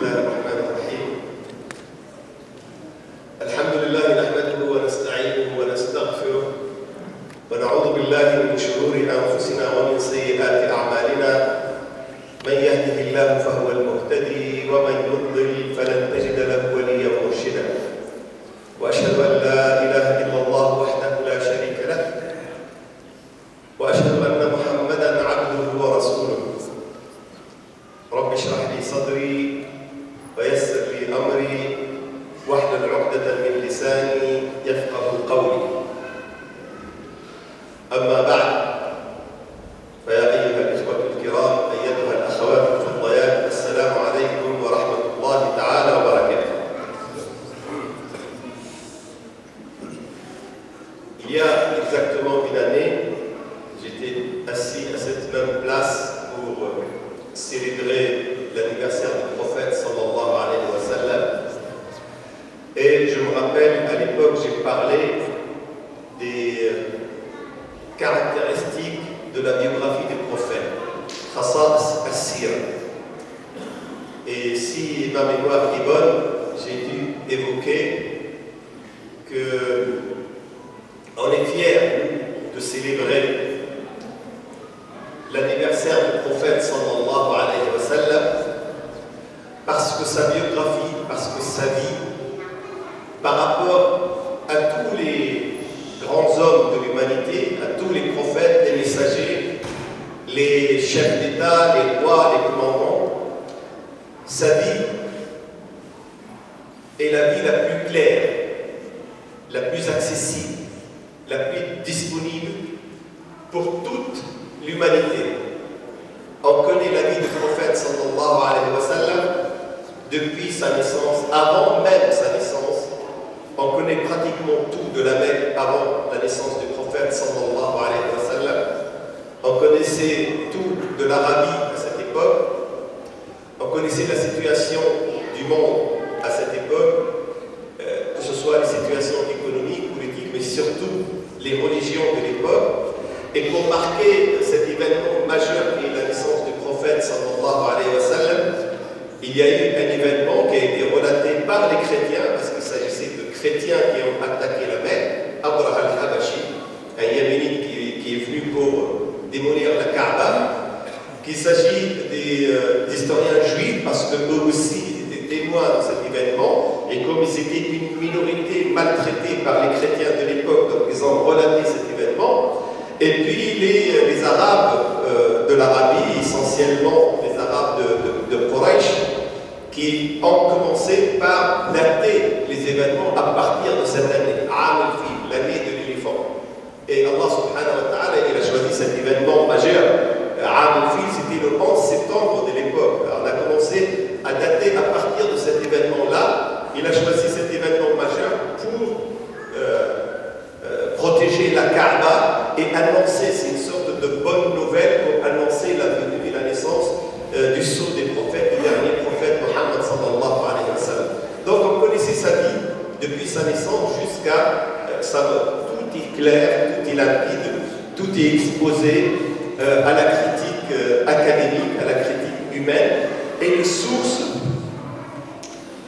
الله الرحمن الرحيم. الحمد لله نحمده ونستعينه ونستغفره ونعوذ بالله من شرور أنفسنا ومن سيئات أعمالنا. من يهده الله فهو المهتدي ومن يضلل فلن تجد له وليا مرشدا. وأشهد أن لا إله إلا الله وحده لا شريك له وأشهد أن محمدا عبده ورسوله. رب اشرح لي صدري ويسر لي أمري واحلل عقدة من لساني يفقه قولي. أما بعد، فيا أيها الإخوة الكرام، أيتها الأخوات الفضليات، السلام عليكم ورحمة الله تعالى وبركاته. Il y a exactement une année, j'étais assis à cette même place pour célébrer l'anniversaire du prophète sallallahu alayhi wa sallam. Et je me rappelle, à l'époque, j'ai parlé des caractéristiques de la biographie du prophète, Khasa'is as-Sira. Et si ma mémoire est bonne, j'ai dû évoquer qu'on est fiers de célébrer l'anniversaire du prophète sallallahu alayhi wa sallam parce que sa biographie, parce que sa vie, par rapport à tous les grands hommes de l'humanité, à tous les prophètes, les messagers, les chefs d'État, les rois, les commandants, sa vie est la vie la plus claire, la plus accessible, la plus disponible pour toute l'humanité. On connaît la vie du prophète sallallahu alayhi wa sallam depuis sa naissance, avant même sa naissance. On connaît pratiquement tout de la Mecque avant la naissance du prophète sallallahu alayhi wa sallam. On connaissait tout de l'Arabie à cette époque. On connaissait la situation du monde à cette époque, que ce soit les situations économiques, politiques, mais surtout les religions de l'époque. Et pour marquer cet événement majeur qui est la naissance du prophète sallallahu alayhi wa sallam, il y a eu un événement qui a été relaté par les chrétiens, parce qu'il s'agissait de chrétiens qui ont attaqué la Mecque, Abraha al-Habashi, un yéménite qui est venu pour démolir la Kaaba, qu'il s'agit des historiens juifs, parce qu'eux aussi étaient témoins de cet événement, et comme ils étaient une minorité maltraitée par les chrétiens de l'époque, donc ils ont relaté cet événement. Et puis les Arabes de l'Arabie, essentiellement les Arabes de Quraysh, qui ont commencé par dater les événements à partir de cette année, Am al-Fil, l'année de l'éléphant. Et Allah subhanahu wa ta'ala, il a choisi cet événement majeur. Am al-Fil, c'était le 11 septembre de l'époque. On a commencé à dater à partir de cet événement-là. Il a choisi cet événement majeur pour protéger la Kaaba et annoncer, c'est une sorte de bonne nouvelle pour annoncer la venue et la naissance du sceau des prophètes, du dernier prophète Mohammed sallallahu alayhi wa sallam. Donc on connaissait sa vie depuis sa naissance jusqu'à sa mort. Tout est clair, tout est limpide, tout est exposé à la critique académique, à la critique humaine et les sources.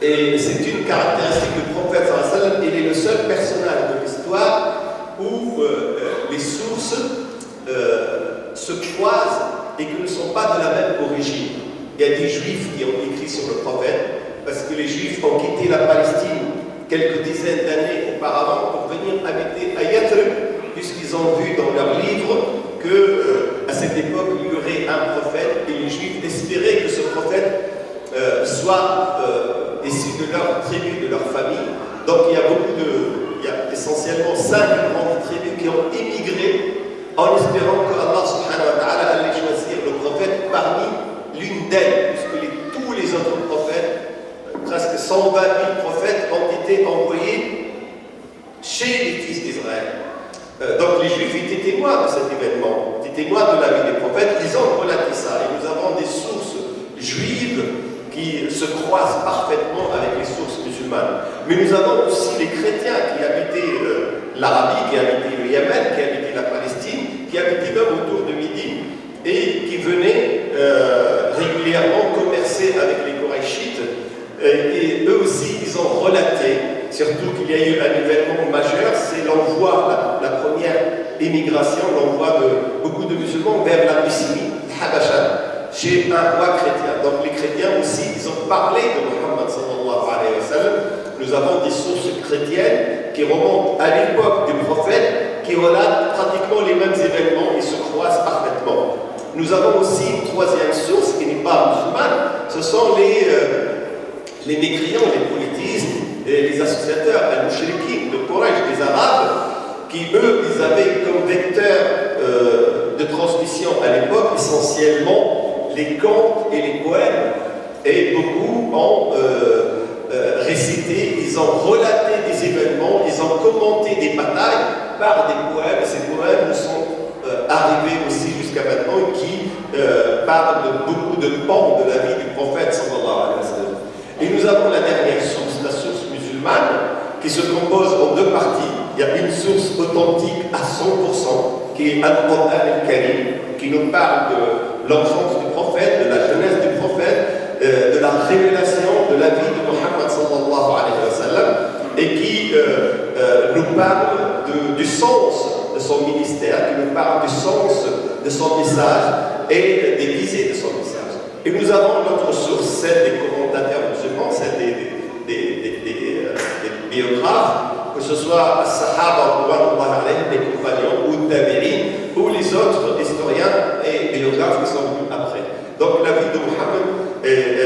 Et c'est une caractéristique du prophète sallallahu alayhi wa sallam, il est le seul personnage de l'histoire où les sources se croisent et qui ne sont pas de la même origine. Il y a des juifs qui ont écrit sur le prophète parce que les juifs ont quitté la Palestine quelques dizaines d'années auparavant pour venir habiter à Yathrib, puisqu'ils ont vu dans leurs livres qu'à cette époque il y aurait un prophète et les juifs espéraient que ce prophète soit issu de leur tribu, de leur famille. Donc il y a essentiellement 5 grandes tribus qui ont émigré en espérant que Allah subhanahu wa ta'ala allait choisir le prophète parmi l'une d'elles, puisque tous les autres prophètes, presque 120 000 prophètes, ont été envoyés chez les fils d'Israël. Donc les Juifs étaient témoins de cet événement, étaient témoins de la vie des prophètes, ils ont relaté ça. Et nous avons des sources juives qui se croisent parfaitement avec les sources musulmanes. Mais nous avons aussi les chrétiens qui habitaient l'Arabie, qui habitaient le Yémen, qui habitaient la Palestine, qui habitaient même autour de Médine et qui venaient régulièrement commercer avec les Quraysh Qurayshites, et eux aussi, ils ont relaté, surtout qu'il y a eu un événement majeur, c'est l'envoi, la première émigration, l'envoi de beaucoup de musulmans vers la Abyssinie, Habasha, chez un roi chrétien. Donc les chrétiens aussi, ils ont parlé de Muhammad sallallahu alayhi wa sallam. Nous avons des sources chrétiennes qui remontent à l'époque du prophète, qui relatent pratiquement les mêmes événements et se croisent parfaitement. Nous avons aussi une troisième source qui n'est pas musulmane, ce sont les mécréants, les politistes, les associateurs, les mouchriquins de Quraysh, les Arabes, qui eux, ils avaient comme vecteur de transmission à l'époque essentiellement les contes et les poèmes, et beaucoup ont récité, ils ont relaté des événements, ils ont commenté des batailles par des poèmes, et ces poèmes nous sont arrivés aussi jusqu'à maintenant, qui parlent de beaucoup de pans de la vie du prophète sallallahu alayhi wa sallam. Et nous avons la dernière source, la source musulmane, qui se compose en deux parties. Il y a une source authentique à 100%, qui est Al-Qur'an al-Karim, qui nous parle de l'enfance du prophète, de la jeunesse du prophète, de la révélation de la vie de Muhammad sallallahu alayhi wa sallam, et qui nous parle du sens de son ministère, qui nous parle du sens de son message et des visées de son message. Et nous avons notre source, celle des commentateurs musulmans, celle des biographes, que ce soit Sahaba, les compagnons, ou Tabi'in, ou les autres historiens et biographes qui sont venus après. Donc la vie de Muhammad,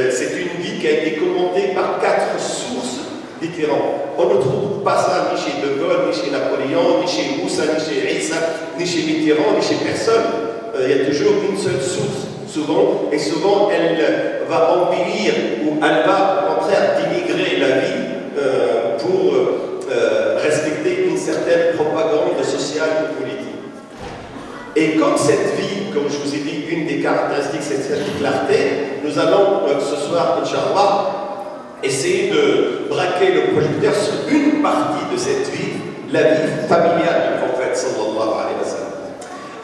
c'est une vie qui a été commentée par 4 sources différentes. On ne trouve pas ça ni chez De Gaulle, ni chez Napoléon, ni chez Moussa, ni chez Issa, ni chez Mitterrand, ni chez personne. Il y a toujours une seule source, souvent, et souvent elle va embellir ou elle va au contraire dénigrer la vie pour respecter une certaine propagande sociale ou politique. Et comme cette vie, comme je vous ai dit, une des caractéristiques, c'est cette clarté, nous allons ce soir, Inch'Allah, essayer de braquer le projecteur sur une partie de cette vie, la vie familiale du prophète sallallahu alayhi wa sallam.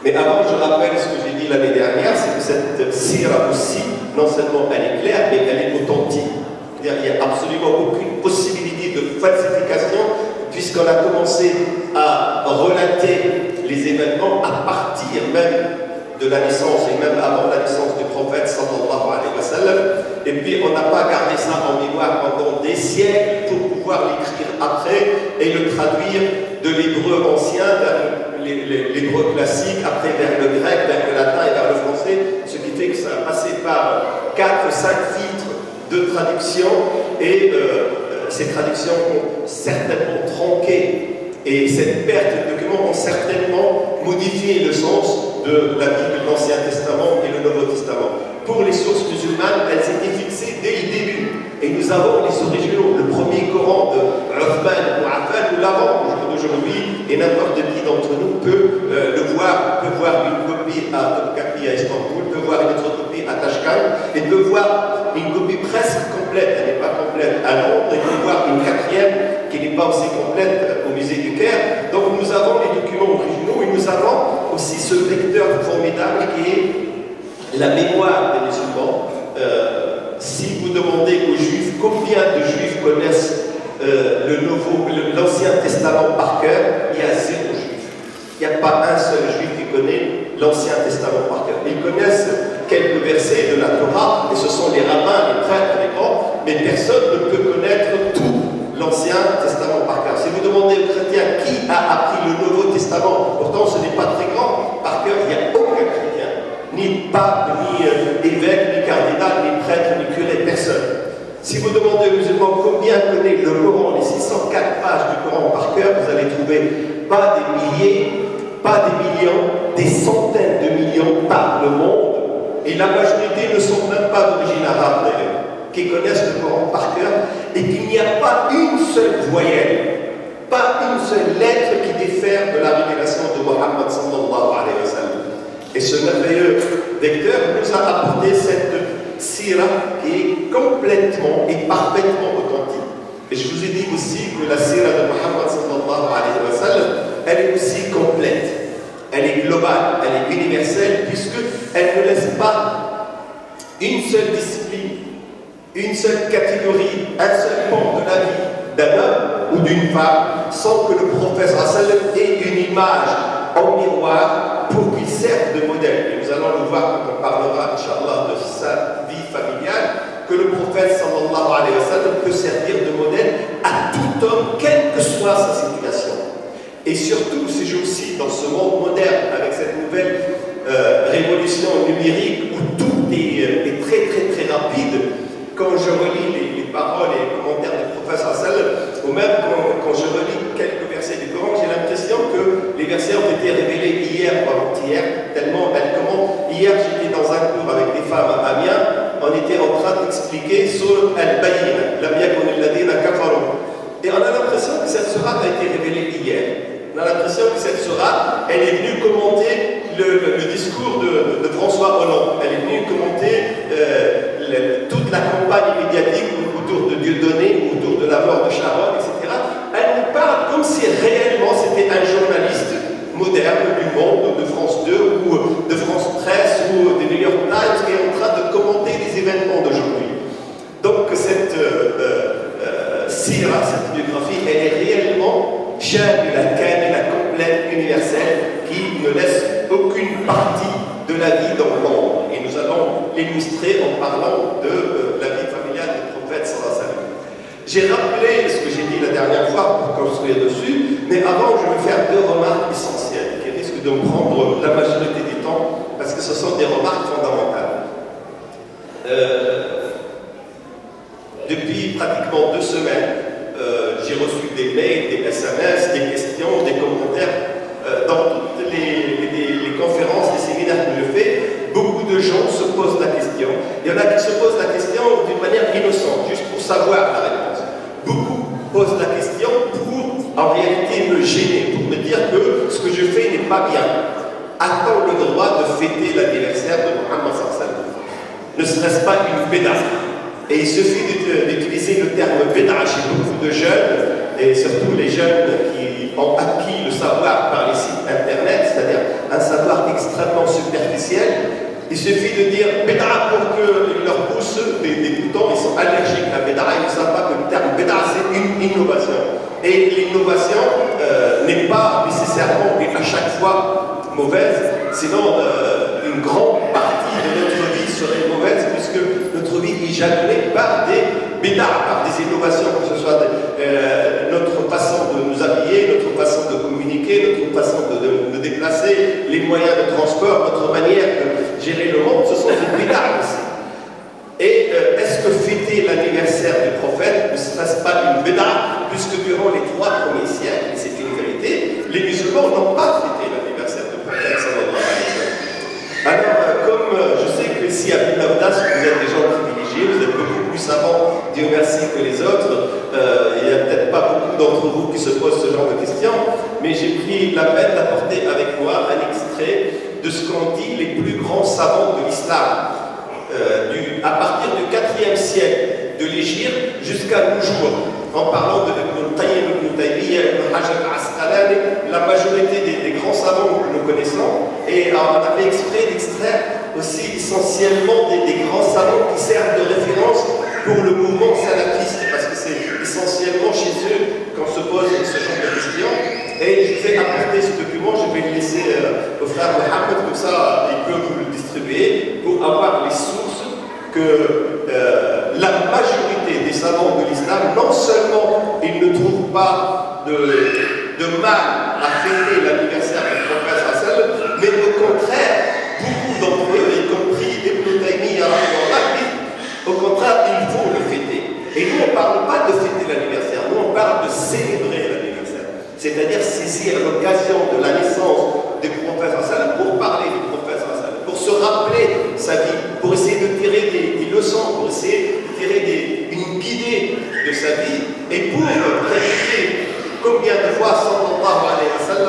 Mais avant, je rappelle ce que j'ai dit l'année dernière, c'est que cette sira aussi, non seulement elle est claire, mais elle est authentique. C'est-à-dire qu'il n'y a absolument aucune possibilité de falsification, puisqu'on a commencé à relater les événements à partir même de la naissance, et même avant la naissance du prophète sallallahu alayhi wa sallam. Et puis on n'a pas gardé ça en mémoire pendant des siècles pour pouvoir l'écrire après et le traduire de l'hébreu ancien vers l'hébreu classique, après vers le grec, vers le latin et vers le français, ce qui fait que ça a passé par 4 ou 5 filtres de traduction, et ces traductions ont certainement tronqué, et cette perte de documents ont certainement modifié le sens de la Bible, de l'Ancien Testament et le Nouveau Testament. Pour les sources musulmanes, elles étaient fixées dès le début, et nous avons les originaux. Le premier Coran de Uthman ou Affan, nous l'avons aujourd'hui, et n'importe qui d'entre nous peut le voir, peut voir une copie à Topkapi à Istanbul, peut voir une autre copie à Tashkent, et peut voir une copie presque complète, elle n'est pas complète à Londres, et peut voir une 4e qui n'est pas aussi complète au musée du Caire. Donc nous avons les documents originaux, et nous avons aussi ce vecteur formidable qui est la mémoire des musulmans. Si vous demandez aux juifs combien de juifs connaissent l'Ancien Testament par cœur, il y a 0 juif. Il n'y a pas un seul juif qui connaît l'Ancien Testament par cœur. Ils connaissent quelques versets de la Torah, et ce sont les rabbins, les prêtres, les grands, mais personne ne peut connaître tout l'Ancien Testament par cœur. Si vous demandez aux chrétiens qui a appris le Nouveau Testament, pourtant ce n'est pas très grand, par cœur, il n'y a aucun chrétien, ni pape, ni évêque, ni cardinal, ni prêtre, ni curé, personne. Si vous demandez aux musulmans combien connaît le Coran, les 604 pages du Coran par cœur, vous allez trouver pas des milliers, pas des millions, des centaines de millions par le monde. Et la majorité ne sont même pas d'origine arabe d'ailleurs, qui connaissent le Coran par cœur, et qu'il n'y a pas une seule voyelle, pas une seule lettre qui diffère de la révélation de Muhammad sallallahu alayhi wa sallam. Et ce merveilleux vecteur nous a apporté cette sira qui est complètement et parfaitement authentique. Et je vous ai dit aussi que la sira de Muhammad sallallahu alayhi wa sallam, elle est aussi complète, elle est globale, elle est universelle, puisqu'elle ne laisse pas une seule discipline une seule catégorie, un seul pan de la vie d'un homme ou d'une femme, sans que le prophète sallam ait une image en miroir pour qu'il serve de modèle. Et nous allons le voir quand on parlera, Inch'Allah, de sa vie familiale, que le prophète sallallahu alayhi wa sallam peut servir de modèle à tout homme, quelle que soit sa situation. Et surtout, ces jours-ci, dans ce monde moderne, avec cette nouvelle révolution numérique où tout est très très très rapide, quand je relis les paroles et les commentaires du prophète sallam, ou même quand je relis quelques versets du Coran, j'ai l'impression que les versets ont été révélés hier ou avant-hier, tellement comment hier j'étais dans un cours avec des femmes à Amiens, on était en train d'expliquer sur Al-Bayyin, Lam yakun alladhina kafaru. Et on a l'impression que cette sourate a été révélée hier. On a l'impression que cette sourate, elle est venue commenter le discours de François Hollande. Elle est venue commenter toute la campagne médiatique autour de Dieudonné, autour de la mort de Sharon, etc. Elle nous parle comme si réellement c'était un journaliste moderne du Monde, de France 2 ou de France Presse ou des New York Times qui est en train de commenter les événements d'aujourd'hui. Donc cette sira, cette biographie, elle est réellement shamila, kamila, complète, universelle, qui ne laisse aucune partie de la vie dans l'ombre. Et nous allons l'illustrer en parlant de la vie familiale du prophète sallallahu alayhi wa sallam. J'ai rappelé ce que j'ai dit la dernière fois pour construire dessus, mais avant je vais faire deux remarques essentielles qui risquent de me prendre la majorité du temps parce que ce sont des remarques fondamentales. Depuis pratiquement 2 semaines, j'ai reçu des mails, des SMS, des questions, des commentaires dans toutes les conférences, les séminaires que je fais. Beaucoup de gens se posent la question. Il y en a qui se posent la question d'une manière innocente, juste pour savoir la réponse. Beaucoup posent la question pour, en réalité, me gêner, pour me dire que ce que je fais n'est pas bien. A-t-on le droit de fêter l'anniversaire de Muhammad sallallahu alayhi wa sallam? Ne serait-ce pas une bid'a? Et il suffit d'utiliser le terme bid'a chez beaucoup de jeunes, et surtout les jeunes qui ont acquis le savoir par les sites internet, c'est-à-dire un savoir extrêmement superficiel. Il suffit de dire bid'a pour que leur pousse des boutons, ils sont allergiques à bid'a, ils ne savent pas que le terme bid'a c'est une innovation. Et l'innovation n'est pas nécessairement et à chaque fois mauvaise, sinon une grande partie de notre vie serait mauvaise puisque notre vie est jalonnée par des bid'a, par des innovations, que ce soit notre façon de nous habiller, notre façon de communiquer, notre façon de déplacer, les moyens de transport, notre manière de gérer le monde, ce sont des bid'a aussi. Et est-ce que fêter l'anniversaire du prophète ne serait-ce pas une bid'a, puisque durant les 3 premiers siècles, et c'est une vérité, les musulmans n'ont pas fêté l'anniversaire du prophète sallallahu alayhi wa sallam. Alors, comme je sais que ici à Biblavdas, vous êtes des gens privilégiés, vous êtes beaucoup plus savants, Dieu merci, que les autres, il n'y a peut-être pas beaucoup d'entre vous qui se posent ce genre de questions, mais j'ai pris la peine d'apporter avec moi un extrait de ce qu'ont dit les plus grands savants de l'islam. À partir du 4e siècle de l'Égypte jusqu'à nos jours, en parlant de Ibn Qayyim, Ibn Taymiyyah, Ibn Hajar al-Asqalani, la majorité des grands savants que nous connaissons, et on a fait exprès d'extraire aussi essentiellement des grands savants qui servent de référence pour le mouvement salafiste, parce que c'est essentiellement chez eux qu'on se pose ce genre de questions. Et je vais apporter ce document, je vais le laisser au frère Mohamed, comme ça il peut vous le distribuer pour avoir les sources que la majorité des savants de l'islam, non seulement ils ne trouvent pas de mal à fêter l'anniversaire du prophète sallallahu, mais au contraire, beaucoup d'entre eux, y compris Ibn Taymiyyah, au contraire, il faut le fêter. Et nous, on ne parle pas de fêter l'anniversaire, nous, on parle de célébrer l'anniversaire. C'est-à-dire saisir l'occasion de la naissance du prophète sallallahu pour parler du prophète sallallahu, pour se rappeler sa vie, pour essayer de tirer des leçons, pour essayer de tirer une guidée de sa vie, et pour répéter combien de fois sallallahu alayhi wa sallam,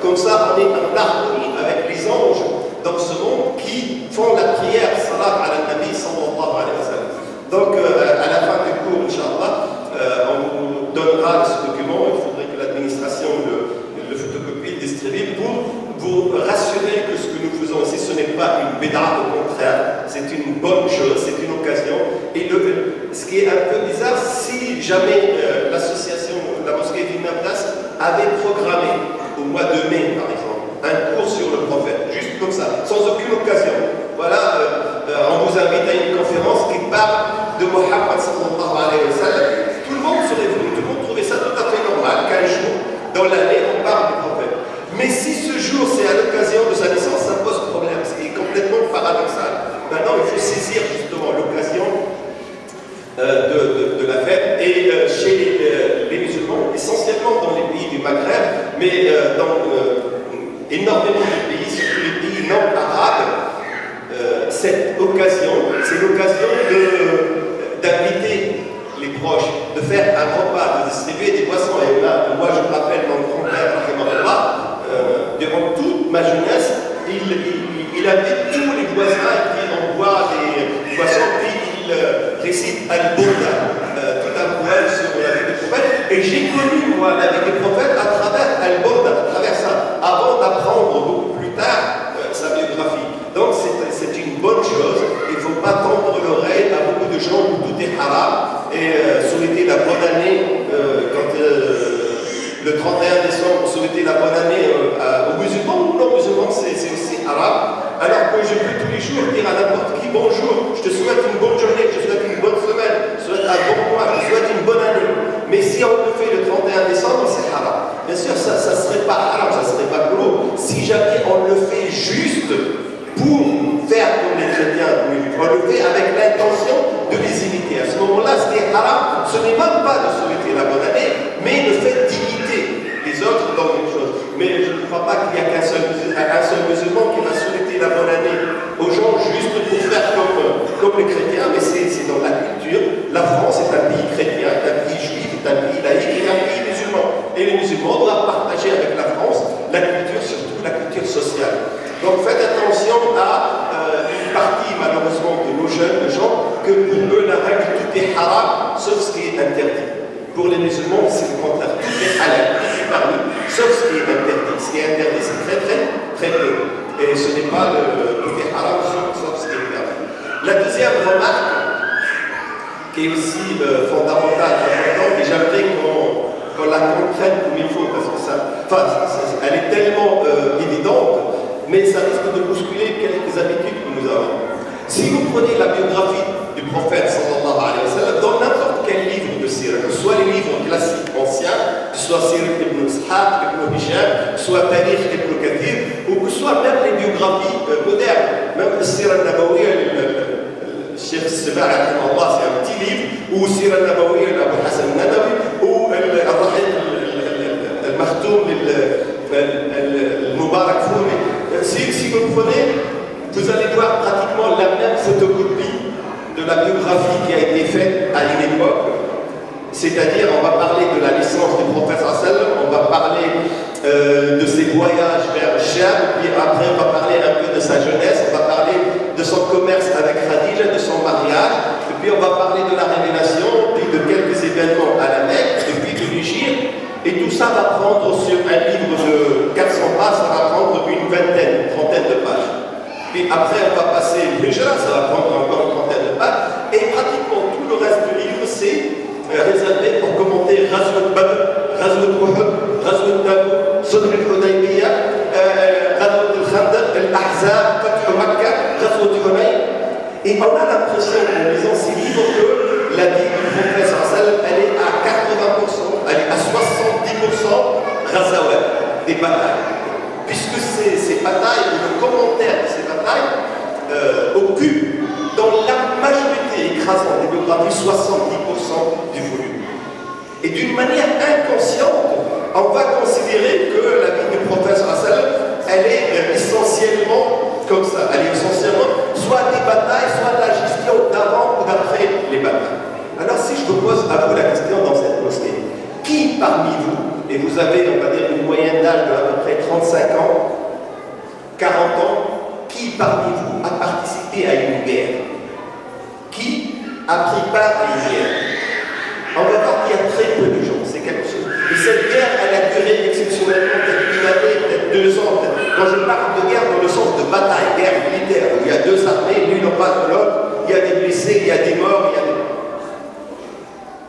comme ça on est en harmonie avec les anges dans ce monde qui font la prière salat ala nabi sallallahu alayhi wa sallam. Donc à la fin du cours, Inch'Allah, on vous donnera ce document. Il faudrait que l'administration le photocopie, le distribue pour vous rassurer que ce que nous faisons ici, ce n'est pas une bid'a, au contraire, c'est une bonne chose, c'est une occasion qui est un peu bizarre, si jamais l'association, la mosquée d'Ibn Abbas avait programmé au mois de mai, par exemple, un cours sur le prophète, juste comme ça, sans aucune occasion. Voilà, on vous invite à une conférence qui parle de Mohammed sallallahu alayhi wa sallam. Tout le monde serait venu, tout le monde trouvait ça tout à fait normal qu'un jour, dans l'année, on parle du prophète. Mais si ce jour, c'est à l'occasion de sa naissance, ça pose problème, ce qui est complètement paradoxal. Maintenant, il faut saisir justement l'occasion de la fête. Et chez les musulmans, essentiellement dans les pays du Maghreb, mais dans énormément de pays, surtout les pays non arabes, cette occasion, c'est l'occasion d'inviter les proches, de faire un repas, de distribuer des boissons. Et là, moi, je me rappelle mon grand-père, durant toute ma jeunesse, il invite tous les voisins qui envoient des boissons, puis il récite Al-Burda, tout un poème sur la vie des prophètes. Et j'ai connu, moi, la vie des prophètes à travers Al-Burda, à travers ça, avant d'apprendre beaucoup plus tard sa biographie. Donc c'est une bonne chose. Il ne faut pas tendre l'oreille à beaucoup de gens où tout est haram et souhaiter la bonne année quand le 31 décembre, souhaiter la bonne année aux musulmans ou non musulmans, c'est aussi haram. Alors que je peux tous les jours dire à n'importe qui bonjour, je te souhaite une bonne journée, je te souhaite une bonne semaine, je te souhaite un bon mois, je te souhaite une bonne année. Mais si on le fait le 31 décembre, c'est haram. Bien sûr, ça ne serait pas haram, ça ne serait pas gros. Si jamais on le fait juste pour faire comme les chrétiens, on le fait avec l'intention de les imiter. À ce moment-là, ce qui est haram, ce n'est même pas de souhaiter la bonne année, mais le fait d'imiter les autres dans une chose. Mais je ne crois pas qu'il y a qu'un seul musulman qui va souhaiter la bonne année aux gens juste pour faire comme les chrétiens, mais c'est dans la culture. La France est un pays chrétien, est un pays juif, est un pays laïque, est un pays musulman. Et les musulmans doivent partager avec la France la culture, surtout la culture sociale. Donc faites attention à une partie malheureusement de nos jeunes gens que pour eux la règle tout est haram sauf ce qui est interdit. Pour les musulmans c'est le contraire, tout est halal, tout est permis sauf ce qui est interdit. Ce qui est interdit c'est très peu. Et ce n'est pas tout est haram sauf ce qui est permis. La deuxième remarque qui est aussi fondamentale, importante, et j'aimerais qu'on la comprenne comme il faut parce que elle est tellement évidente. Mais ça risque de bousculer quelques habitudes que nous avons. Si vous prenez la biographie du prophète sallallahu alayhi wa sallam, dans n'importe quel livre de sira, que ce soit les livres classiques anciens, que ce soit Sira ibn Ishaq, ibn Hisham, que ce soit Tarikh ibn Kathir, ou que ce soit même les biographies modernes, même le Sira al-Nabawiyya, le Cheikh Seba, c'est un petit livre, ou Sira al-Nabawiyya, l'Abu Hassan al-Nadawi, ou al-Rahid al-Makhtoum, al-Mubarak Founi. Si vous prenez, vous allez voir pratiquement la même photocopie de la biographie qui a été faite à une époque. C'est-à-dire, on va parler de la naissance du prophète sallam, on va parler de ses voyages vers Cham, puis après on va parler un peu de sa jeunesse, on va parler de son commerce avec Khadija, de son mariage, et puis on va parler de la révélation, puis de quelques événements à la Mecque, et puis de l'Égypte. Et tout ça va prendre sur un livre de 400 pages, ça va prendre une trentaine de pages. Puis après, on va passer déjà, ça va prendre encore une trentaine de pages. Et pratiquement tout le reste du livre, c'est réservé pour commenter Ghazwat Badr, Ghazwat Uhud, Ghazwat Tabuk, Sulh al-Hudaybiyah, Ghazwat al-Khandaq, al-Ahzab, Fath Makkah, Ghazwat Hunayn. Et on a l'impression, en lisant ces livres, que la vie du prophète sallam, elle est à 80%, elle est à 70% Ghazawat, des batailles. Puisque ces batailles, ou le commentaire de ces batailles, occupent dans la majorité écrasante des biographies 70% du volume. Et d'une manière inconsciente, on va considérer que la vie du prophète sallam, elle est essentiellement comme ça. Elle est essentiellement soit des batailles, soit la gestion d'avant ou d'après les batailles. Alors si je vous pose à vous la question dans cette mosquée, qui parmi vous, et vous avez, on va dire, une moyenne d'âge de à peu près 35 ans, 40 ans, qui parmi vous a participé à une guerre? Qui a pris part à une guerre? On va voir qu'il y a très peu de gens, c'est quelque chose. Et cette guerre, elle a duré exceptionnellement peut-être une année, peut-être 2 ans. Quand je parle de guerre dans le sens de bataille, guerre militaire, où il y a 2 armées, l'une en face de l'autre, il y a des blessés, il y a des morts, il y a des...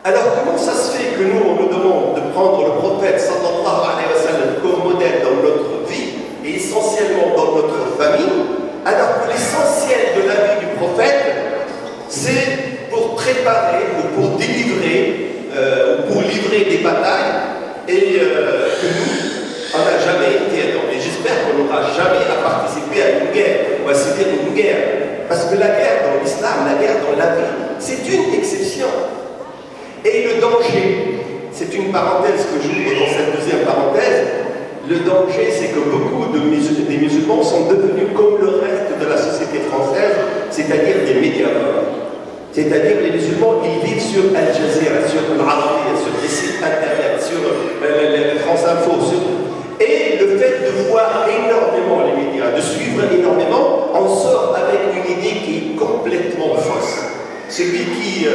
Alors comment ça se fait que nous, on nous demande de prendre le prophète sallallahu alayhi wa sallam comme modèle dans notre vie, et essentiellement dans notre famille, alors que l'essentiel de la vie du prophète, c'est pour préparer ou pour délivrer, ou pour livrer des batailles, et que nous, on n'a jamais été dans. Et j'espère qu'on n'aura jamais à participer à une guerre, ou à subir une guerre. Parce que la guerre dans l'islam, la guerre dans la vie, c'est une exception. Et le danger, c'est une parenthèse que j'ouvre dans cette deuxième parenthèse, le danger, c'est que beaucoup des musulmans sont devenus comme le reste de la société française, c'est-à-dire des médias. C'est-à-dire les musulmans, ils vivent sur Al Jazeera, sur Al-Arabiya, sur les sites internet, sur France Info. Et le fait de voir énormément les médias, de suivre énormément, on sort avec une idée qui est complètement fausse. Celui qui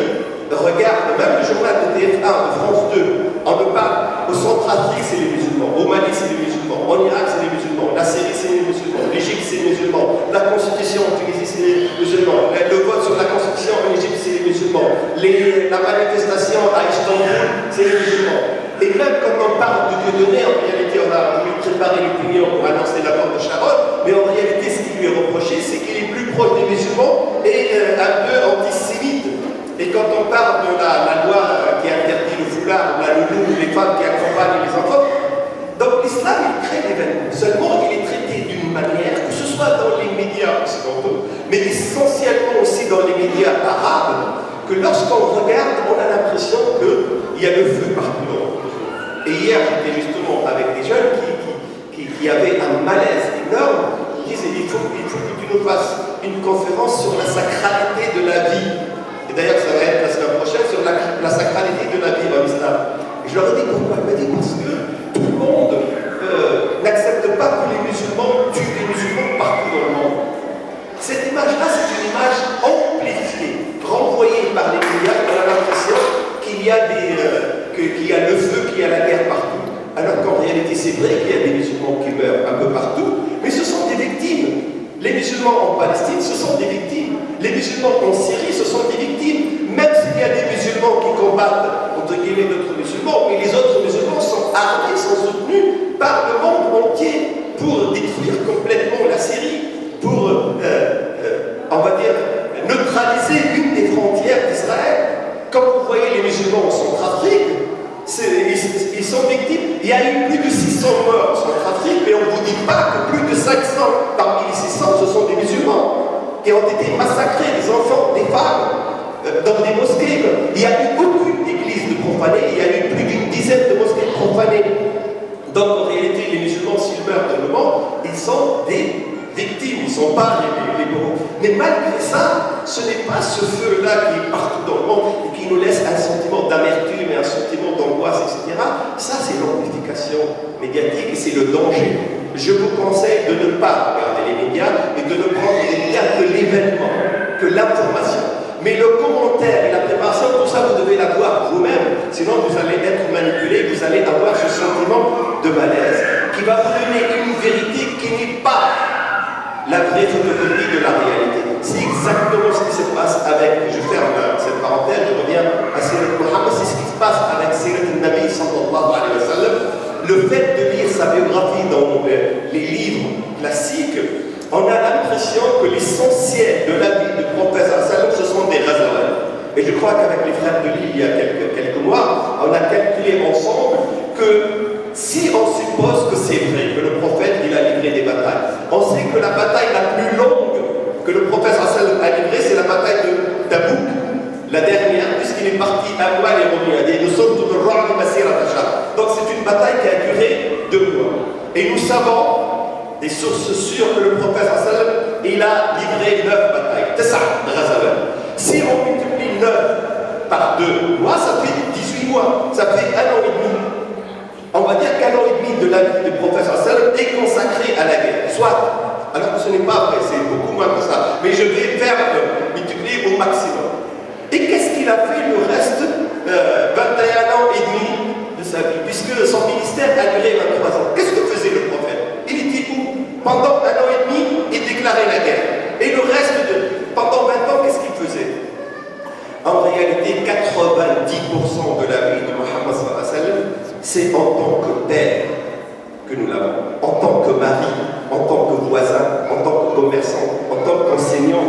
regarde même le journal de TF1, de France 2, on ne parle, au Centrafrique c'est les musulmans, au Mali c'est les musulmans, en Irak c'est les musulmans, la Syrie c'est les musulmans, l'Égypte c'est les musulmans, la Constitution en Tunisie c'est les musulmans, le vote sur la Constitution en Égypte c'est les musulmans, la manifestation à Istanbul c'est les musulmans. Et même quand on parle de Dieudonné, en réalité on a voulu préparer l'opinion pour annoncer la mort de Sharon, mais en réalité ce qui lui est reproché c'est qu'il est plus proche des musulmans et un peu antisémite. Et quand on parle de la loi qui interdit le foulard, la loulou, les femmes qui accompagnent les enfants, donc l'islam il crée l'événement. Seulement il est traité d'une manière, que ce soit dans les médias occidentaux, mais essentiellement aussi dans les médias arabes, que lorsqu'on regarde, on a l'impression qu'il y a le feu partout dans le monde. Et hier j'étais justement avec des jeunes qui avaient un malaise énorme, qui disaient il faut que tu nous fasses une conférence sur la sacralité de la vie. D'ailleurs, ça va être la semaine prochaine sur la sacralité de la vie en islam. Et je leur ai dit pourquoi? Il m'a dit parce que tout le monde n'accepte pas que les musulmans tuent les musulmans partout dans le monde. Cette image-là, c'est une image amplifiée, renvoyée par les médias. On a l'impression qu'il y a le feu, qu'il y a la guerre partout. Alors qu'en réalité, c'est vrai qu'il y a des musulmans qui meurent un peu partout, mais ce sont des victimes. Les musulmans en Palestine, ce sont des victimes. Les musulmans en Syrie, ce sont des victimes. Même s'il y a des musulmans qui combattent, entre guillemets, d'autres musulmans, mais les autres musulmans sont armés, sont soutenus par le monde entier pour détruire complètement la Syrie, pour, on va dire, neutraliser une des frontières d'Israël. Quand vous voyez les musulmans en Centrafrique, ils sont victimes. Il y a eu plus de 600 morts en Centrafrique, mais on ne vous dit pas que plus de 500 parmi les 600, ce sont des musulmans qui ont été massacrés, des enfants, des femmes, dans des mosquées. Il n'y a eu aucune église de profanée, il y a eu plus d'une dizaine de mosquées profanées. Donc en réalité, les musulmans, s'ils meurent dans le monde, ils sont des victimes, ils ne sont pas les bourreaux. Mais malgré ça, ce n'est pas ce feu-là qui est partout dans le monde et qui nous laisse un sentiment d'amertume et un sentiment d'angoisse, etc. Ça, c'est l'amplification médiatique et c'est le danger. Je vous conseille de ne pas regarder les médias et de ne prendre les médias que l'événement, que l'information. Mais le commentaire et la préparation, tout ça, vous devez l'avoir vous-même. Sinon, vous allez être manipulé, vous allez avoir ce sentiment de malaise qui va vous donner une vérité qui n'est pas la vraie photocopie de la réalité. C'est exactement ce qui se passe avec, je ferme cette parenthèse, je reviens à Sirat Muhammad, c'est ce qui se passe avec Sirat al-Nabi sallallahu alayhi wa sallam. Le fait de lire sa biographie dans les livres classiques, on a l'impression que l'essentiel de la vie du prophète sallam, ce sont des ghazawat. Et je crois qu'avec les frères de Lille, il y a quelques mois, on a calculé ensemble que si on suppose que c'est vrai, que le prophète il a livré des batailles, on sait que la bataille la plus longue que le prophète sallam a livrée, c'est la bataille de Tabouk, la dernière, puisqu'il est parti à Oual et revenu. Il a dit nous sommes tout le roi de Masira Tacha. Donc c'est une bataille qui a duré 2 mois. Et nous savons des sources sûres que le prophète sallam il a livré 9 batailles. C'est ça, Ghazawat. Si on multiplie 9 par 2 mois, ça fait 18 mois, ça fait 1 an et demi. On va dire qu'1 an et demi de la vie du prophète sallam est consacré à la guerre. Soit, alors que ce n'est pas vrai, c'est beaucoup moins que ça. Mais je vais faire multiplier au maximum. Et qu'est-ce qu'il a fait le reste 21 ans et demi de sa vie, puisque son ministère a duré 23 ans. Qu'est-ce que faisait le prophète? Il était où? Pendant 1 an et demi, il déclarait la guerre. Et le reste, pendant 20 ans, qu'est-ce qu'il faisait? En réalité, 90% de la vie de Muhammad sallallahu alayhi wa sallam, c'est en tant que père que nous l'avons, en tant que mari, en tant que voisin, en tant que commerçant, en tant qu'enseignant.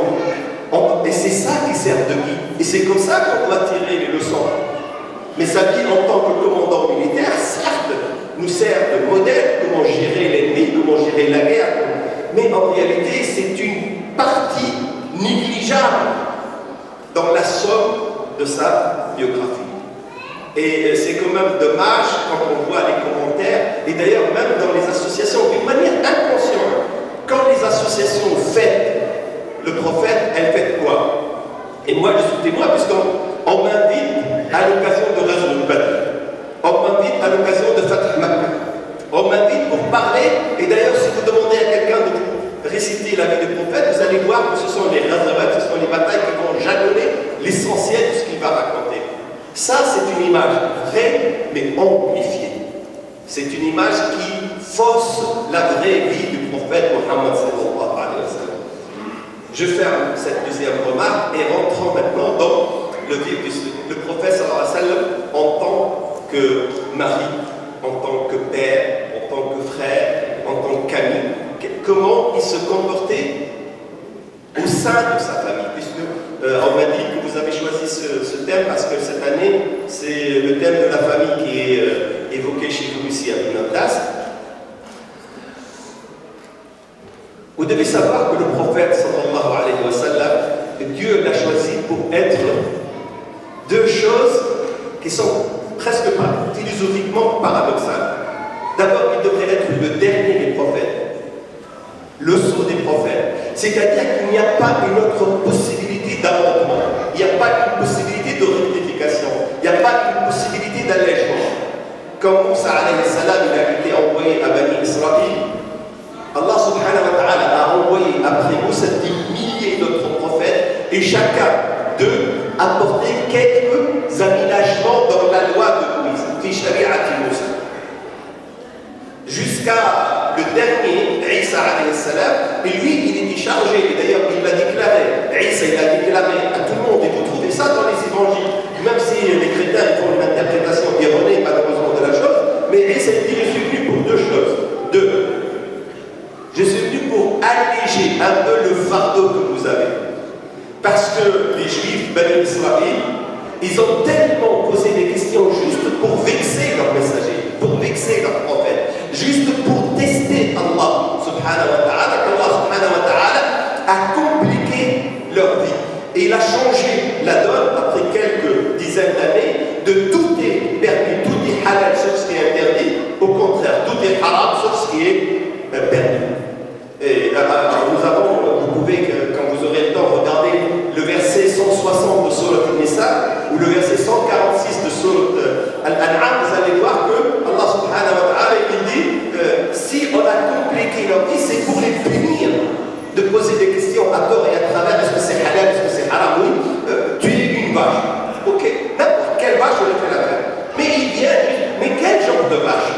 Et c'est ça qui sert de guide. Et c'est comme ça qu'on doit tirer les leçons. Mais sa vie en tant que commandant militaire, certes, nous sert de modèle, comment gérer l'ennemi, comment gérer la guerre. Mais en réalité, c'est une partie négligeable dans la somme de sa biographie. Et c'est quand même dommage quand on voit les commentaires, et d'ailleurs même dans les associations, d'une manière inconsciente, quand les associations fêtent le prophète, elles fêtent quoi? Et moi je suis témoin puisqu'on m'invite à l'occasion de Ghazwat Badr, on m'invite à l'occasion de Fath Makkah, on m'invite pour parler, et d'ailleurs si vous demandez à quelqu'un de vous réciter la vie du prophète, vous allez voir que ce sont les Ghazawat, ce sont les batailles qui vont jalonner l'essentiel de ce qu'il va raconter. Ça, c'est une image vraie, mais amplifiée. C'est une image qui fausse la vraie vie du prophète Mohammed sallallahu alayhi wa sallam. Je ferme cette deuxième remarque et rentrons maintenant dans le vif du sujet. Le prophète sallallahu alayhi wa sallam, en tant que mari, en tant que père, en tant que frère, en tant qu'ami, comment il se comportait au sein de sa famille, puisque on m'a dit que vous avez choisi ce thème parce que cette année, c'est le thème de la famille qui est évoqué chez vous ici à Vinantas. Vous devez savoir que le prophète, sallallahu alayhi wa sallam, Dieu l'a choisi pour être deux choses qui sont presque pas philosophiquement paradoxales. D'abord, il devrait être le dernier des prophètes, le sceau des prophètes. C'est-à-dire qu'il n'y a pas une autre possibilité d'amendement, il n'y a pas une possibilité de rectification, il n'y a pas une possibilité d'allègement. Comme Moussa alayhi salam, il a été envoyé à Bani Israël, Allah subhanahu wa ta'ala a envoyé après Moussa des milliers d'autres prophètes et chacun d'eux apportait quelques aménagements dans la loi de Moïse, fi shari'ati Moussa. Jusqu'à le dernier, Isa alayhi salam, et lui, il était chargé, et d'ailleurs il l'a déclaré, Isa il a déclaré à tout le monde, et vous trouvez ça dans les évangiles, même si les chrétiens font une interprétation erronée malheureusement de la chose, mais Isa dit, je suis venu pour deux choses. Je suis venu pour alléger un peu le fardeau que vous avez. Parce que les Juifs, Bani Israël, ils ont tellement posé des questions juste pour vexer leurs messagers, pour vexer leurs prophètes, juste pour tester Allah subhanahu wa ta'ala, qu'Allah subhanahu wa ta'ala a compliqué leur vie. Et il a changé la donne après quelques dizaines d'années de tout est permis, tout est halal sauf ce qui est interdit, au contraire, tout est haram sauf ce qui est permis. Et nous avons, vous pouvez, quand vous aurez le temps, regarder le verset 160 de Surat Al-Nisa ou le verset 146 de Surat Al-An'am, vous allez voir que Allah subhanahu wa ta'ala il dit si on a compliqué leur vie, c'est pour les punir de poser des questions à tort et à travers, est-ce que c'est halal, est-ce que c'est haram, oui, tu es une vache. Ok, n'importe quelle vache on fait la faire. Mais il vient, mais quel genre de vache?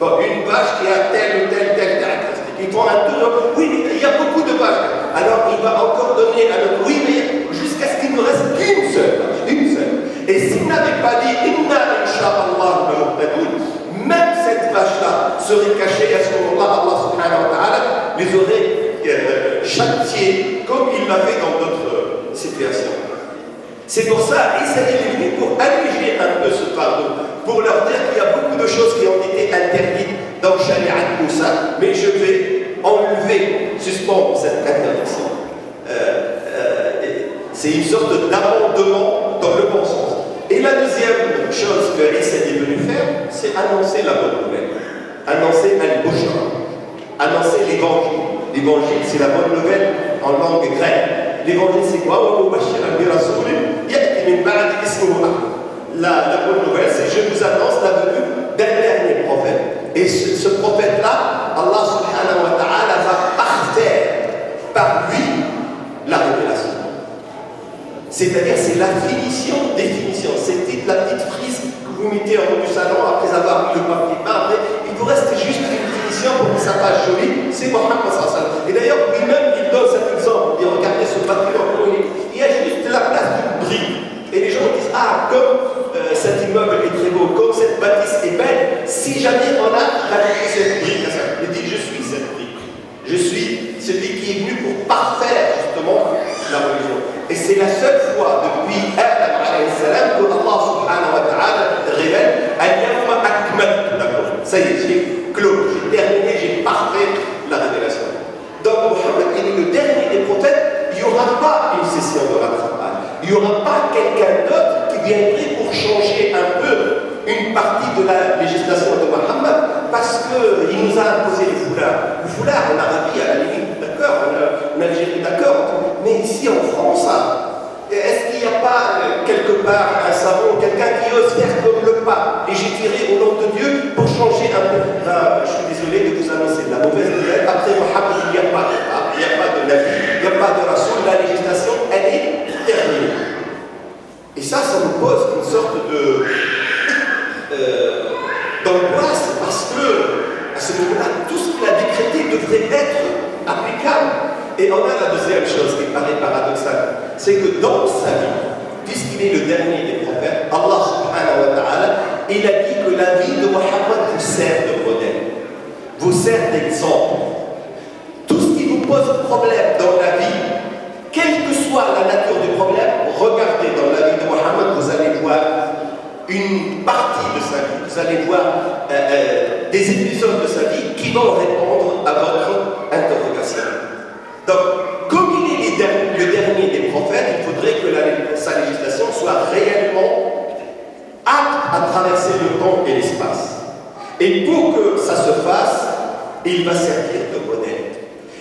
Bon, une vache qui a telle caractéristique. Ils font un tour, oui, il y a beaucoup de vaches. Alors il va encore donner à notre, oui, mais jusqu'à ce qu'il ne reste qu'une seule vache, une seule. Et s'il n'avait pas dit, Inna insha'Allah, même cette vache-là serait cachée, à ce moment-là, Allah subhanahu wa ta'ala les aurait châtiés comme il l'a fait dans d'autres situations. C'est pour ça, Isa est venu pour alléger un peu ce fardeau, pour leur dire qu'il y a beaucoup de choses qui ont été interdites dans Shari'at Moussa, mais je vais enlever, suspendre cette interdiction. C'est une sorte d'amendement dans le bon sens. Et la deuxième chose que Isa est venu faire, c'est annoncer la bonne nouvelle. Annoncer al-Bushra, annoncer l'évangile. L'évangile, c'est la bonne nouvelle en langue grecque. L'évangile, c'est quoi? La bonne nouvelle, c'est je vous annonce la venue d'un dernier prophète. Et ce prophète-là, Allah subhanahu wa ta'ala va parfaire par lui la révélation. C'est-à-dire, c'est la définition. C'est la petite frise que vous mettez en haut du salon après avoir mis le papier peint. Après, il vous reste juste une définition pour que ça fasse joli. C'est Mohammed sallallahu alayhi wa sallam. Et d'ailleurs, lui-même, il donne cet exemple. Il dit, regardez ce papier, il y a juste la place d'une brique. Et les gens disent, ah, comme jamais on a rajouté cette brique à ça. Il dit je suis cette brique. Je suis celui qui est venu pour parfaire justement la religion. Et c'est la seule fois depuis Adam alayhi salam que Allah subhanahu wa ta'ala révèle Al-Yawma akmaltu lakum. Ça y est, j'ai clos, j'ai terminé, j'ai parfait la révélation. Donc Mohammed est le dernier des prophètes, il n'y aura pas une session de rattrapage. Il n'y aura pas quelqu'un d'autre qui viendrait pour changer un peu une partie de la législation de Mohammed parce qu'il nous a imposé le foulard. Le foulard en Arabie, à la limite, d'accord, en Algérie, d'accord, mais ici en France, est-ce qu'il n'y a pas quelque part un savant, quelqu'un qui ose faire comme le pape, légiférer au nom de Dieu pour changer un peu? Je suis désolé de vous annoncer la mauvaise nouvelle. Après Mohammed, il n'y a pas de pape, il n'y a pas de nabi, il n'y a pas de rasoul, la législation, elle est terminée. Et ça nous pose une sorte d'angoisse parce que, à ce moment-là, tout ce qu'il a décrété devrait être applicable. Et on a la deuxième chose qui paraît paradoxale, c'est que dans sa vie, puisqu'il est le dernier des prophètes, Allah subhanahu wa ta'ala, il a dit que la vie de Mohammed vous sert de modèle, vous sert d'exemple. Tout ce qui vous pose problème dans la vie, quelle que soit la nature du problème, regardez dans la vie de Mohammed, vous allez voir une partie de sa vie, vous allez voir des épisodes de sa vie qui vont répondre à votre interrogation. Donc, comme il est le dernier des prophètes, il faudrait que sa législation soit réellement apte à traverser le temps et l'espace. Et pour que ça se fasse, il va servir de modèle.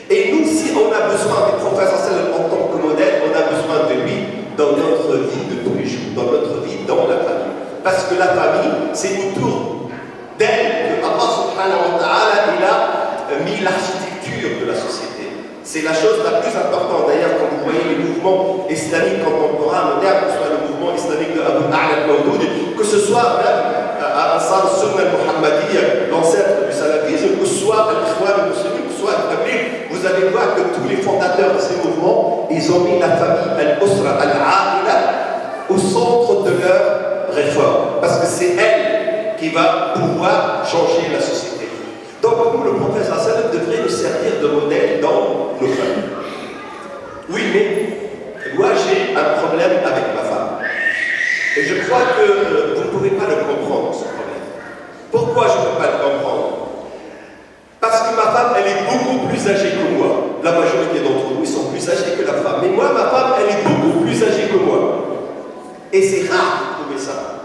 Et nous, si on a besoin du prophète en tant que modèle, on a besoin de lui dans notre vie de tous les jours, dans notre vie, dans la famille. Parce que la famille, c'est autour d'elle que Allah subhanahu wa ta'ala, il a mis l'architecture de la société. C'est la chose la plus importante. D'ailleurs, quand vous voyez les mouvements islamiques contemporains, modernes, que ce soit le mouvement islamique de Abu A'la al-Mawdoud, que ce soit même Ansar al-Sunnah al-Muhammadiyya, l'ancêtre du salafisme, que ce soit al-Ikhwan al-Muslimin, que ce soit al-Tabligh, vous allez voir que tous les fondateurs de ces mouvements, ils ont mis la famille al-Usra al-A'ila au centre de leur réforme. Parce que c'est elle qui va pouvoir changer la société. Donc, nous, le prophète sallam devrait nous servir de modèle dans nos familles. Oui, mais moi, j'ai un problème avec ma femme. Et je crois que vous ne pouvez pas le comprendre, ce problème. Pourquoi je ne peux pas le comprendre? Parce que ma femme, elle est beaucoup plus âgée que moi. La majorité d'entre nous, ils sont plus âgés que la femme. Mais moi, ma femme, elle est beaucoup plus âgée que moi. Et c'est rare de trouver ça.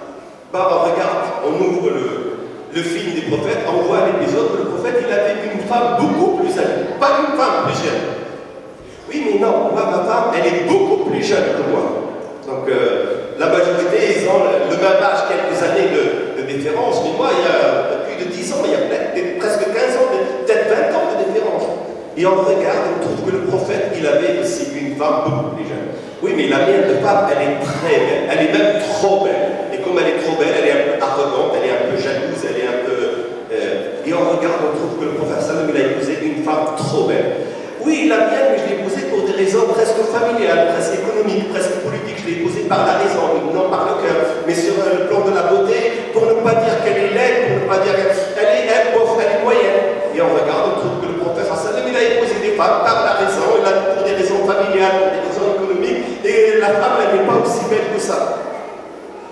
Bah, on regarde, on ouvre le film des prophètes, on voit l'épisode où le prophète il avait une femme beaucoup plus âgée, pas une femme plus jeune. Oui, mais non, moi, ma femme, elle est beaucoup plus jeune que moi. Donc, la majorité, ils ont le même âge, quelques années de différence. Mais moi, il y a plus de 10 ans, il y a presque 15 ans, peut-être 20 ans de différence. Et on regarde, on trouve que le prophète, il avait aussi une femme beaucoup plus jeune. Oui, mais la mienne de femme, elle est très belle. Elle est même trop belle. Et comme elle est trop belle, elle est un peu arrogante, elle est un peu jalouse, elle est un peu... Et on regarde, on trouve que le prophète sallam, il a épousé une femme trop belle. Oui, la mienne, mais je l'ai épousée pour des raisons presque familiales, presque économiques, presque politiques. Je l'ai épousée par la raison, non par le cœur. Mais sur le plan de la beauté, pour ne pas dire qu'elle est laide, pour ne pas dire qu'elle est bof, elle est moyenne. Et on regarde, on trouve que le prophète sallam, il a épousé des femmes par la raison, pour des raisons familiales, pour des raisons économiques. Et la femme, elle n'est pas aussi belle que ça.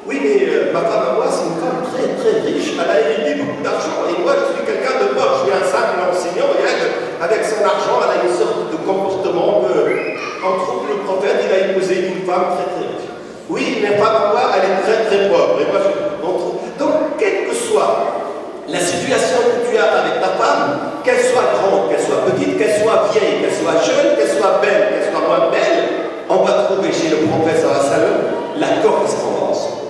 Oui, mais ma femme à moi, c'est une femme très très riche, elle a hérité beaucoup d'argent, et moi je suis quelqu'un de pauvre, je suis un simple enseignant, et elle, avec son argent, elle a une sorte de comportement on trouve que le prophète, il a épousé une femme très très riche. Oui, mais ma femme à moi, elle est très très pauvre, et moi donc, quelle que soit la situation que tu as avec ta femme, qu'elle soit grande, qu'elle soit petite, qu'elle soit vieille, qu'elle soit jeune, qu'elle soit belle, qu'elle soit moins belle, on va trouver chez le prophète sallam la correspondance.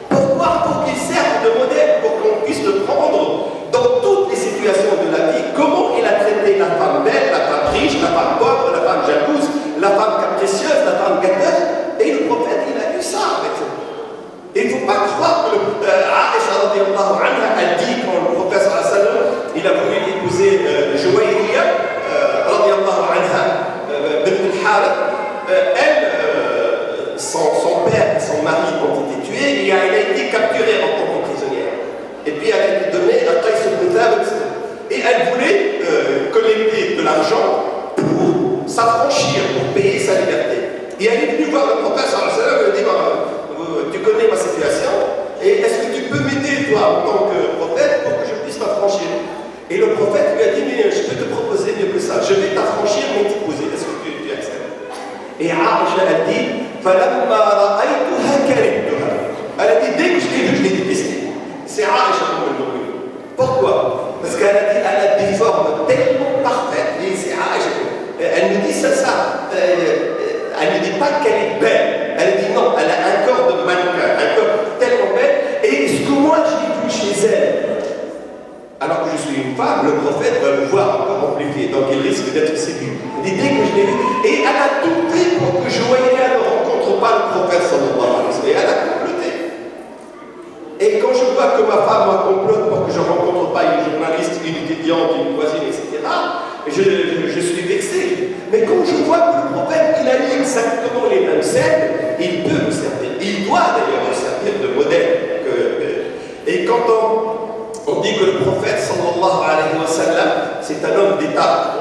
Pourquoi? Pour qu'il serve de modèle, pour qu'on puisse le prendre dans toutes les situations de la vie. Comment il a traité la femme belle, la femme riche, la femme pauvre, la femme jalouse, la femme capricieuse, la femme gâteuse. Et le prophète, il a eu ça avec eux. Et il ne faut pas croire que Aïcha radiallahu anha a dit quand le prophète sallam, il a voulu épouser Juwayriya radiallahu anha bint al-Harith, elle, son père et son mari ont été tués et elle a été capturée en tant que prisonnière. Et puis elle a été donnée à Qais ibn Thabit. Et elle voulait collecter de l'argent pour s'affranchir, pour payer sa liberté. Et elle est venue voir le prophète sallallahu alayhi wa sallam, elle a dit, tu connais ma situation, et est-ce que tu peux m'aider, toi, en tant que prophète, pour que je puisse m'affranchir? Et le prophète lui a dit, mais je peux te proposer mieux que ça, je vais t'affranchir mais t'épouser, est-ce que tu acceptes? Et Aïcha a dit, فَلَمَّا رَأَيْتُهَا كَرِهْتُهَا. Elle a dit, dès que je l'ai vue, je l'ai détestée. C'est Aïcha comme le nom. Pourquoi? Parce qu'elle a dit, elle a des formes tellement parfaites, et c'est Aïcha. Elle me dit ça, elle ne dit pas qu'elle est belle, elle dit non, elle a un corps de mannequin, un corps tellement belle, et ce que moi j'ai vu chez elle, alors que je suis une femme, le prophète va me voir encore amplifié, donc il risque d'être séduit. Il dit, dès que je l'ai vu, et elle a tout fait pour que Joëlia ne rencontre pas le prophète sallallahu alayhi wa sallam, et elle a comploté. Et quand je vois que ma femme me complote pour que je ne rencontre pas une journaliste, une étudiante, une voisine, etc., je suis vexé. Mais quand je vois que le prophète, il a eu exactement les mêmes scènes, il peut me servir. Il doit d'ailleurs me servir de modèle. Et quand on dit que le prophète, sallallahu alayhi wa sallam, c'est un homme d'État.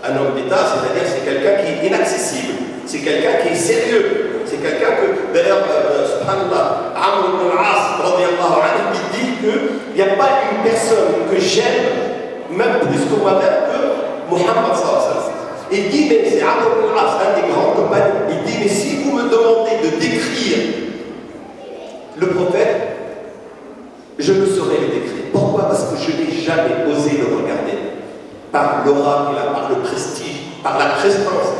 Un homme d'État, c'est-à-dire c'est quelqu'un qui est inaccessible. C'est quelqu'un qui est sérieux. C'est quelqu'un que, d'ailleurs, subhanallah, Amr ibn al-As, radiyallahu anhu, il dit qu'il n'y a pas une personne que j'aime, même plus que moi-même, que Muhammad sallallahu alayhi wa sallam. Il dit, mais c'est Amr ibn al-As, un des grands compagnons, il dit, mais si vous me demandez de décrire le prophète, je ne saurais le décrire. Pourquoi? Parce que je n'ai jamais osé le regarder. Par l'aura qu'il a, par le prestige, par la prestance,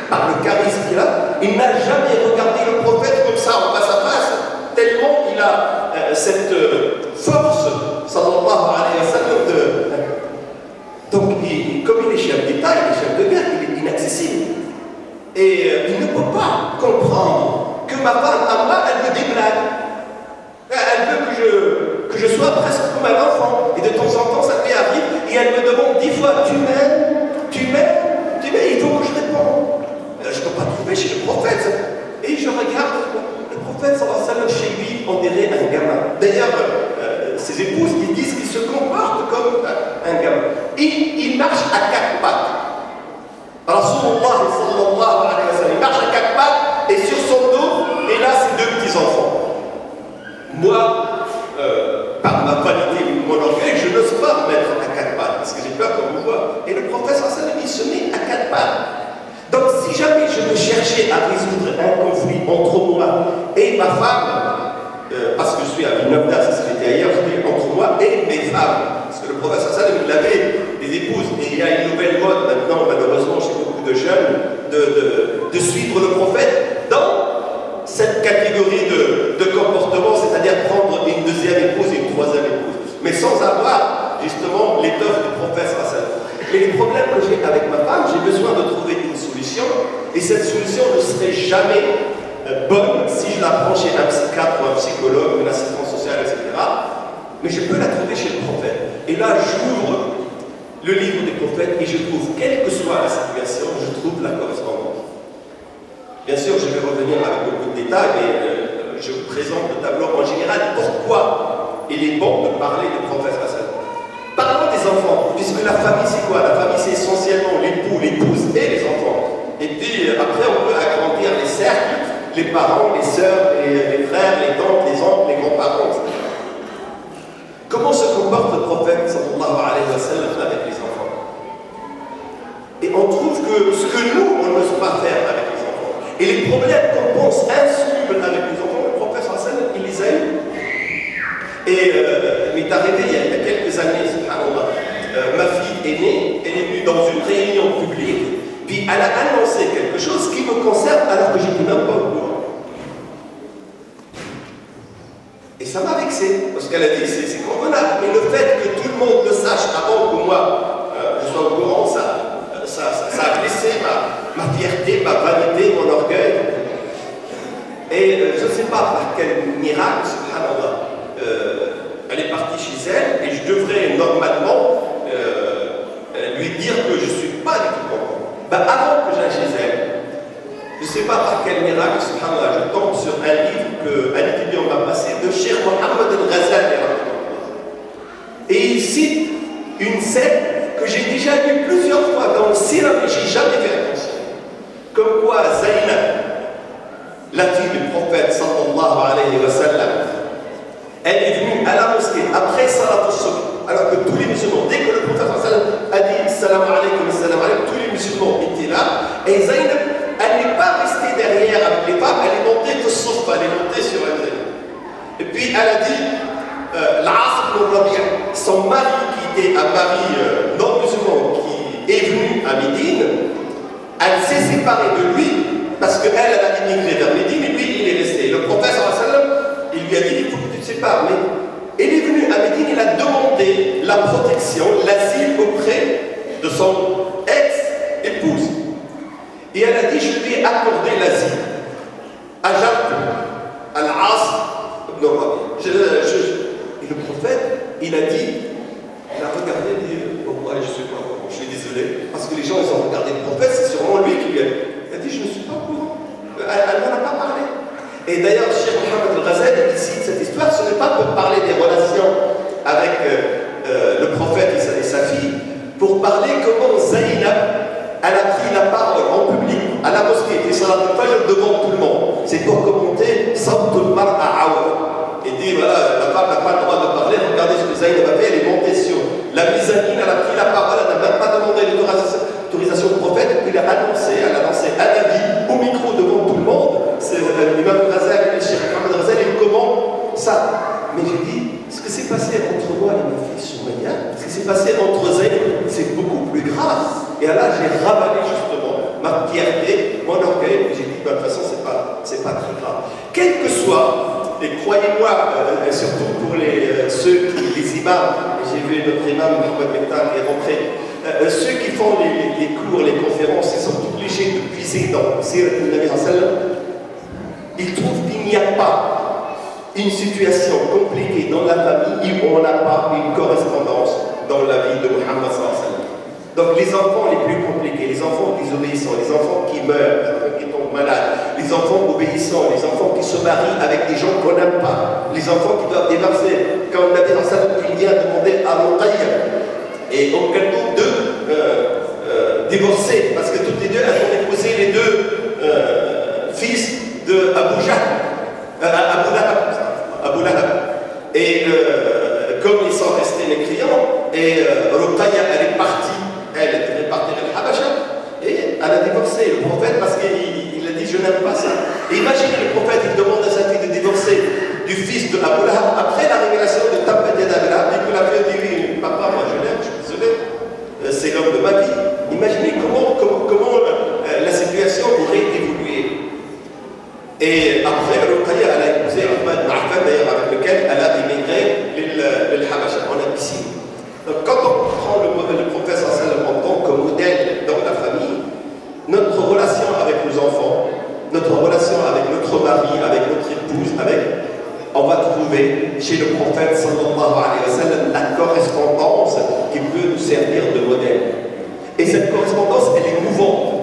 par le charisme qu'il a, il n'a jamais regardé le prophète comme ça, en face à face, tellement il a cette force, sallallahu alayhi wa sallam, donc, comme il est chef d'État, il est chef de guerre, il est inaccessible. Et il ne peut pas comprendre que ma femme, à moi, elle me déblague. Elle veut que je sois presque comme un enfant. Et de temps en temps, ça lui arrive, et elle me demande 10 fois, tu m'aimes, il faut que je réponde. Je ne peux pas trouver chez le prophète. Et je regarde, le prophète, sallallahu alayhi wa sallam, chez lui, on dirait un gamin. D'ailleurs, ses épouses, ils disent qu'il se comporte comme un gamin. Il marche à 4 pattes. Rasulullah sallallahu alayhi wa sallam, il marche à 4 pattes, et sur son dos, et là, ses 2 petits-enfants. Moi, par ma vanité ou mon orgueil, je n'ose pas me mettre à 4 pattes, parce que j'ai peur qu'on me voit. Et le prophète sallallahu alayhi wa sallam, il se met à 4 pattes. Donc, si jamais je veux chercher à résoudre un conflit entre moi et ma femme, parce que je suis à Villeneuve, c'est ce que j'étais ailleurs, je dis entre moi et mes femmes. Parce que le prophète sallallahu alayhi wa sallam, il avait des épouses, et il y a une nouvelle mode maintenant, malheureusement, chez beaucoup de jeunes, de suivre le prophète dans cette catégorie de comportement, c'est-à-dire prendre une deuxième épouse et une troisième épouse, mais sans avoir justement l'étoffe du prophète sallallahu alayhi wa sallam. Mais les problèmes que j'ai avec ma femme, j'ai besoin de trouver une solution, et cette solution ne serait jamais bonne si je la prends chez un psychiatre ou un psychologue, une assistante sociale, etc. Mais je peux la trouver chez le prophète. Et là, j'ouvre le livre des prophètes et je trouve, quelle que soit la situation, je trouve la correspondance. Bien sûr, je vais revenir avec beaucoup de détails, mais je vous présente le tableau en général. Pourquoi il est bon de parler du prophète Hassan? Parlons des enfants, puisque la famille c'est quoi? La famille c'est essentiellement l'époux, l'épouse et les enfants. Et puis après on peut agrandir les cercles, les parents, les sœurs, les frères, les tantes, les oncles, les grands-parents, etc. Comment se comporte le prophète sallallahu alayhi wa sallam avec les enfants? Et on trouve que ce que nous, on n'ose pas faire avec les enfants, et les problèmes qu'on pense insolubles avec les enfants, le prophète sallallahu alayhi wa sallam, il les a eus. Et m'est arrivé il y a quelques années, subhanallah, ma fille est née, elle est venue dans une réunion publique, puis elle a annoncé quelque chose qui me concerne alors que j'étais même pas au courant. Et ça m'a vexé, parce qu'elle a dit c'est convenable, mais le fait que tout le monde le sache avant que moi je sois au courant, ça a blessé ma fierté, ma vanité, mon orgueil. Et je ne sais pas par quel miracle, subhanallah, elle est partie chez elle et je devrais normalement lui dire que je ne suis pas du tout content. Avant que j'aille chez elle, je ne sais pas par quel miracle, subhanallah, je tombe sur un livre qu'un étudiant m'a passé de Cheikh Mohammed al-Ghazali. fois Zaynab, la fille du prophète sallallahu alayhi wa sallam, elle est venue à la mosquée après Salat al-Subh, alors que tous les musulmans, dès que le prophète sallallahu alayhi wa sallam a dit salam alaykum, tous les musulmans étaient là, et Zaynab, elle n'est pas restée derrière avec les femmes, elle est montée de Souf, elle est montée sur elle. Et puis elle a dit, l'As ibn Rabi', son mari qui était un mari non musulman, qui est venu à Médine, elle s'est séparée de lui, parce qu'elle a immigré vers Médine, et lui il est resté. Le prophète sallallahu alayhi wa sallam, il lui a dit, il faut que tu te sépares, mais il est venu à Médine, il a demandé la protection, l'asile auprès de son ex-épouse. Et elle a dit, je lui ai accordé l'asile. Ajab al-As ibn Rabi'. Et le prophète, il a dit, il a regardé, il a dit, oh, ouais, je suis pas au courant, je suis désolé, parce que les gens, ils ont regardé le prophète, c'est sûrement lui qui lui a dit. Il a dit, je ne suis pas au courant. Elle n'en a pas parlé. Et d'ailleurs, Cheikh Mohammed al-Ghazali, il cite cette histoire, ce n'est pas pour parler des relations avec le prophète et sa fille, pour parler comment Zaynab, elle a pris la parole en public, à la mosquée, et Salat al-Fajr devant tout le monde. C'est pour commenter Sabtul Mar'a Awa. Et dit, voilà, la femme n'a pas le droit de parler, regardez ce que Zaynab a fait, elle est montée sur la mezzanine, elle a pris la parole, elle n'a même pas demandé l'autorisation du prophète, et puis elle a lancé un avis au micro devant tout le monde. C'est l'imam Ghazali, le Cheikh Mohammed Ghazali, il commente ça. Mais j'ai dit, ce que s'est passé entre moi et ma fille Soumaïa, ce qui s'est passé entre Zaynab, c'est beaucoup plus grave. Et là, j'ai ravalé justement ma fierté, mon orgueil, et j'ai dit, de toute façon, c'est pas très grave. Quel que soit, et croyez-moi, surtout pour ceux qui, les imams, j'ai vu notre imam Mohamed Mektar qui est rentré, ceux qui font les cours, les conférences, ils sont obligés de puiser dans le Sirat al-Nabi sallam. Ils trouvent qu'il n'y a pas une situation compliquée dans la famille où on n'a pas une correspondance dans la vie de Muhammad sallallahu alayhi wa sallam. Donc les enfants les plus compliqués, les enfants désobéissants, les enfants qui meurent, les enfants qui tombent malades, les enfants obéissants, les enfants qui se marient avec des gens qu'on n'aime pas, les enfants qui doivent divorcer. Quand on avait dans ça, il vient demander à Ruqayya et au Kaldoum de divorcer, parce que toutes les deux, elles ont épousé les deux fils de Abu Lahab. Et comme ils sont restés mécréants, et Ruqayya, elle est partie. Elle était partie de Habasha et elle a divorcé le prophète parce qu'il a dit je n'aime pas ça. Et imaginez le prophète, il demande à sa fille de divorcer du fils de Abu Lahab après la révélation de Tabbat Yada Lahab et que la fille dit oui, papa, moi je l'aime, je suis désolé, c'est l'homme de ma vie. Imaginez comment la situation aurait évolué. Et après, Ruqayya, elle a épousé Uthman ibn Affan, d'ailleurs avec lequel elle a immigré l'Habasha en Abyssinie. Donc quand on prend le prophète sallallahu en tant que modèle dans la famille, notre relation avec nos enfants, notre relation avec notre mari, avec notre épouse, on va trouver chez le prophète sallallahu alayhi wa sallam la correspondance qui peut nous servir de modèle. Et cette correspondance, elle est mouvante.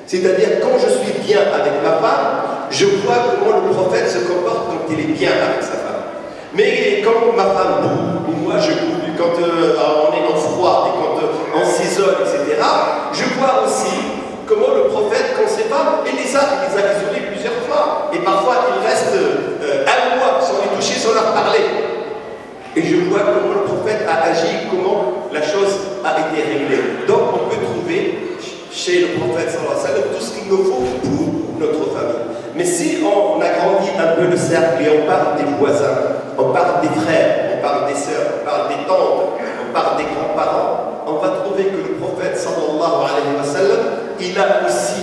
C'est-à-dire quand je suis bien avec ma femme, je vois comment le prophète se comporte quand il est bien avec sa femme. Mais quand ma femme boue, ou moi je boue, quand on est en froid et quand on s'isole, etc., je vois aussi comment le prophète, quand c'est pas, il les a isolés plusieurs fois. Et parfois, il reste un mois sans les toucher, sans leur parler. Et je vois comment le prophète a agi, comment la chose a été réglée. Donc, on peut trouver chez le prophète sallallahu alayhi wa sallam tout ce qu'il nous faut pour notre famille. Mais si on agrandit un peu le cercle et on parle des voisins, on parle des frères, on parle des sœurs, on parle des tantes, on parle des grands-parents, on va trouver que le prophète sallallahu alayhi wa sallam, il a aussi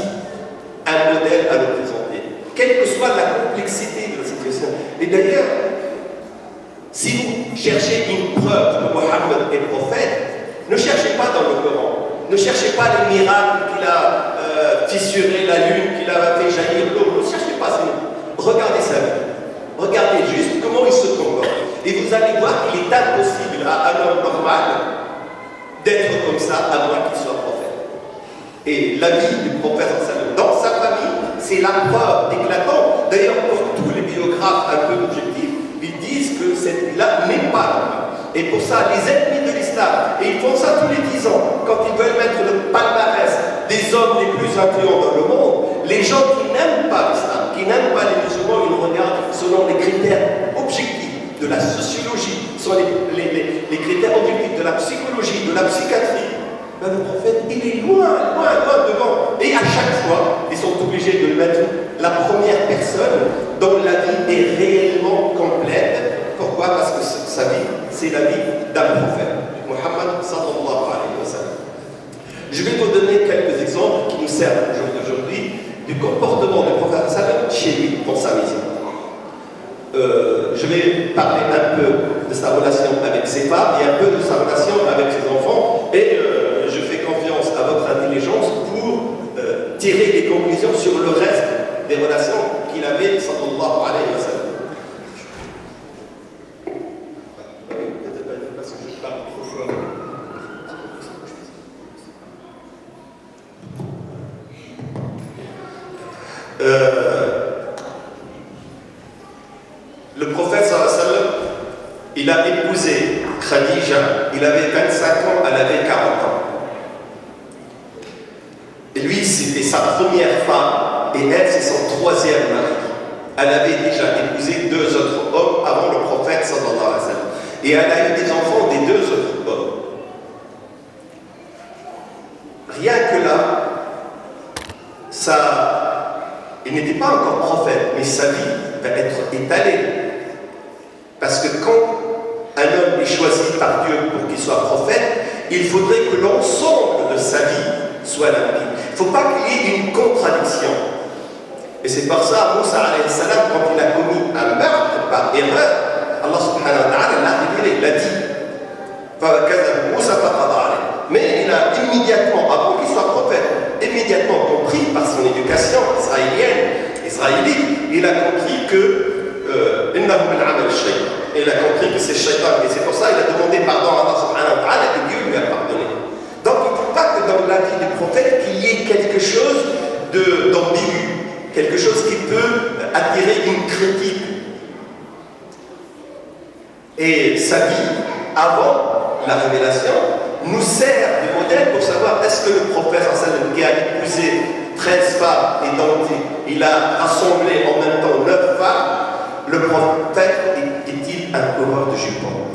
un modèle à nous présenter, quelle que soit la complexité de la situation. Et d'ailleurs, si vous cherchez une preuve que Mohammed est prophète, ne cherchez pas dans le Coran, ne cherchez pas les miracles qu'il a fissuré la lune, qu'il a fait jaillir l'eau, ne cherchez pas ça. Regardez sa vie, regardez juste comment il se comporte. Et vous allez voir qu'il est impossible à un homme normal d'être comme ça, à moins qu'il soit prophète. Et la vie du prophète dans sa famille, c'est la preuve éclatante. D'ailleurs, pour tous les biographes un peu objectifs, ils disent que cette vie-là n'est pas normale. Et pour ça, les ennemis de l'islam, et ils font ça tous les 10 ans, quand ils veulent mettre le palmarès des hommes les plus influents dans le monde, les gens qui n'aiment pas l'islam, qui n'aiment pas les musulmans, ils regardent selon les critères objectifs de la sociologie, selon les critères objectifs de la psychologie, de la psychiatrie. Ben, le prophète, il est loin, loin, loin devant. Et à chaque fois, ils sont obligés de le mettre la première personne dont la vie est réellement complète. Pourquoi? Parce que sa vie, c'est la vie d'un prophète, Muhammad sallallahu alayhi wa sallam. Je vais vous donner quelques exemples qui nous servent aujourd'hui du comportement du prophète sallam chez lui, dans sa maison. Je vais parler un peu de sa relation avec ses femmes et un peu de sa relation avec ses enfants, et je fais confiance à votre intelligence pour tirer des conclusions sur le reste des relations qu'il avait, sallallahu alayhi wa sallam. Le prophète sallallahu alayhi wa sallam, il a épousé Khadija, il avait 25 ans, elle avait 40 ans. Et lui, c'était sa première femme, et elle, c'est son troisième mari. Elle avait déjà épousé 2 autres hommes avant le prophète sallallahu alayhi wa sallam. Et elle a eu des enfants des 2 autres hommes. Rien que là, il n'était pas encore prophète, mais sa vie va être étalée. Parce que quand un homme est choisi par Dieu pour qu'il soit prophète, il faudrait que l'ensemble de sa vie soit limpide. Il ne faut pas qu'il y ait une contradiction. Et c'est par ça, Moussa alayhi salam, quand il a commis un meurtre par erreur, Allah subhanahu wa ta'ala l'a révélé, l'a dit. Mais il a immédiatement, avant qu'il soit prophète, immédiatement compris par son éducation israélite, il a compris que il a compris que c'est Shaitan, et c'est pour ça qu'il a demandé pardon à Allah subhanahu wa ta'ala, et Dieu lui a pardonné. Donc il ne faut pas que dans la vie du prophète qu'il y ait quelque chose d'ambigu, quelque chose qui peut attirer une critique. Et sa vie, avant la révélation, nous sert de modèle pour savoir est-ce que le prophète qui a épousé 13 femmes et dont il a rassemblé en même temps 9 femmes, le prophète est-il un coureur de jupons?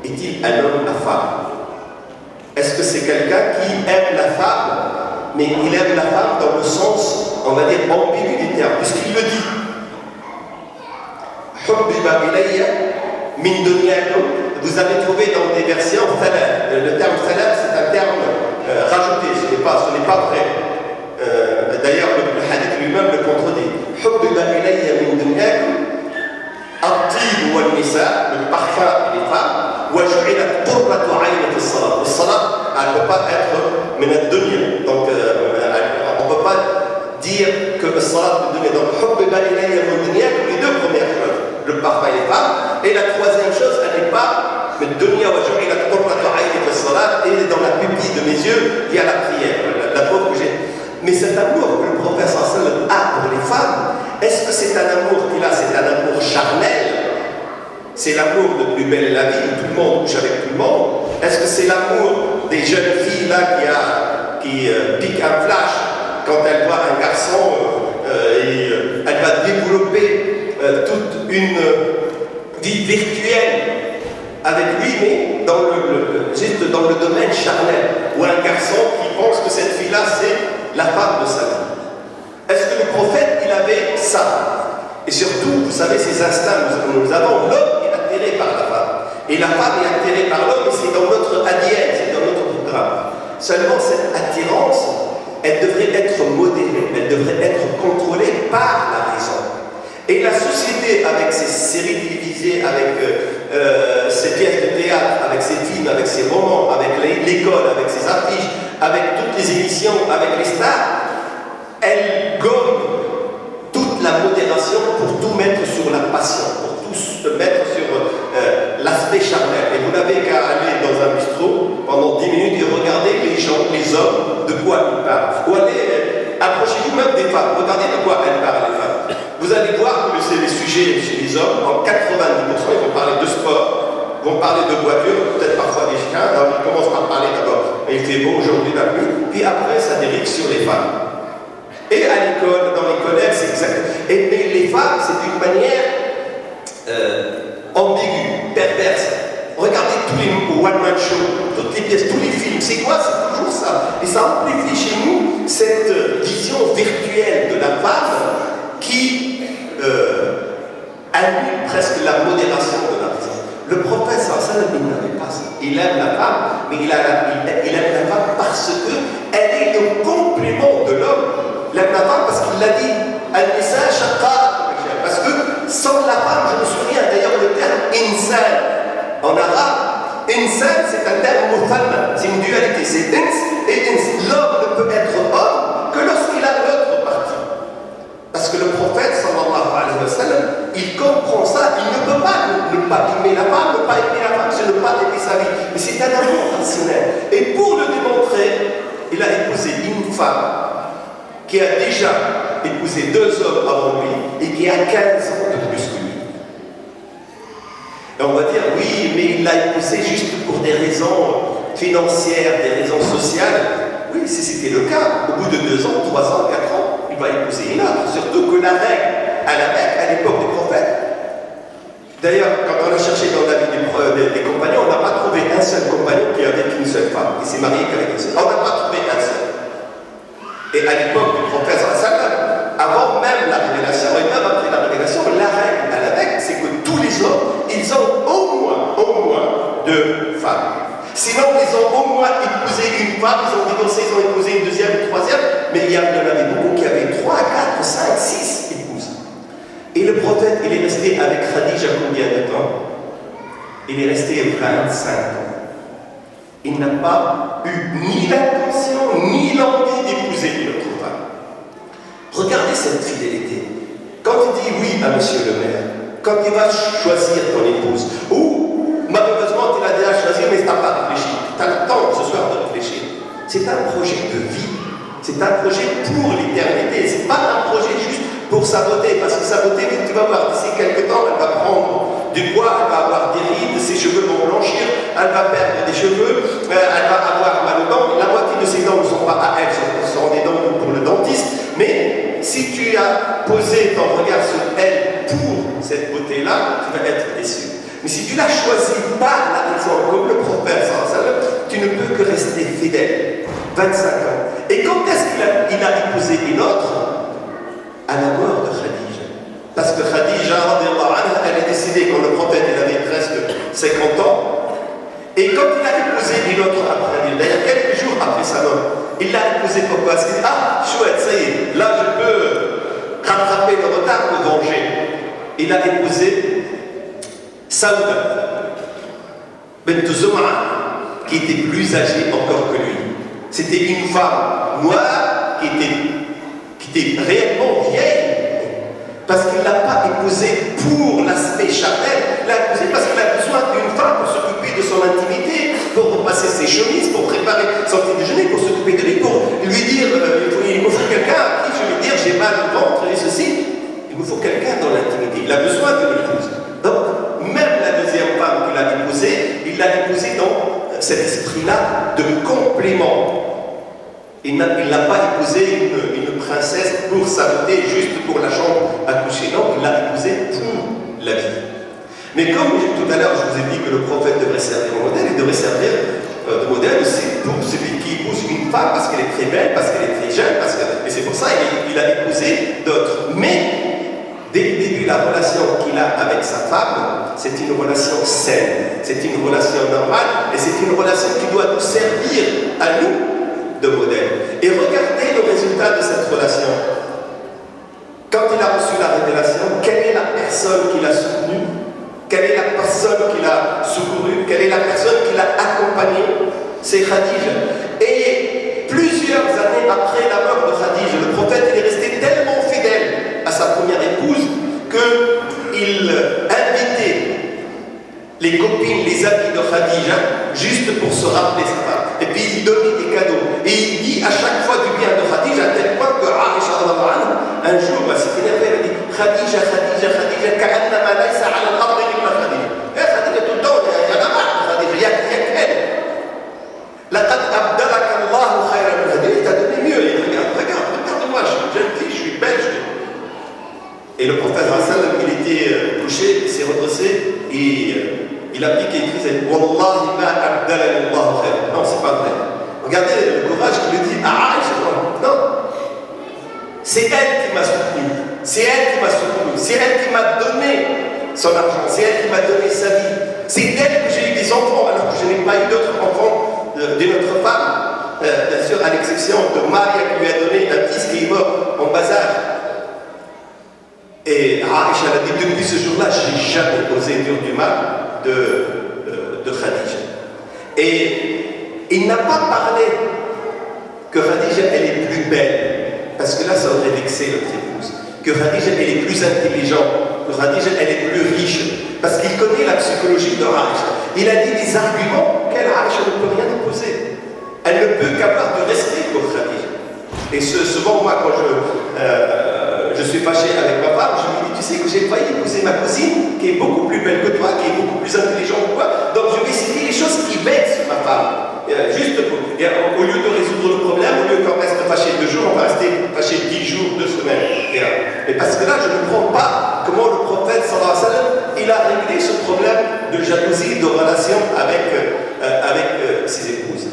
Est-il un homme à femme? Est-ce que c'est quelqu'un qui aime la femme, mais il aime la femme dans le sens, on va dire, ambigu du terme, puisqu'il le dit. Vous avez trouvé dans des versions thalat. Le terme thalat, c'est un terme rajouté, ce n'est pas vrai. D'ailleurs, le hadith lui-même le contredit. Le parfum et les femmes. Le salat, elle ne peut pas être min ad-dunya. Donc, on ne peut pas dire que le salat peut donner. Donc, les 2 premières choses, le parfum et les femmes. Et la troisième chose, elle n'est pas min dunya wa ju'ilat qurratu 'ayni fi salat, et dans la pupille de mes yeux, il y a la prière, l'amour que j'ai. Mais cet amour que le prophète sallallahu alayhi wa sallam a pour les femmes, est-ce que c'est un amour qu'il a, c'est un amour charnel? C'est l'amour de plus belle la vie, où tout le monde couche avec tout le monde? Est-ce que c'est l'amour des jeunes filles là qui piquent un flash quand elles voient un garçon et elle va développer toute une vie virtuelle avec lui, mais juste dans le domaine charnel, ou un garçon qui pense que cette fille-là c'est la femme de sa vie? Est-ce que le prophète il avait ça? Et surtout, vous savez, ces instincts que nous avons, l'homme est attiré par la femme. Et la femme est attirée par l'homme, et c'est dans notre ADN, c'est dans notre programme. Seulement, cette attirance, elle devrait être modérée, elle devrait être contrôlée par la raison. Et la société, avec ses séries télévisées, avec ses pièces de théâtre, avec ses films, avec ses romans, avec l'école, avec ses affiches, avec toutes les émissions, avec les stars, elle gomme toute la modération pour tout mettre sur la passion, pour tout mettre sur l'aspect charnel. Et vous n'avez qu'à aller dans un bistrot pendant 10 minutes et regarder les gens, les hommes, de quoi ils parlent. Ou allez, approchez-vous même des femmes, regardez de quoi elles parlent, les femmes. Vous allez voir que c'est les sujets chez les hommes, en 90%, ils vont parler de sport, vont parler de voiture, peut-être parfois des chiens. Alors ils commencent par parler d'abord, il fait beau aujourd'hui la pluie, puis après ça dérive sur les femmes. Et à l'école, dans les collèges, c'est exact. Mais les femmes, c'est d'une manière ambiguë, perverse. Regardez tous les one-man shows, toutes les pièces, tous les films. C'est quoi? C'est toujours ça. Et ça amplifie chez nous cette vision virtuelle de la femme qui annule presque la modération de la raison. Le prophète sallallahu il n'avait pas ça. Il aime la femme, mais il aime la femme parce qu'elle est le complément de l'homme. Il aime la femme parce qu'il l'a dit, Al-Nisa Shaqqa, parce que sans la femme, je ne suis rien. D'ailleurs, le terme insan, en arabe, insan, c'est un terme muthanna, c'est une dualité, c'est ins et ins. L'homme ne peut être homme que lorsqu'il a l'autre partie. Parce que le prophète, sallallahu alayhi wa sallam, il comprend ça, il ne peut pas ne pas aimer la femme, ne pas aimer la femme, c'est ne pas aimer sa vie. Mais c'est un amour rationnel. Et pour le démontrer, il a épousé une femme qui a déjà épousé 2 hommes avant lui et qui a 15 ans de plus que lui. Et on va dire, oui, mais il l'a épousé juste pour des raisons financières, des raisons sociales. Oui, si c'était le cas, au bout de 2 ans, 3 ans, 4 ans, il va épouser une autre. Surtout que la règle à la Mecque, à l'époque des prophètes. D'ailleurs, quand on a cherché dans la vie des compagnons, on n'a pas trouvé un seul compagnon qui avait qu'une seule femme, qui s'est marié qu'avec une seule. On n'a pas trouvé un seul. Et à l'époque du prophète, avant même la révélation, et même après la révélation, la règle à la Mecque, c'est que tous les hommes, ils ont au moins 2 femmes. Sinon, ils ont au moins épousé une femme, ils ont divorcé, ils ont épousé une deuxième, une troisième, mais il y en avait beaucoup qui avaient 3, 4, 5, 6 épouses. Et le prophète, il est resté avec Khadija combien de temps? Il est resté 25 ans. Il n'a pas eu ni l'intention, ni l'envie d'épouser une autre femme. Regardez cette fidélité. Quand il dit oui à monsieur le maire, quand il va choisir ton épouse, ou malheureusement tu l'as déjà choisi, mais tu n'as pas réfléchi. Tu as le temps ce soir de réfléchir. C'est un projet de vie. C'est un projet pour l'éternité. Ce n'est pas un projet juste pour sa beauté, parce que sa beauté, tu vas voir, d'ici quelques temps, elle va prendre du poids, elle va avoir des rides, ses cheveux vont blanchir, elle va perdre des cheveux, elle va avoir mal aux dents. La moitié de ses dents ne sont pas à elle, ce sont des dents pour le dentiste. Mais si tu as posé ton regard sur elle pour cette beauté-là, tu vas être déçu. Mais si tu l'as choisi par la raison, comme le prophète, tu ne peux que rester fidèle. 25 ans. Et quand est-ce qu'il a épousé une autre? À la mort de Khadija. Parce que Khadija, elle est décédée quand le prophète il avait presque 50 ans. Et quand il a épousé une autre après, d'ailleurs quelques jours après sa mort, il l'a épousée pourquoi? Parce qu'il dit, ah, chouette, ça y est, là je peux rattraper le retard, me venger. Il a épousé Saouda bint Zum'a, qui était plus âgée encore que lui. C'était une femme noire qui était réellement vieille, parce qu'il ne l'a pas épousée pour l'aspect charnel, il l'a épousée parce qu'il a besoin d'une femme pour s'occuper de son intimité, pour repasser ses chemises, pour préparer son petit déjeuner, pour s'occuper de lui, pour lui dire il me faut quelqu'un à qui je vais dire j'ai mal au ventre et ceci. Il me faut quelqu'un dans l'intimité. Il a besoin d'une épouse. Donc, même la deuxième femme qu'il a épousée, il l'a épousée dans cet esprit-là de complément. Il n'a pas épousé une princesse pour sa beauté, juste pour la chambre à coucher. Non, il l'a épousée pour la vie. Mais comme tout à l'heure, je vous ai dit que le prophète devrait servir de modèle, il devrait servir de modèle aussi pour celui qui épouse une femme parce qu'elle est très belle, parce qu'elle est très jeune, et c'est pour ça qu'il a épousé d'autres. Mais dès le début, la relation qu'il a avec sa femme, c'est une relation saine, c'est une relation normale, et c'est une relation qui doit nous servir à nous de modèle. Et regardez le résultat de cette relation. Quand il a reçu la révélation, quelle est la personne qui l'a soutenu? Quelle est la personne qui l'a secouru? Quelle est la personne qui l'a accompagné? C'est Khadija. Et plusieurs années après la mort de Khadija, le prophète il est resté tellement fidèle à sa première épouse qu'il invitait les copines, les amis de Khadija juste pour se rappeler sa femme. Et puis il donnait des cadeaux. Et il dit à chaque fois du bien de Khadija, à tel point que Aïcha un jour, elle s'est énervée, elle a dit Khadija, Khadija, Khadija, ka'annama laysa ala al-ardi illa Khadija. Et Khadija tout le temps, il y en a marre de Khadija, il y a qu'elle. Laqad abdalaka Allahu khayran min Khadija, il t'a donné mieux. Regarde-moi, j'aime il a dit qu'il disait Wallahi ma abdalani Allah khair. Non, c'est pas vrai. Regardez le courage qu'il lui dit à Aïcha. Non. C'est elle qui m'a soutenu. C'est elle qui m'a soutenu. C'est elle qui m'a donné son argent. C'est elle qui m'a donné sa vie. C'est d'elle que j'ai eu des enfants alors que je n'ai pas eu d'autres enfants d'une autre femme. Bien sûr, à l'exception de Maria qui lui a donné un fils qui est mort en bas âge. Et Aïcha a dit depuis ce jour-là, je n'ai jamais osé dire du mal de Khadija. Et il n'a pas parlé que Khadija elle est plus belle, parce que là ça aurait vexé notre épouse. Que Khadija elle est plus intelligente, que Khadija elle est plus riche, parce qu'il connaît la psychologie de Aïcha. Il a dit des arguments qu'elle Aïcha ne peut rien opposer. Elle ne peut qu'avoir de respect pour Khadija. Et souvent moi quand je suis fâché avec ma femme, je me dis, tu sais que j'ai failli épouser ma cousine, qui est beaucoup plus belle que toi, qui est beaucoup plus intelligente que toi, donc je vais citer les choses qui vexent ma femme. Juste pour, au lieu de résoudre le problème, au lieu qu'on reste fâché 2 jours, on va rester fâché 10 jours, 2 semaines. Mais parce que là, je ne comprends pas comment le prophète, sallallahu alayhi wa sallam, il a réglé ce problème de jalousie, de relation avec ses épouses.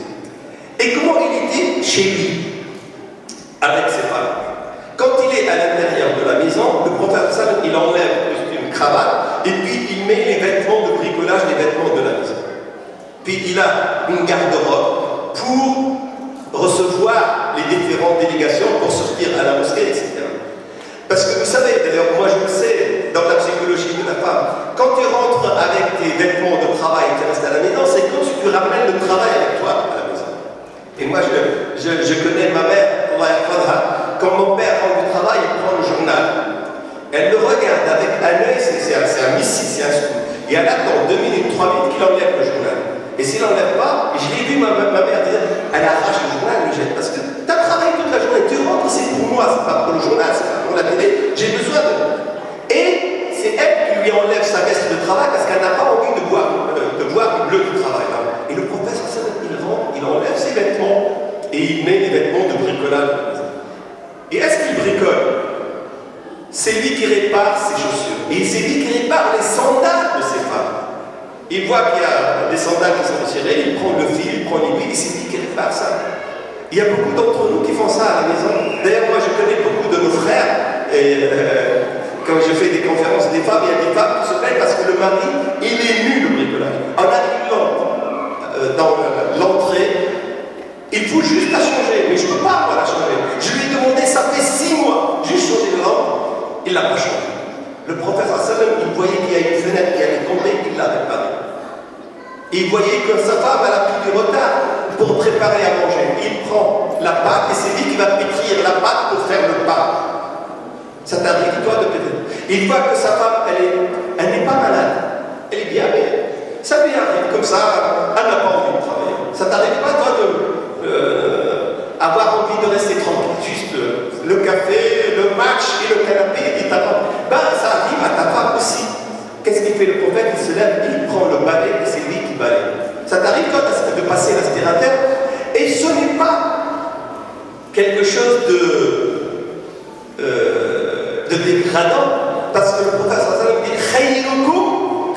Et comment il était chez lui, avec ses femmes. Quand il est à l'intérieur de la maison, le prophète sallam, il enlève une cravate et puis il met les vêtements de bricolage, les vêtements de la maison. Puis il a une garde-robe pour recevoir les différentes délégations pour sortir à la mosquée, etc. Parce que vous savez, d'ailleurs, moi je le sais, dans la psychologie de la femme, quand tu rentres avec tes vêtements de travail et tu restes à la maison, c'est comme si tu ramènes le travail avec toi à la maison. Et moi je connais ma mère, Allah yahfadha, quand mon père rentre du travail, il prend le journal, elle le regarde avec un œil, c'est un missile, c'est un scoop, et elle attend 2 minutes, 3 minutes qu'il enlève le journal. Et s'il n'enlève pas, je l'ai vu ma mère dire, elle arrache le journal, elle le jette, parce que tu as travaillé toute la journée, tu rentres, c'est pour moi, c'est pas pour le journal, c'est pas pour la télé, j'ai besoin de... Et c'est elle qui lui enlève sa veste de travail parce qu'elle n'a pas envie de voir le bleu du travail. Et le professeur, il rentre, il enlève ses vêtements et il met les vêtements de bricolage. Et est-ce qu'il bricole? C'est lui qui répare ses chaussures. Et c'est lui qui répare les sandales de ses femmes. Il voit qu'il y a des sandales qui sont déchirées, il prend le fil, il prend l'aiguille, et c'est lui qui répare ça. Il y a beaucoup d'entre nous qui font ça à la maison. D'ailleurs, moi je connais beaucoup de nos frères, et quand je fais des conférences des femmes, il y a des femmes qui se plaignent parce que le mari, il est nul au bricolage. On a une lampe dans l'entrée, il faut juste la changer, mais je ne peux pas moi la changer. Je lui ai demandé, ça fait 6 mois, juste changer de lampe, il ne l'a pas changé. Le prophète sallam, il voyait qu'il y a une fenêtre qui allait tomber, il l'a réparée. Il voyait que sa femme, elle a pris du retard pour préparer à manger. Il prend la pâte et c'est lui qui va pétrir la pâte pour faire le pain. Ça t'arrive, toi, de péter. Il voit que sa femme, elle n'est pas malade. Elle est bien, mais ça lui arrive comme ça, elle n'a pas envie de travailler. Ça t'arrive pas, toi, avoir envie de rester tranquille, juste le café, le match et le canapé et ta femme. Ben, ça arrive à ta femme aussi. Qu'est-ce qu'il fait le prophète? Il se lève, il prend le balai et c'est lui qui balaye. Ça t'arrive, toi, de passer l'aspirateur? Et ce n'est pas quelque chose de dégradant, parce que le prophète dit khayrukum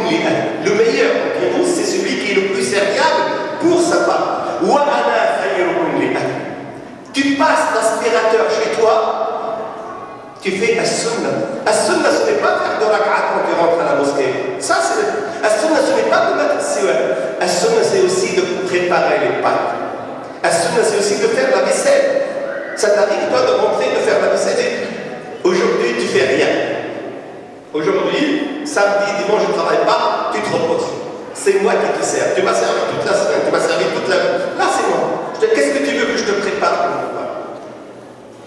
li ahli. Le meilleur entre vous, c'est celui qui est le plus serviable pour sa femme. Wa ana khayrukum li ahli. Tu passes l'aspirateur chez toi, tu fais as-sunnah. As-sunnah, ce n'est pas faire de rak'at quand tu rentres à la mosquée. Ça, c'est as-sunnah, ce n'est pas de mettre siwak. As-sunnah, c'est aussi de préparer les pâtes. As-sunnah, c'est aussi de faire la vaisselle. Ça t'arrive, toi, de rentrer, de faire la vaisselle. Aujourd'hui, tu fais rien. Aujourd'hui, samedi, dimanche, je ne travaille pas, tu te reposes. C'est moi qui te sers. Tu m'as servi toute la semaine, tu m'as servi toute la vie. Là, c'est moi. Qu'est-ce que tu veux que je te prépare pour le repas?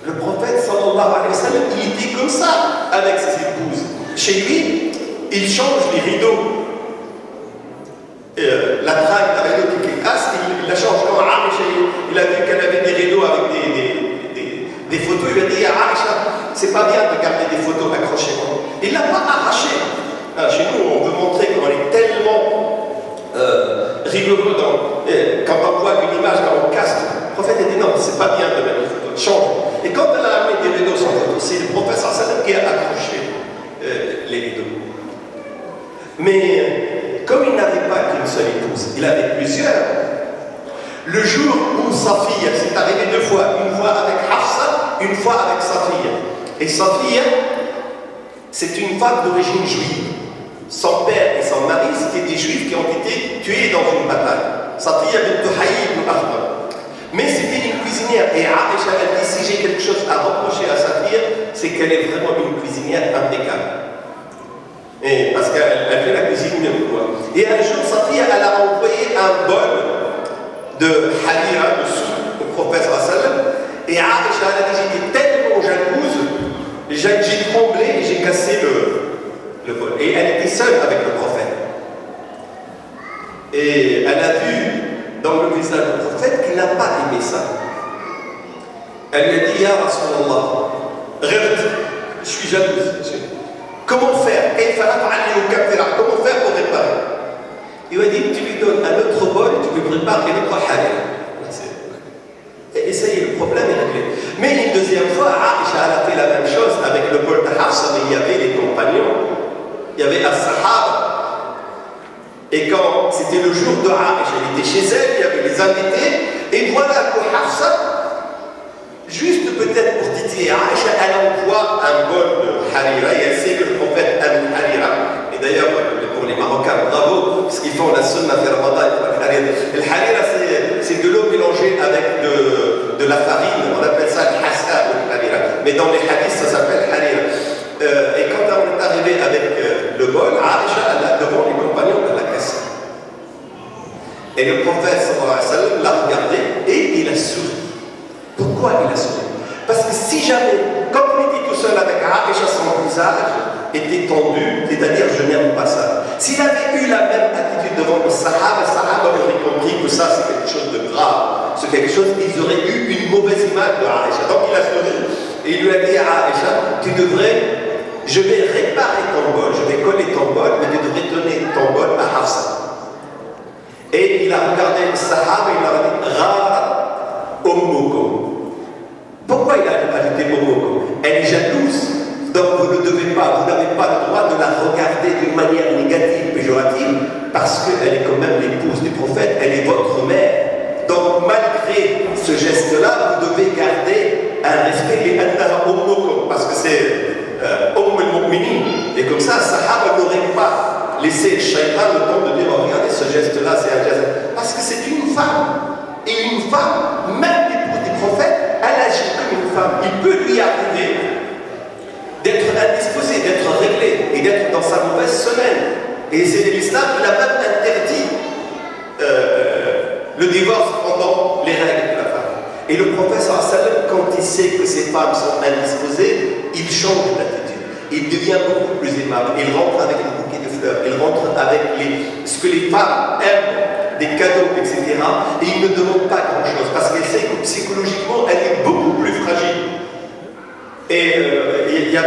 Le prophète, sallallahu alayhi wa sallam, il était comme ça avec ses épouses. Chez lui, il change les rideaux. La traque d'un rideau qui casse, il la change quand Aïcha, il a vu qu'elle avait des rideaux avec des photos, il a dit à Aïcha, c'est pas bien de garder des photos accrochées. Il ne l'a pas arraché. Chez nous, on veut montrer qu'on est tellement rigoureux quand on voit une image, quand on casse. Le prophète a dit non, c'est pas bien de mettre des photos, change. Et quand elle a mis des rideaux sans photos, c'est le prophète sallam qui a accroché les rideaux. Mais comme il n'avait pas qu'une seule épouse, il avait plusieurs. Le jour où sa fille, c'est arrivé deux fois, une fois avec Hafsa, une fois avec sa fille. Et sa fille, c'est une femme d'origine juive. Son père et son mari, c'était des juifs qui ont été tués dans une bataille. Sa fille avait Tuhayi ibn Akhbar. Mais c'était une cuisinière. Et Aïcha, elle dit, si j'ai quelque chose à reprocher à sa fille, c'est qu'elle est vraiment une cuisinière impeccable. Et parce qu'elle fait la cuisine mieux que moi. Et un jour, sa fille, elle a envoyé un bol de harira, de soupe, au prophète sallam. Et Aïcha, elle a dit, j'étais tellement jalouse, j'ai tremblé et j'ai cassé le bol. Et elle était seule avec le prophète. Et elle a vu dans le visage du prophète qu'il n'a pas aimé ça. Elle lui a dit, Ya Rasulallah, regarde, je suis jalouse. Comment faire? Comment faire pour réparer? Il lui a dit, tu lui donnes un autre bol et tu lui prépares un autre halal. Et ça y est, le problème est réglé. Mais une deuxième fois, Aïcha a fait la même chose avec le bol de Hafsa, mais il y avait les compagnons, il y avait As-Sahaba. Et quand c'était le jour de Aïcha, elle était chez elle, il y avait les invités, et voilà que Hafsa, juste peut-être pour titiller Aïcha, elle envoie un bol de harira, et elle sait que le prophète aime harira. Et d'ailleurs, pour les Marocains, bravo, parce qu'ils font la sunna fi Ramadan. Le harira, c'est de l'eau mélangée avec de la farine, on appelle ça le hassa ou le harira. Mais dans les hadiths, ça s'appelle harira. Et quand on est arrivé avec le bol, Aïcha, elle a devant les compagnons de la caisse. Et le prophète sallallahu alayhi wa sallam l'a regardé et il a souri. Pourquoi il a souri? Parce que si jamais, comme il était tout seul avec Aïcha, son visage était tendu, c'est-à-dire je n'aime pas ça. S'il avait eu la même attitude devant le Sahaba aurait compris que ça c'est quelque chose de grave, c'est quelque chose, ils auraient eu une mauvaise image de Aïcha. Donc il a souri et il lui a dit à Aïcha, tu devrais, je vais réparer ton bol, je vais coller ton bol, mais tu devrais donner ton bol à Hafsa. Et il a regardé le Sahaba et il leur a dit, Ra Ummukum. Pourquoi il a ajouté Ummukum? Elle est jalouse. Donc vous ne devez pas, vous n'avez pas le droit de la regarder d'une manière négative, péjorative, parce qu'elle est quand même l'épouse du prophète, elle est votre mère. Donc malgré ce geste-là, vous devez garder un respect, parce que c'est al-Mu'minin. Et comme ça, Sahaba n'aurait pas laissé le shaytan le temps de dire, oh, regardez ce geste-là, c'est un geste. Parce que c'est une femme. Et une femme, même l'épouse du prophète, elle agit comme une femme. Il peut lui arriver d'être indisposé, d'être réglé et d'être dans sa mauvaise semaine. Et c'est l'islam qui a même interdit le divorce pendant les règles de la femme. Et le prophète sallam, quand il sait que ces femmes sont indisposées, il change d'attitude. Il devient beaucoup plus aimable. Il rentre avec un bouquet de fleurs. Il rentre avec ce que les femmes aiment, des cadeaux, etc. Et il ne demande pas grand-chose parce qu'elle sait que psychologiquement, elle est beaucoup plus fragile. Et il n'y a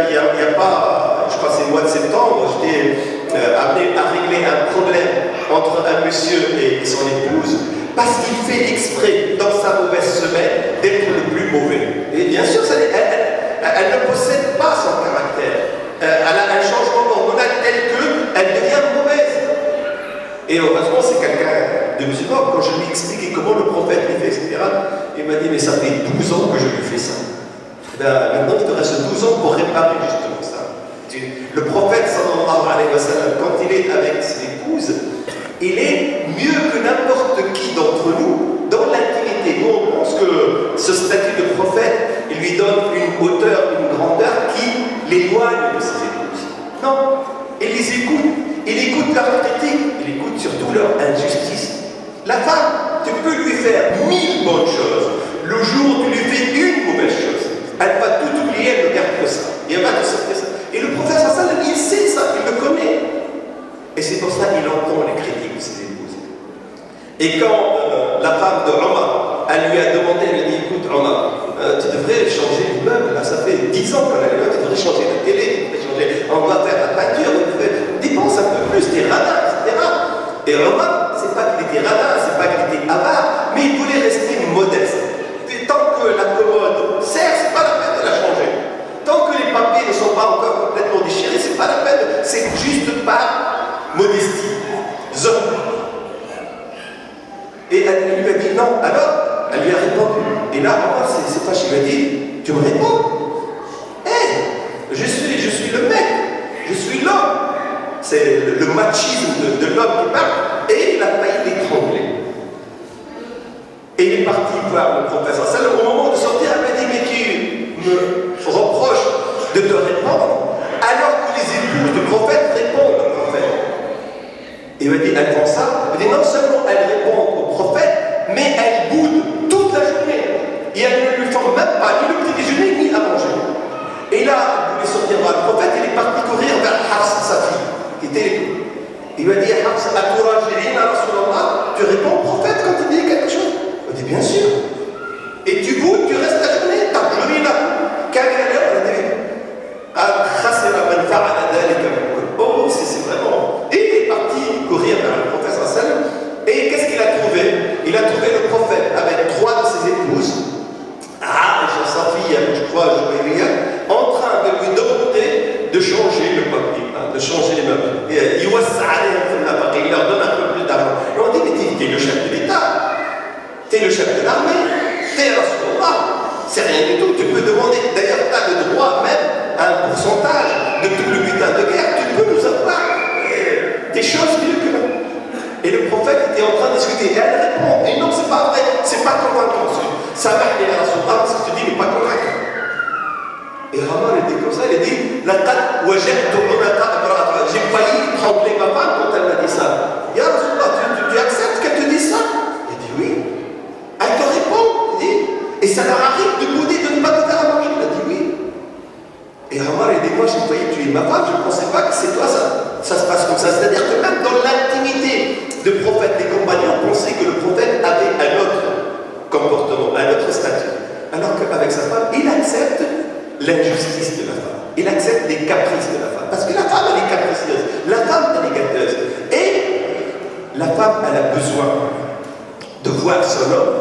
pas, je crois que c'est le mois de septembre, j'étais amené à régler un problème entre un monsieur et son épouse parce qu'il fait exprès dans sa mauvaise semaine d'être le plus mauvais. Et bien sûr, elle ne possède pas son caractère. Elle a un changement hormonal tel qu'elle devient mauvaise. Et heureusement, c'est quelqu'un de musulman. Quand je lui ai expliqué comment le prophète lui fait, etc., il m'a dit, mais ça fait 12 ans que je lui fais ça. Maintenant, il te reste 12 ans pour réparer justement ça. Le prophète, sallallahu alayhi wa sallam, quand il est avec ses épouses, il est mieux que n'importe qui d'entre nous dans l'intimité. Nous, on pense que ce statut de prophète, il lui donne une hauteur, une grandeur qui l'éloigne de ses épouses. Non, il les écoute. Il écoute leurs critiques, il écoute surtout leur injustice. La femme, tu peux lui faire 1000 bonnes choses. Le jour où tu lui fais une mauvaise chose, elle va tout oublier, elle ne garde que ça. Et elle va te sortir ça. Et le prophète sallam, il sait ça, il le connaît. Et c'est pour ça qu'il entend les critiques de ses épouses. Et quand la femme de Omar, elle lui a demandé, elle lui a dit, écoute Omar, tu devrais changer le meuble, là, ça fait 10 ans qu'on a le meuble, tu devrais changer la télé, tu devrais changer, on doit faire la peinture, dépense un peu plus, t'es radin, etc. Et Omar, c'est pas qu'il était radin, c'est pas qu'il était avare, mais il voulait rester modeste. Tant que la commode sert, c'est pas la peine de la changer. Tant que les papiers ne sont pas encore complètement déchirés, c'est pas la peine, c'est juste par modestie, zone. Et elle lui a dit non, alors elle lui a répondu. Et là, Omar s'est fâché, il lui a dit, tu me réponds? Je suis le mec, je suis l'homme. C'est le machisme de l'homme qui parle. Et il a failli l'étrangler. Et il est parti voir le professeur. Au moment de sortir, elle m'a dit, mais tu me reproches de te répondre alors que les épouses du prophète répondent au prophète. Et il m'a dit, elle prend ça. Elle dit, non seulement elle répond au prophète, mais elle boude toute la journée. Et elle ne lui forme même pas ni le petit déjeuner ni à manger. Et là, il voulait sortir voir le prophète, il est parti courir vers Hafs, sa fille, qui était. Il lui a dit, Hafs, tu réponds au prophète quand il dit quelque chose? Il dit, bien sûr. Et tu boudes, tu restes la journée, ta journée là. Quelle est l'heure? Elle a dit, oh, c'est vraiment. Et il est parti courir vers le prophète sallam. Et qu'est-ce qu'il a trouvé? Il a trouvé le prophète avec 3 de ses épouses, Aïcha, sa fille, je crois, Juwayriya, en train de lui demander de changer le papier, de changer les meubles. Et il leur donne un peu plus d'argent. Et on dit, mais t'es le chef de l'État, t'es le chef de l'armée, t'es Rasulullah. C'est rien du tout. Tu peux demander, d'ailleurs, tu as le droit même à un pourcentage de tout le butin de guerre. Tu peux nous avoir des choses mieux que nous. Et le prophète était en train de discuter. Et elle répond, et non, c'est pas vrai, c'est pas convaincant. Ça m'a dit à Rasulullah, ce que tu dis n'est pas convaincant. Et Hamar était comme ça, il a dit, j'ai failli trembler ma femme quand elle m'a dit ça. Ya Rasulullah, tu acceptes qu'elle te dise ça? Il dit oui. Elle te répond, il dit, et ça leur arrive de bouder, de ne pas te faire à manger. Il a dit oui. Et Hamar, il dit, moi j'ai failli tuer ma femme, je ne pensais pas que c'est toi ça se passe comme ça. C'est-à-dire que même dans l'intimité de prophète, les compagnons pensaient que le prophète avait un autre comportement, un autre statut. Alors qu'avec sa femme, il accepte l'injustice de la femme. Il accepte les caprices de la femme. Parce que la femme, elle est capricieuse. La femme, elle est gâteuse. Et la femme, elle a besoin de voir son homme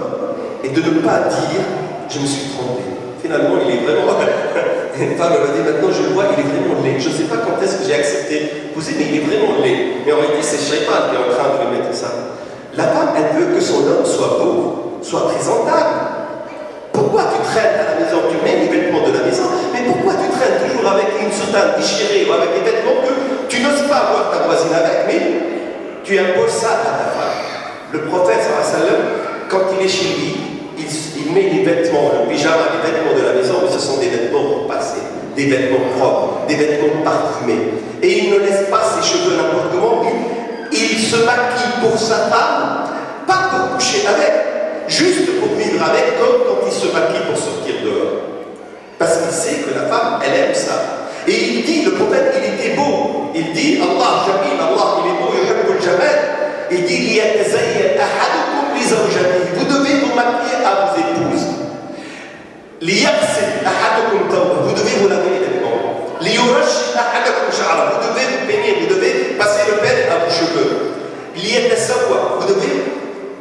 et de ne pas dire « je me suis trompé ». Finalement, il est vraiment... Une femme m'a dit, maintenant je le vois, il est vraiment laid. Je ne sais pas quand est-ce que j'ai accepté pousser, mais il est vraiment laid. Mais en réalité, c'est Shaitan qui est en train de lui mettre ça. La femme, elle veut que son homme soit beau, soit présentable. Pourquoi tu traînes à la maison? Tu mets les vêtements de la maison, mais pourquoi tu traînes toujours avec une soutane déchirée ou avec des vêtements que tu n'oses pas voir ta voisine avec, mais tu imposes ça à ta femme? Le prophète, quand il est chez lui, il met les vêtements, le pyjama, les vêtements de la maison, mais ce sont des vêtements repassés, des vêtements propres, des vêtements parfumés. Et il ne laisse pas ses cheveux n'importe comment, il se maquille pour sa femme, pas pour coucher avec, juste pour vivre avec, comme quand il se maquille pour sortir dehors. Parce qu'il sait que la femme, elle aime ça. Et il dit, le prophète, il était beau. Il dit, Allah Jamil, Allah, il est beau, yuhibbul jamal. Il dit, vous devez vous maquiller à vos épouses. Vous devez vous laver les vêtements. Vous devez vous peigner, vous devez passer le peigne à vos cheveux. Vous devez,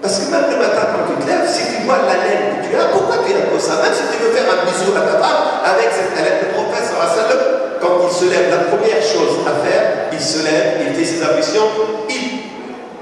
parce que même le matin quand tu te lèves, si tu vois la laine que tu as, pourquoi tu es comme ça? Même si tu veux faire un bisou à ta femme avec cette laine, le prophète quand il se lève, la première chose à faire, il se lève, il fait ses ablutions, il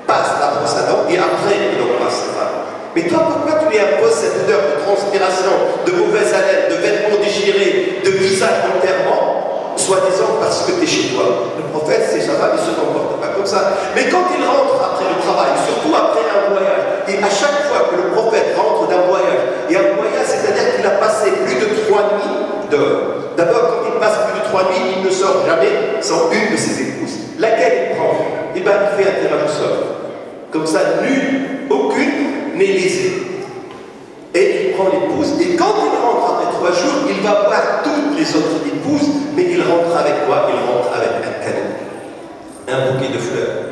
passe la brosse à dents et après il embrasse sa femme. Mais toi, pourquoi tu lui imposes cette odeur de transpiration, de mauvaise haleine, de vêtements déchirés, de visage d'enterrement, soi-disant parce que tu es chez toi? Le prophète, c'est ça, il ne se comporte pas comme ça. Mais quand il rentre après le travail, surtout après un voyage, et à chaque fois que le prophète rentre d'un voyage, et un voyage, c'est-à-dire qu'il a passé plus de 3 nuits dehors. D'abord, quand il passe plus de 3 nuits, il ne sort jamais sans une de ses épouses. Laquelle il prend? Eh bien, il fait un tirage au sort. Comme ça, nulle, aucune n'est lésée. Et il prend l'épouse, et quand il rentre après 3 jours, il va voir toutes les autres épouses, mais il rentre avec quoi? Il rentre avec un canon, un bouquet de fleurs.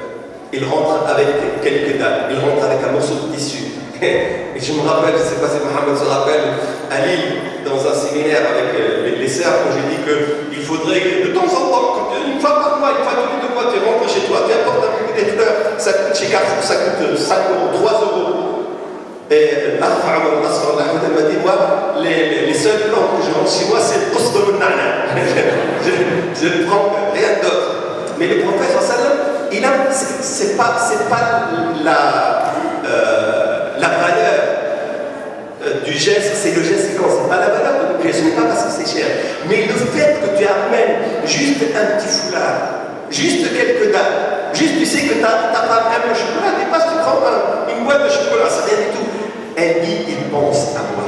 Il rentre avec quelques dames, il rentre avec un morceau de tissu. Et je me rappelle, je ne sais pas si Mohamed se rappelle, à Lille, dans un séminaire avec les sœurs, quand j'ai dit qu'il faudrait de temps en temps, une fois par mois, une fois tous les 2 mois, tu rentres chez toi, tu apportes un bouquet de fleurs, ça coûte chez Carrefour, ça coûte 5 euros, 3 euros. Et m'a dit, moi, les seules plantes que je rends chez moi, c'est le poste de nana. Je ne prends rien d'autre. Mais le prophète, c'est pas la valeur du geste, c'est le geste qui compte, c'est pas la valeur de l'objet, ce n'est pas parce que c'est cher. Mais le fait que tu amènes juste un petit foulard, juste quelques dates, juste tu sais que ta femme aime le chocolat, tu passes, tu prends une boîte de chocolat, c'est rien du tout. Elle dit, il pense à moi.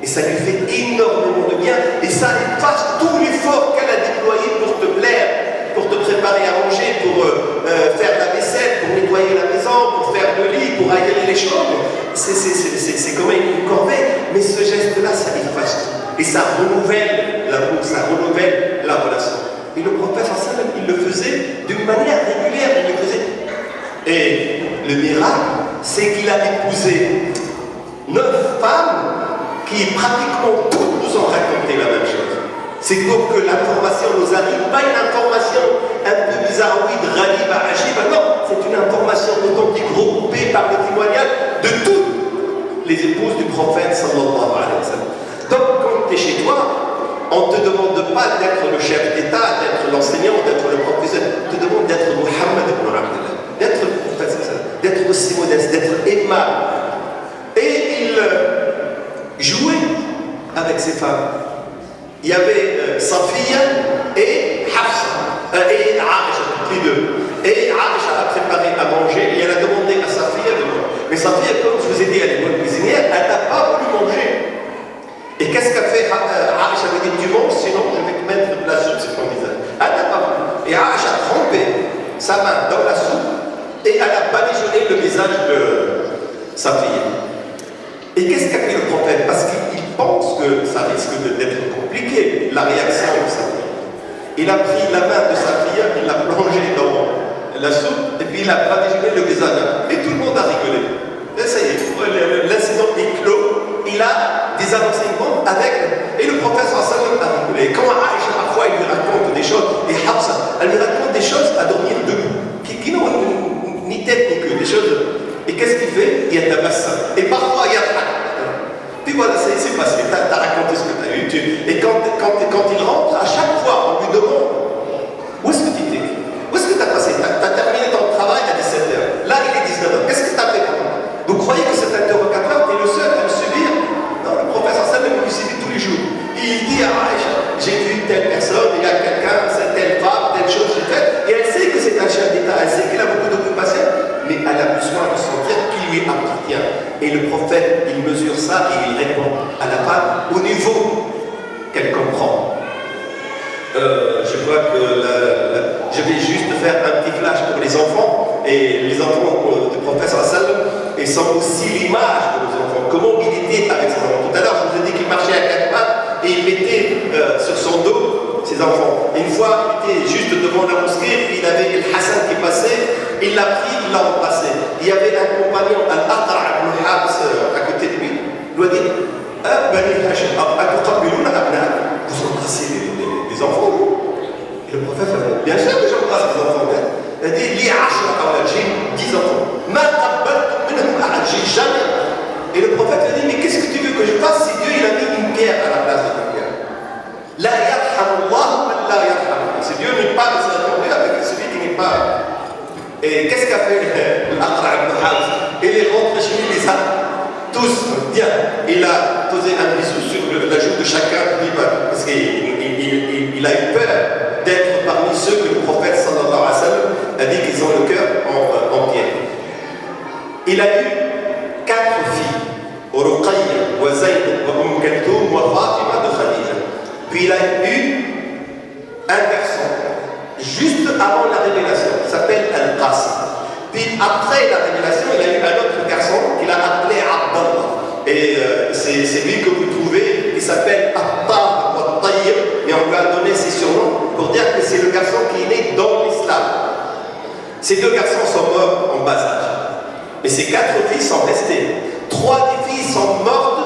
Et ça lui fait énormément de bien, et ça efface tout l'effort qu'elle a déployé pour te plaire, pour te préparer à manger, pour faire la vaisselle, pour nettoyer la maison, pour faire le lit, pour aérer les chambres. C'est quand même une corvée, mais ce geste-là, ça efface tout. Et ça renouvelle l'amour, ça renouvelle la relation. Et le prophète, il le faisait d'une manière régulière, il le faisait. Et le miracle, c'est qu'il a épousé 9 femmes qui pratiquement toutes nous ont raconté la même chose. C'est donc que l'information nous arrive, pas une information un peu bizarroïde, raliba, ajiba, non, c'est une information authentique regroupée par le témoignage de toutes les épouses du prophète sallallahu alayhi wa sallam. Donc quand tu es chez toi, on ne te demande pas d'être le chef d'État, d'être l'enseignant, d'être le professeur, on te demande d'être Muhammad ibn Abdullah, d'être le prophète, d'être aussi modeste, d'être aimable. Et il jouait avec ses femmes. Il y avait Safiya et Hafsa, et Aïcha, toutes les deux. Et Aïcha a préparé à manger et elle a demandé à Safiya de manger. Mais Safiya, comme je vous ai dit, elle est bonne cuisinière, elle n'a pas voulu manger. Et qu'est-ce qu'a fait Aïcha? Elle a dit, tu manges, sinon je vais te mettre de la soupe sur ton visage. Elle n'a pas voulu. Et Aïcha a trempé sa main dans la soupe et elle a badigeonné le visage de Safiya. Et qu'est-ce qu'a fait le prophète? Parce qu'il pense que ça risque d'être compliqué, la réaction de Safiya. Il a pris la main de Safiya, il l'a plongée dans la soupe, et puis il a badigeonné le visage. Et tout le monde a rigolé. Et ça y est, l'incident est clos. Il a des enseignements avec. Et le prophète sallallahu alayhi wa sallam a rigolé. Quand Aïcha, parfois, il lui raconte des choses, et Hafsa, elle lui raconte des choses à dormir debout, qui n'ont ni tête ni queue, des choses. Et qu'est-ce qu'il fait? Il y a tabassum. Et parfois, il y a puis voilà, c'est passé, tu as raconté ce que tu as eu. Et quand il rentre, à chaque fois, on lui demande où est-ce que tu étais? Où est-ce que tu as passé? Tu as terminé ton travail à 17h. Là, il est 19h. Qu'est-ce que tu as fait? Vous croyez que cet interrogatoire, tu es le seul à le subir? Non, le professeur Salem lui subit tous les jours. Il dit à Aïcha, j'ai vu telle personne, il y a quelqu'un, c'est telle femme, telle chose j'ai faite. Et elle sait que c'est un chef d'État, elle sait qu'il a beaucoup d'occupations, mais elle a besoin de sentir qui lui appartient. Et le prophète, il mesure ça et il répond à la femme au niveau qu'elle comprend. Je crois que je vais juste faire un petit flash pour les enfants. Et les enfants du professeur Salem, ils sont aussi l'image de nos enfants. Comment il était avec ses enfants. Tout à l'heure, je vous ai dit qu'il marchait à 4 pattes et il mettait sur son dos ses enfants. Et une fois, il était juste devant la mosquée, puis il avait El Hassan qui passait, il l'a pris, il l'a repassé. Il y avait un compagnon, Al-Aqra' ibn Habs, à côté de lui, il lui a dit, vous embrassez les enfants, vous? Et le prophète a dit, bien sûr que j'embrasse les enfants. Il a dit, j'ai 10 enfants. J'ai jamais. Et le prophète a dit, mais qu'est-ce que tu veux que je fasse si Dieu il a mis une pierre à la place de ta pierre? La yarhamullah, la yarham. Si Dieu n'est pas, c'est avec celui qui n'est pas. Et qu'est-ce qu'a fait l'Aqra' ibn Habs? Il est rentré chez lui, les a tous bien. Il a posé un bisou sur la joue de chacun, parce qu'il a eu peur d'être parmi ceux que le prophète sallallahu alayhi wa sallam a dit qu'ils ont le cœur en pierre. Il a eu 4 filles, Ruqayya, wa Zayd, wa Kulthum, wa Fatima de Khadija. Puis il a eu un garçon, juste avant la révélation, qui s'appelle Al-Qasim. Puis après la révélation, il a eu un autre garçon qu'il a appelé Abdallah. Et c'est lui que vous trouvez, qui s'appelle Attar wa Tayyib, et on lui a donné ses surnoms pour dire que c'est le garçon qui est né dans l'islam. Ces 2 garçons sont morts en bas âge. Mais ces 4 filles sont restées. 3 des filles sont mortes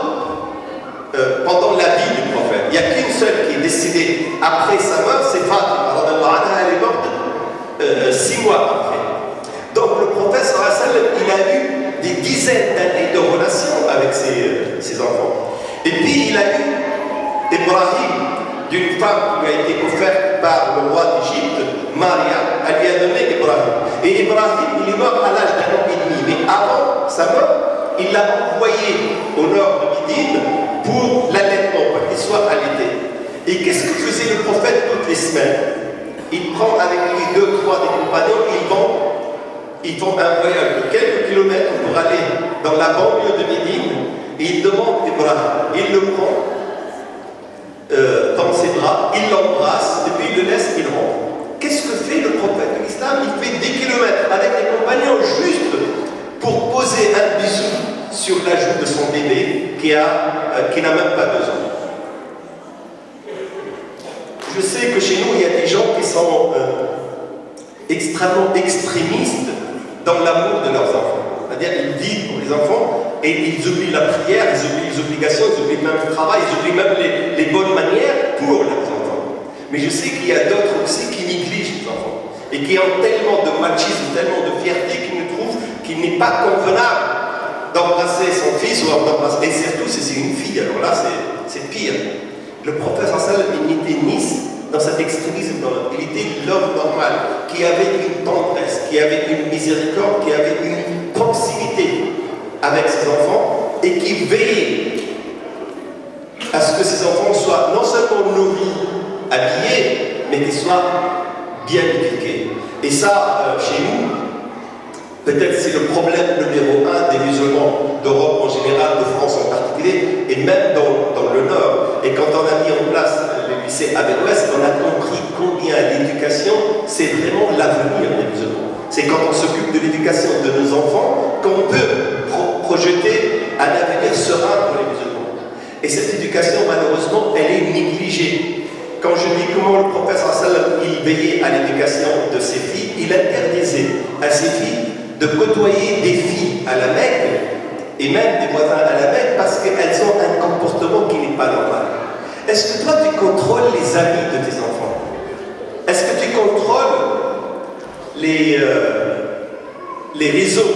pendant la vie du prophète. Il n'y a qu'une seule qui est décédée après sa mort, c'est Fatima. Elle est morte 6 mois après. Donc le prophète sallallahu alayhi wa sallam, il a eu des dizaines d'années de relations avec ses enfants. Et puis il a eu Ibrahim, d'une femme qui lui a été offerte par le roi d'Égypte, Maria, elle lui a donné Ibrahim. Et Ibrahim, il est mort à l'âge d'1 an et demi. Mais avant sa mort, il l'a envoyé au nord de Médine pour l'allaitement, pour qu'il soit allaité. Et qu'est-ce que faisait le prophète toutes les semaines? Il prend avec lui 2, 3 des compagnons, ils font un voyage de quelques kilomètres pour aller dans la banlieue de Médine, et il demande Ibrahim, il le prend dans ses bras, il l'embrasse, et puis il le laisse, il rentre. Qu'est-ce que fait le prophète de l'islam? Il fait 10 kilomètres avec les compagnons juste pour poser un bisou sur la joue de son bébé qui n'a même pas 2 ans. Je sais que chez nous, il y a des gens qui sont extrêmement extrémistes dans l'amour de leurs enfants. C'est-à-dire, ils vivent pour les enfants et ils oublient la prière, ils oublient les obligations, ils oublient même le travail, ils oublient même les bonnes manières pour leurs enfants. Mais je sais qu'il y a d'autres aussi qui négligent les enfants et qui ont tellement de machisme, tellement de fierté qu'ils ne trouvent qu'il n'est pas convenable d'embrasser son fils ou d'embrasser. Et surtout, si c'est une fille, alors là, c'est pire. Le prophète sallallahu alayhi wa sallam, il n'était ni dans cet extrémisme, il était l'homme normal, qui avait une tendresse, qui avait une miséricorde, qui avait une proximité avec ses enfants et qui veillait à ce que ses enfants soient non seulement nourris, habillés, mais qu'ils soient bien éduqués. Et ça, chez nous, peut-être c'est le problème numéro 1 des musulmans d'Europe en général, de France en particulier, et même dans le Nord. Et quand on a mis en place le lycée Averroès, on a compris combien l'éducation, c'est vraiment l'avenir des musulmans. C'est quand on s'occupe de l'éducation de nos enfants qu'on peut projeter un avenir serein pour les musulmans. Et cette éducation, malheureusement, elle est négligée. Quand je dis comment le prophète sallallahu alayhi wa sallam, il veillait à l'éducation de ses filles, il interdisait à ses filles de côtoyer des filles à la Mecque et même des voisins à la Mecque parce qu'elles ont un comportement qui n'est pas normal. Est-ce que toi tu contrôles les amis de tes enfants? Est-ce que tu contrôles les réseaux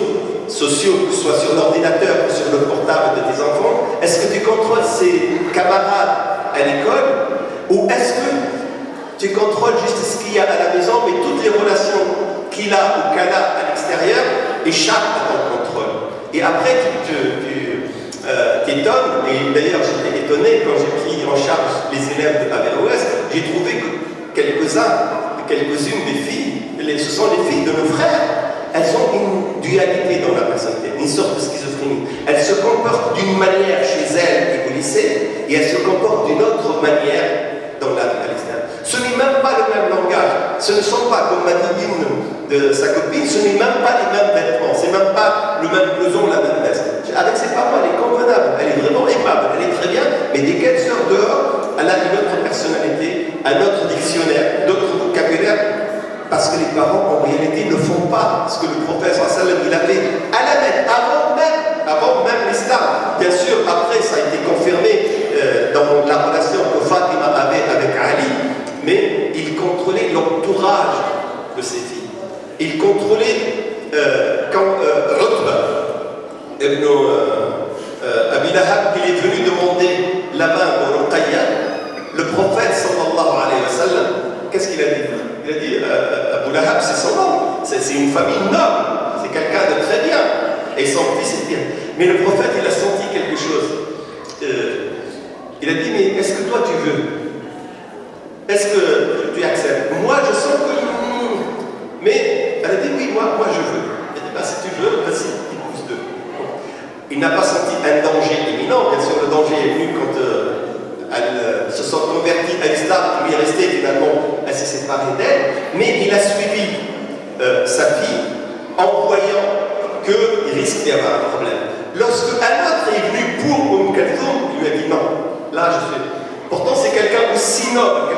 sociaux, que ce soit sur l'ordinateur ou sur le portable de tes enfants? Est-ce que tu contrôles ses camarades à l'école? Ou est-ce que tu contrôles juste ce qu'il y a à la maison, mais toutes les relations qu'il a ou qu'elle a à l'extérieur échappent à ton contrôle? Et après, tu t'étonnes, et d'ailleurs j'étais étonné quand j'ai pris en charge les élèves de Averroès, j'ai trouvé que quelques-unes des filles, ce sont les filles de nos frères, elles ont une dualité dans la personnalité, une sorte de schizophrénie. Elles se comportent d'une manière chez elles et au lycée, et elles se comportent d'une autre manière à l'extérieur. Ce n'est même pas le même langage, ce ne sont pas, comme m'a dit une de sa copine, ce n'est même pas les mêmes vêtements, c'est même pas le même blouson, la même veste. Avec ses parents, elle est convenable, elle est vraiment aimable, elle est très bien, mais dès qu'elle sort dehors, elle a une autre personnalité, un autre dictionnaire, d'autres vocabulaires, parce que les parents, en réalité, ne font pas ce que le prophète sallallahu alayhi wa sallam, il a fait à la Mecque, avant même l'islam. Bien sûr, après, ça a été confirmé dans la relation que Fatima avait avec Ali, mais il contrôlait l'entourage de ses filles. Il contrôlait quand Utba ibn Abi Lahab, il est venu demander la main de Ruqayya, le prophète sallallahu alayhi wa sallam, qu'est-ce qu'il a dit? Il a dit Abu Lahab, c'est son nom, c'est une famille noble, c'est quelqu'un de très bien, et son fils est bien. Mais le prophète, il a senti quelque chose. Il a dit, mais est-ce que toi tu veux? Est-ce que tu acceptes? Moi je sens que... Mais elle a dit, oui, moi je veux. Elle a dit, bah, si tu veux, vas-y, épouse deux. Il n'a pas senti un danger imminent. Bien sûr, le danger est venu quand elles se sont converties à l'islam, lui est resté finalement, elle s'est séparée d'elle. Mais il a suivi sa fille en voyant qu'il risque d'y avoir un problème. Lorsque un autre est venu pour Kalthoum, il lui a dit non. Là, je fais. Pourtant, c'est quelqu'un aussi noble,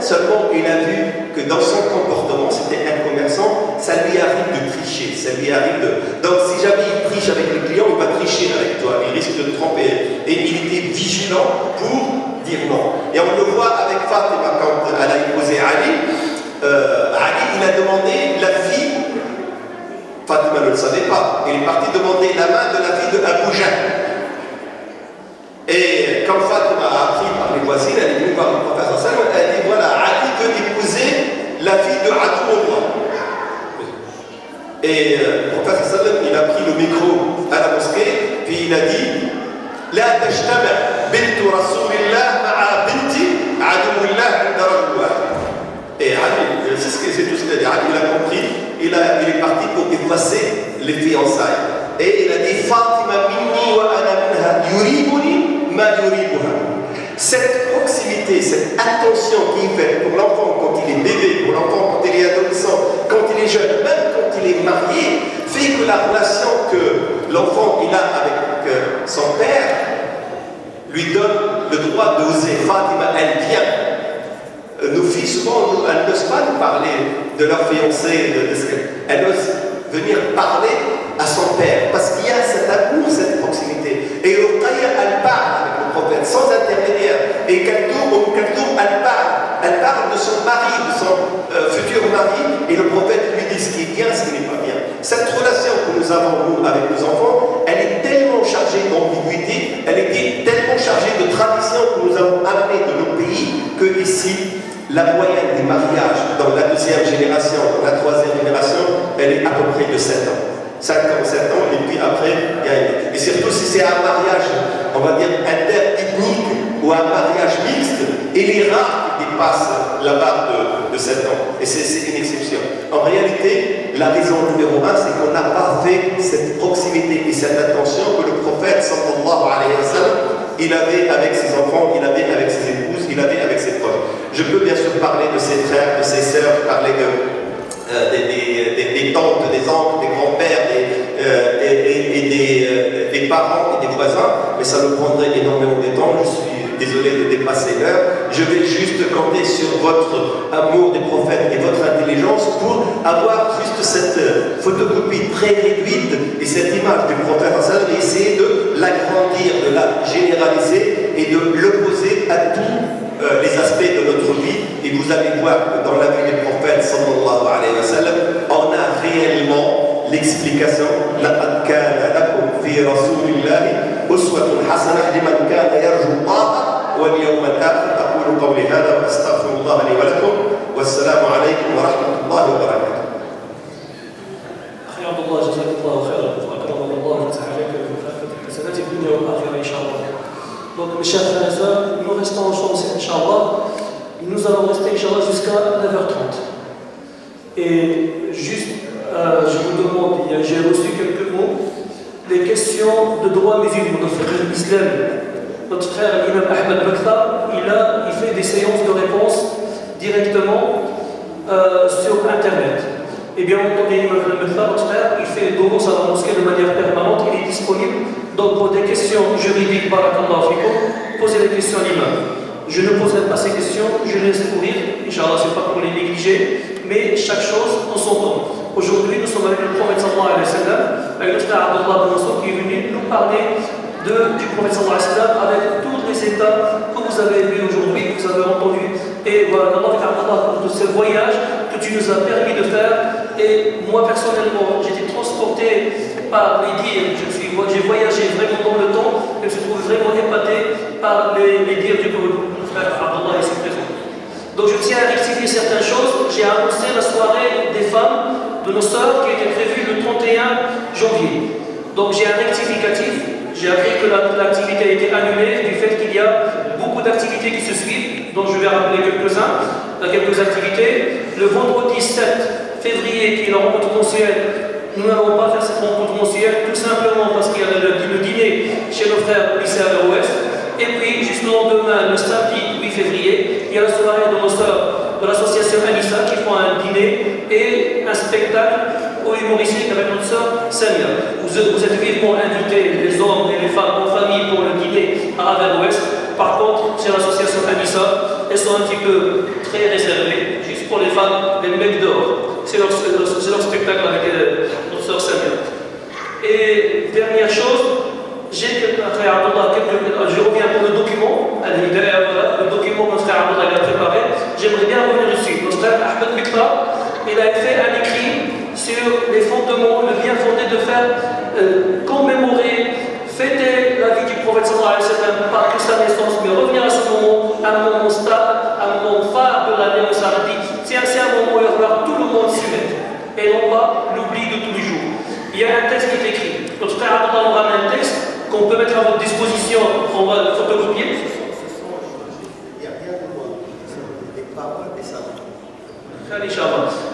seulement il a vu que dans son comportement, c'était un commerçant, ça lui arrive de tricher, ça lui arrive de... Donc, si jamais il triche avec le client, il va tricher avec toi, il risque de te tromper. Et il était vigilant pour dire non. Et on le voit avec Fatima quand elle a épousé Ali. Ali, il a demandé la fille, Fatima ne le savait pas, il est parti demander la main de la fille de Abu Jahl. Et quand Fatima a appris par les voisines, elle est venue voir le prophète sallallahu alayhi wa sallam, elle a dit voilà, Ali veut épouser la fille de Adoullah. Et le prophète sallam, il a pris le micro à la mosquée, puis il a dit La tajtama' bintu Rasulillah ma'a binti aduwillah 'inda rajul wahid. Et Ali, c'est tout ce qu'il a dit. Ali, il a compris, il est parti pour effacer les fiançailles. Et il a dit Fatima minni wa ana minha yuribuni ma yuribuha. Cette proximité, cette attention qui est faite pour l'enfant quand il est bébé, pour l'enfant quand il est adolescent, quand il est jeune, même quand il est marié, fait que la relation que l'enfant il a avec son père lui donne le droit d'oser. Fatima, elle vient. Nos filles, souvent, elles n'osent pas nous parler de leur fiancé, elles osent venir parler à son père, parce qu'il y a cet amour, cette proximité. Et Ruqayya, elle parle avec le prophète, sans intermédiaire. Et Kaltoum, elle parle de son mari, de son futur mari, et le prophète lui dit ce qui est bien, ce qui n'est pas bien. Cette relation que nous avons, nous, avec nos enfants, elle est tellement chargée d'ambiguïté, elle est tellement chargée de traditions que nous avons amenées de nos pays, que ici, la moyenne des mariages dans la deuxième génération, dans la troisième génération, elle est à peu près de 7 ans. 5 ans, 7 ans, et puis après, il y a... Et surtout si c'est un mariage, on va dire, interethnique ou un mariage mixte, il est rare qu'il dépasse la barre de 7 ans. Et c'est une exception. En réalité, la raison numéro 1, c'est qu'on n'a pas fait cette proximité et cette attention que le prophète, sallallahu alayhi wa sallam, il avait avec ses enfants, il avait avec ses épouses, il avait avec ses proches. Je peux bien sûr parler de ses frères, de ses sœurs, parler des tantes, des oncles, des grands-pères, des parents et des voisins, mais ça me prendrait énormément de temps. Je suis désolé de dépasser l'heure. Je vais juste compter sur votre amour des prophètes et votre intelligence pour avoir juste cette photocopie très réduite et cette image du prophète et essayer de l'agrandir, de la généraliser et de l'opposer à tous les aspects de notre vie. Et vous allez voir que dans la vie des prophètes sallallahu alayhi wa sallam, on a réellement l'explication. لقد كان لكم في رسول الله أسوة حسنة لمن كان يرجو الله واليوم الآخر. أقول قولي هذا وأستغفر الله لي ولكم والسلام عليكم ورحمة الله وبركاته. أخي عبد الله جزاك الله خيرا وأكرم الله وتعالى بكافة حسنات الدنيا والآخرة إن شاء الله. Donc mes chers frères et sœurs, nous restons ensemble, Inch'Allah. Nous allons rester, Inch'Allah, jusqu'à 9h30. Et juste, je vous demande, j'ai reçu quelques mots, des questions de droit musulman, notre frère l'islam. Notre frère l'imam Ahmed Bakta, il fait des séances de réponses directement sur Internet. Et bien entendu, l'imam Ahmed Bakta, notre frère, il fait des dons à la mosquée de manière permanente, il est disponible. Donc pour des questions juridiques, barakallahu fikum, posez des questions à l'imam. Je ne poserai pas ces questions, je les laisse courir, Inch'Allah, ce n'est pas pour les négliger, mais chaque chose en son temps. Aujourd'hui, nous sommes avec le prophète sallallahu alayhi wa sallam, avec notre frère Abdullah bin Massoud qui est venu nous parler du prophète sallallahu alayhi wa sallam avec tous les états que vous avez vus aujourd'hui, que vous avez entendus. Et voilà, Allah pour ce voyage que tu nous as permis de faire. Et moi personnellement, j'ai été transporté par les dires, j'ai voyagé vraiment dans le temps et je me trouve vraiment épaté par les dires du frère Abdullah ici présent. Donc je tiens à rectifier certaines choses. J'ai annoncé la soirée des femmes de nos sœurs qui était prévue le 31 janvier. Donc j'ai un rectificatif. J'ai appris que l'activité a été annulée du fait qu'il y a beaucoup d'activités qui se suivent. Donc je vais rappeler quelques activités. Le vendredi 7 février, qui est la rencontre mensuelle, nous n'allons pas faire cette rencontre mensuelle tout simplement parce qu'il y a le dîner chez nos frères au lycée à l'Ouest. Et puis, juste le lendemain, le samedi 8 février, il y a la soirée de nos sœurs de l'association Anissa qui font un dîner et un spectacle humoristique avec notre sœur Samia. Vous êtes vivement invités, les hommes et les femmes en famille, pour le dîner à Aver-Ouest. Par contre, c'est l'association Anissa, elles sont un petit peu très réservées, juste pour les femmes, les mecs dehors. C'est leur spectacle avec notre sœur Samia. Et dernière chose, je reviens pour le document, le document que notre frère Abdullah a préparé. J'aimerais bien revenir dessus. Notre frère Ahmed Bakta, il a fait un écrit sur les fondements, le bien fondé de faire commémorer, fêter la vie du prophète sallallahu alayhi wa sallam, pas que sa naissance, mais revenir à ce moment, un moment stable, un moment phare de l'année où ça dit. C'est un moment où il va falloir tout le monde s'y mettre, et non pas l'oubli de tous les y a un texte qui est écrit. Notre frère Abdallah nous ramène un texte qu'on peut mettre à votre disposition, on va le photocopier. Il n'y a rien de moi. Les paroles et ça.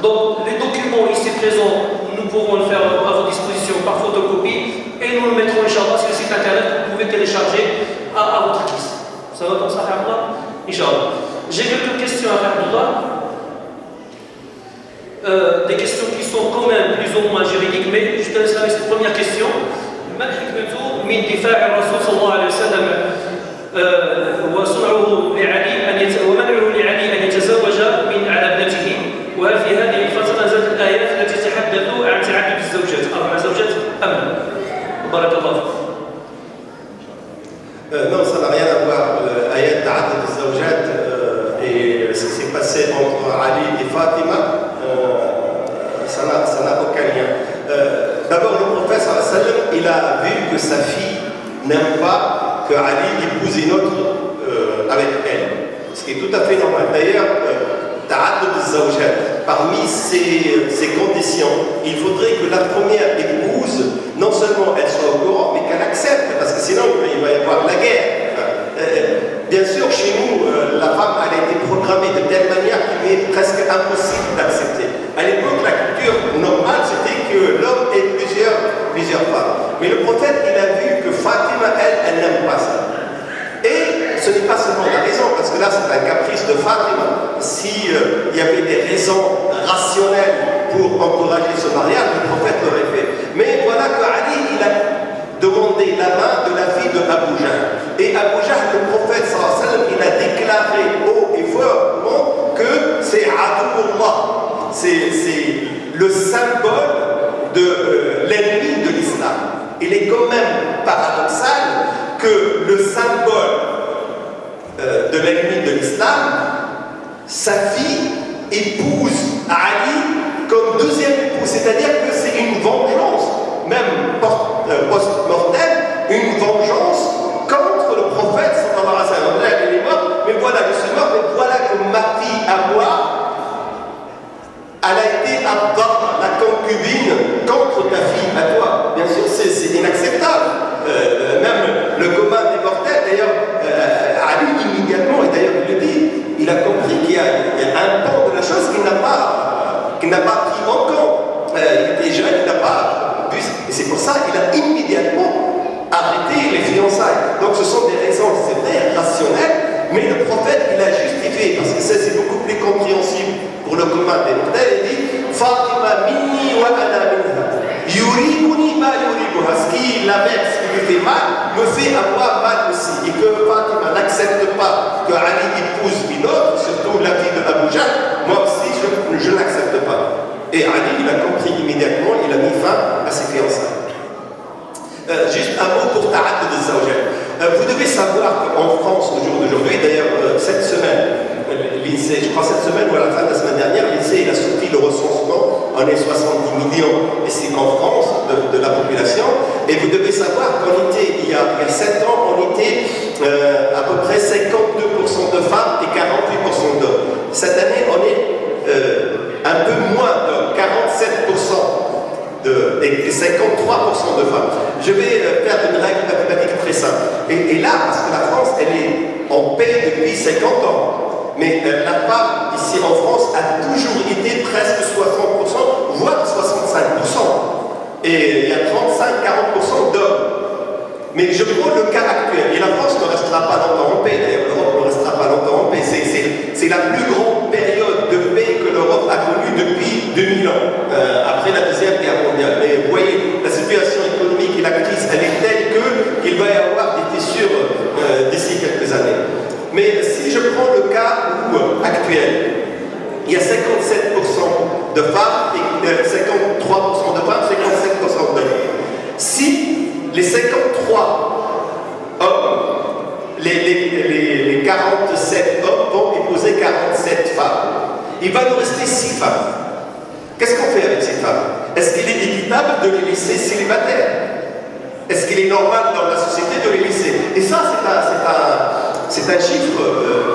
Donc, les documents ici présents, nous pourrons le faire à votre disposition par photocopie et nous le mettrons, Inch'Allah, sur le site internet, vous pouvez télécharger à votre guise. Ça va comme ça, Abdallah? Inch'Allah. J'ai quelques questions à Abdallah. Des questions qui sont quand même plus ou moins juridiques, mais je te laisse avec cette première question. ما الحكمة من دفاع الرسول صلى الله عليه وسلم وصنعه لعلي ومنعه لعلي أن يتزوج على ابنته، وهل في هذه الفترة نزلت الآيات التي تتحدث عن تعدد الزوجات 4 زوجات أم لا؟ بارك الله فيك. Non, ça n'a rien à voir. Ayat Ta'addud al-Zawjat et ce qui s'est passé entre Ali et Fatima, ça n'a aucun lien. D'abord, le prophète sallam, il a vu que sa fille n'aime pas que Ali épouse une autre avec elle, ce qui est tout à fait normal. D'ailleurs, Ta'addud al-Zawjat, parmi ces conditions, il faudrait que la première épouse, non seulement elle soit au courant, mais qu'elle accepte, parce que sinon il va y avoir la guerre. Bien sûr, chez nous, la femme elle a été programmée de telle manière qu'il est presque impossible d'accepter. À l'époque, la culture normale, c'était que l'homme ait plusieurs femmes. Mais le prophète, il a vu que Fatima, elle n'aime pas ça. Et ce n'est pas seulement la raison, parce que là, c'est un caprice de Fatima. Si il y avait des raisons rationnelles pour encourager ce mariage, le prophète l'aurait fait. Mais voilà que Ali, il a demandé la main de la fille de Abu Jahl. Et Abu Jahl, le prophète sallallahu alayhi wa sallam, il a déclaré haut et fort que c'est Adoullah. C'est le symbole de l'ennemi de l'islam. Il est quand même paradoxal que le symbole de l'ennemi de l'islam, sa fille épouse Ali comme deuxième épouse, c'est-à-dire que c'est une vengeance, même post-mortem, une vengeance contre le prophète sallallahu alayhi wa sallam. Là, il est mort, mais voilà, je suis mort, mais voilà que ma fille à moi, elle a été Abdallah, la concubine, contre ta fille à toi. Bien sûr, c'est inacceptable. Même le commun des mortels, d'ailleurs, Ali immédiatement, et d'ailleurs il le dit, il a compris qu'il y a un pan de la chose qu'il n'a pas pris en compte. Il était jeune, il n'a pas vu, et c'est pour ça qu'il a immédiatement arrêté les fiançailles. Donc ce sont des raisons, c'est vrai, rationnelles, mais le prophète, il a justifié, parce que ça c'est beaucoup plus compréhensible pour le commun des mortels. Il dit Fatima minni wa ana minha. Yuribuni ma yuribuha. Ce qui l'amène, ce qui lui fait mal, me fait avoir mal aussi. Et que Fatima n'accepte pas que Ali épouse une autre, surtout la fille de Abu Jahl, moi aussi je n'accepte pas. Et Ali, il a compris immédiatement, il a mis fin à ses fiançailles. Juste un mot pour Ta'addud al-Zawjat. Vous devez savoir qu'en France, au jour d'aujourd'hui, d'ailleurs cette semaine, l'INSEE, je crois cette semaine ou à la fin de la semaine dernière, l'INSEE il a sorti le recensement, on est 70 millions ici en France de la population, et vous devez savoir qu'on était, il y a 7 ans, on était à peu près 52% de femmes et 48% d'hommes. Cette année, on est un peu moins d'hommes, 47%. Et 53% de femmes. Je vais faire une règle mathématique très simple. Et là, parce que la France, elle est en paix depuis 50 ans. Mais la femme, ici en France, a toujours été presque 60%, voire 65%. Et il y a 35-40% d'hommes. Mais je prends le cas actuel. Et la France ne restera pas longtemps en paix. D'ailleurs, l'Europe ne restera pas longtemps en paix. C'est la plus grande période de paix que l'Europe a connue depuis 2000 ans, après la Deuxième Guerre mondiale. Mais vous voyez, la situation économique et la crise, elle est telle qu'il va y avoir des fissures d'ici quelques années. Mais si je prends le cas actuel, il y a 57% de femmes et 53% de femmes, 57% d'hommes. Si les 53 hommes, les 47 hommes vont épouser 47 femmes, il va nous rester 6 femmes. Qu'est-ce qu'on fait avec ces femmes? Est-ce qu'il est équitable de les laisser célibataires? Est-ce qu'il est normal dans la société de les laisser? Et ça, c'est un chiffre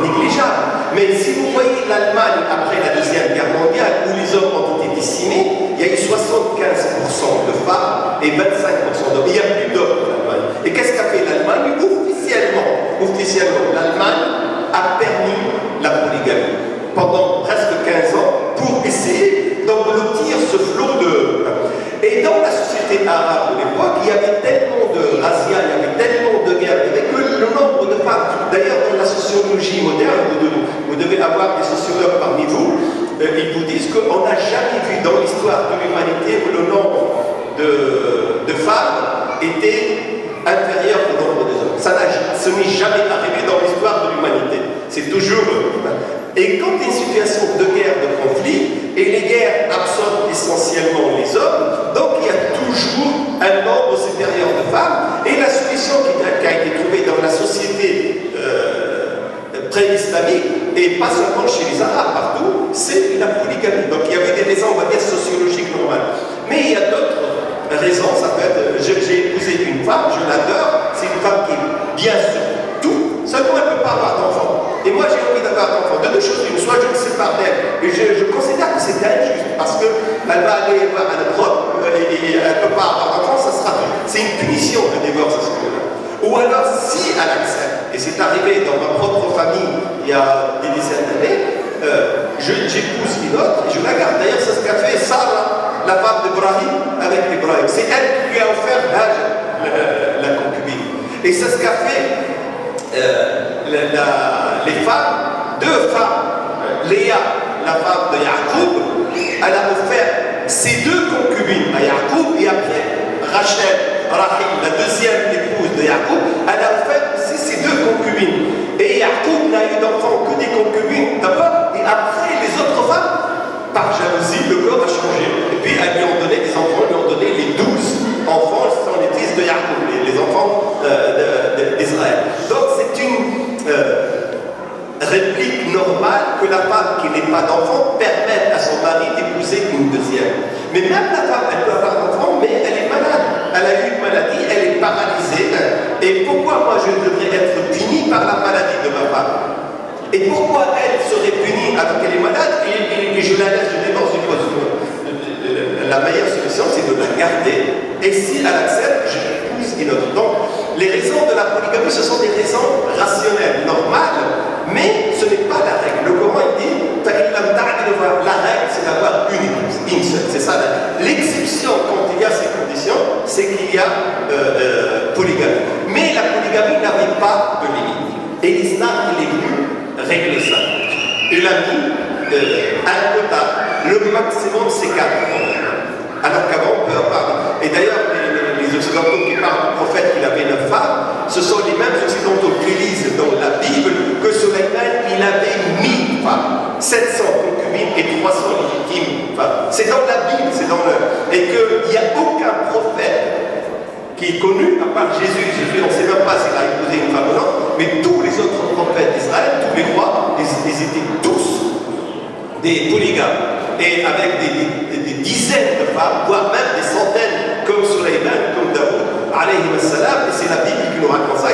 négligeable. Mais si vous voyez l'Allemagne après la Deuxième Guerre mondiale, où les hommes ont été décimés, il y a eu 75% de femmes société arabe de l'époque, il y avait tellement de razzias, il y avait tellement de guerres, il n'y avait que le nombre de femmes. D'ailleurs, dans la sociologie moderne, vous devez avoir des sociologues parmi vous, ils vous disent qu'on n'a jamais vu dans l'histoire de l'humanité où le nombre de femmes était inférieur au nombre des hommes. Ce n'est jamais arrivé dans l'histoire de l'humanité. C'est toujours... Et quand il y a une situation de guerre, de conflit, et les guerres absorbent essentiellement les hommes, donc il y a toujours un nombre supérieur de femmes, et la solution qui a été trouvée dans la société pré-islamique, et pas seulement chez les Arabes, partout, c'est la polygamie. Donc il y avait des raisons, on va dire, sociologiques normales. Mais il y a d'autres raisons, ça peut être, j'ai épousé une femme, je l'adore, c'est une femme qui est bien sur tout, seulement elle ne peut pas avoir d'enfant. Et moi j'ai envie d'avoir d'enfant. De deux choses, une, soit je me sépare d'elle, et je considère que c'est injuste, parce qu'elle va aller voir un autre, et elle ne peut pas avoir d'enfant, c'est une punition, le divorce à ce moment-là. Ou alors, si elle accepte, et c'est arrivé dans ma propre famille il y a des dizaines d'années, j'épouse une autre et je la garde. D'ailleurs, c'est ce qu'a fait Sarah, la femme d'Ibrahim, avec Ibrahim. C'est elle qui lui a offert la concubine. Et c'est ce qu'a fait les femmes, deux femmes, Léa, la femme de Yacoub, elle a offert ses deux concubines à Yacoub, et après Rachel, Rahim, la deuxième épouse de Yacoub, elle a offert aussi ses deux concubines. Et Yacoub n'a eu d'enfants que des concubines d'abord, et après les autres femmes, par jalousie, le corps a changé. Et puis elles lui ont donné des enfants, lui ont donné les 12 enfants, ce sont les fils de Yacoub, les enfants d'Israël. Donc c'est une réplique normale que la femme qui n'est pas d'enfant permette à son mari d'épouser une deuxième. Mais même la femme, elle peut avoir d'enfant, mais elle est malade. Elle a eu une maladie, elle est paralysée. Et pourquoi moi je devrais être puni par la maladie de ma femme? Et pourquoi elle serait punie alors qu'elle est malade et je la laisse, je divorce une fois? La meilleure solution, c'est de la garder. Et si elle accepte, je l'épouse une autre. Donc, les raisons de la polygamie, ce sont des raisons rationnelles, normales, mais ce n'est pas la règle. Le Coran il dit, la règle, c'est d'avoir une épouse, une seule. C'est ça. L'exception, quand il y a ces conditions, c'est qu'il y a polygamie. Mais la polygamie n'avait pas de limite. Et l'islam, il est venu régler ça. Il a mis un quota, le maximum, c'est 4 ans. Alors qu'avant, on peut avoir... Et d'ailleurs, les occidentaux qui parlent du prophète qu'il avait 9 femmes, ce sont les mêmes occidentaux qui lisent dans la Bible que Sulayman, il avait 1000 femmes, 700 concubines et 300 légitimes femmes. C'est dans la Bible, c'est dans le... Et qu'il n'y a aucun prophète qui est connu, à part Jésus. Jésus, on ne sait même pas s'il a épousé une femme ou non, mais tous les autres prophètes d'Israël, tous les rois, ils étaient tous des polygames, et avec des dizaines de femmes, voire même des centaines, comme Sulayman, comme Daoud, alayhi salam, et c'est la Bible qui nous raconte ça.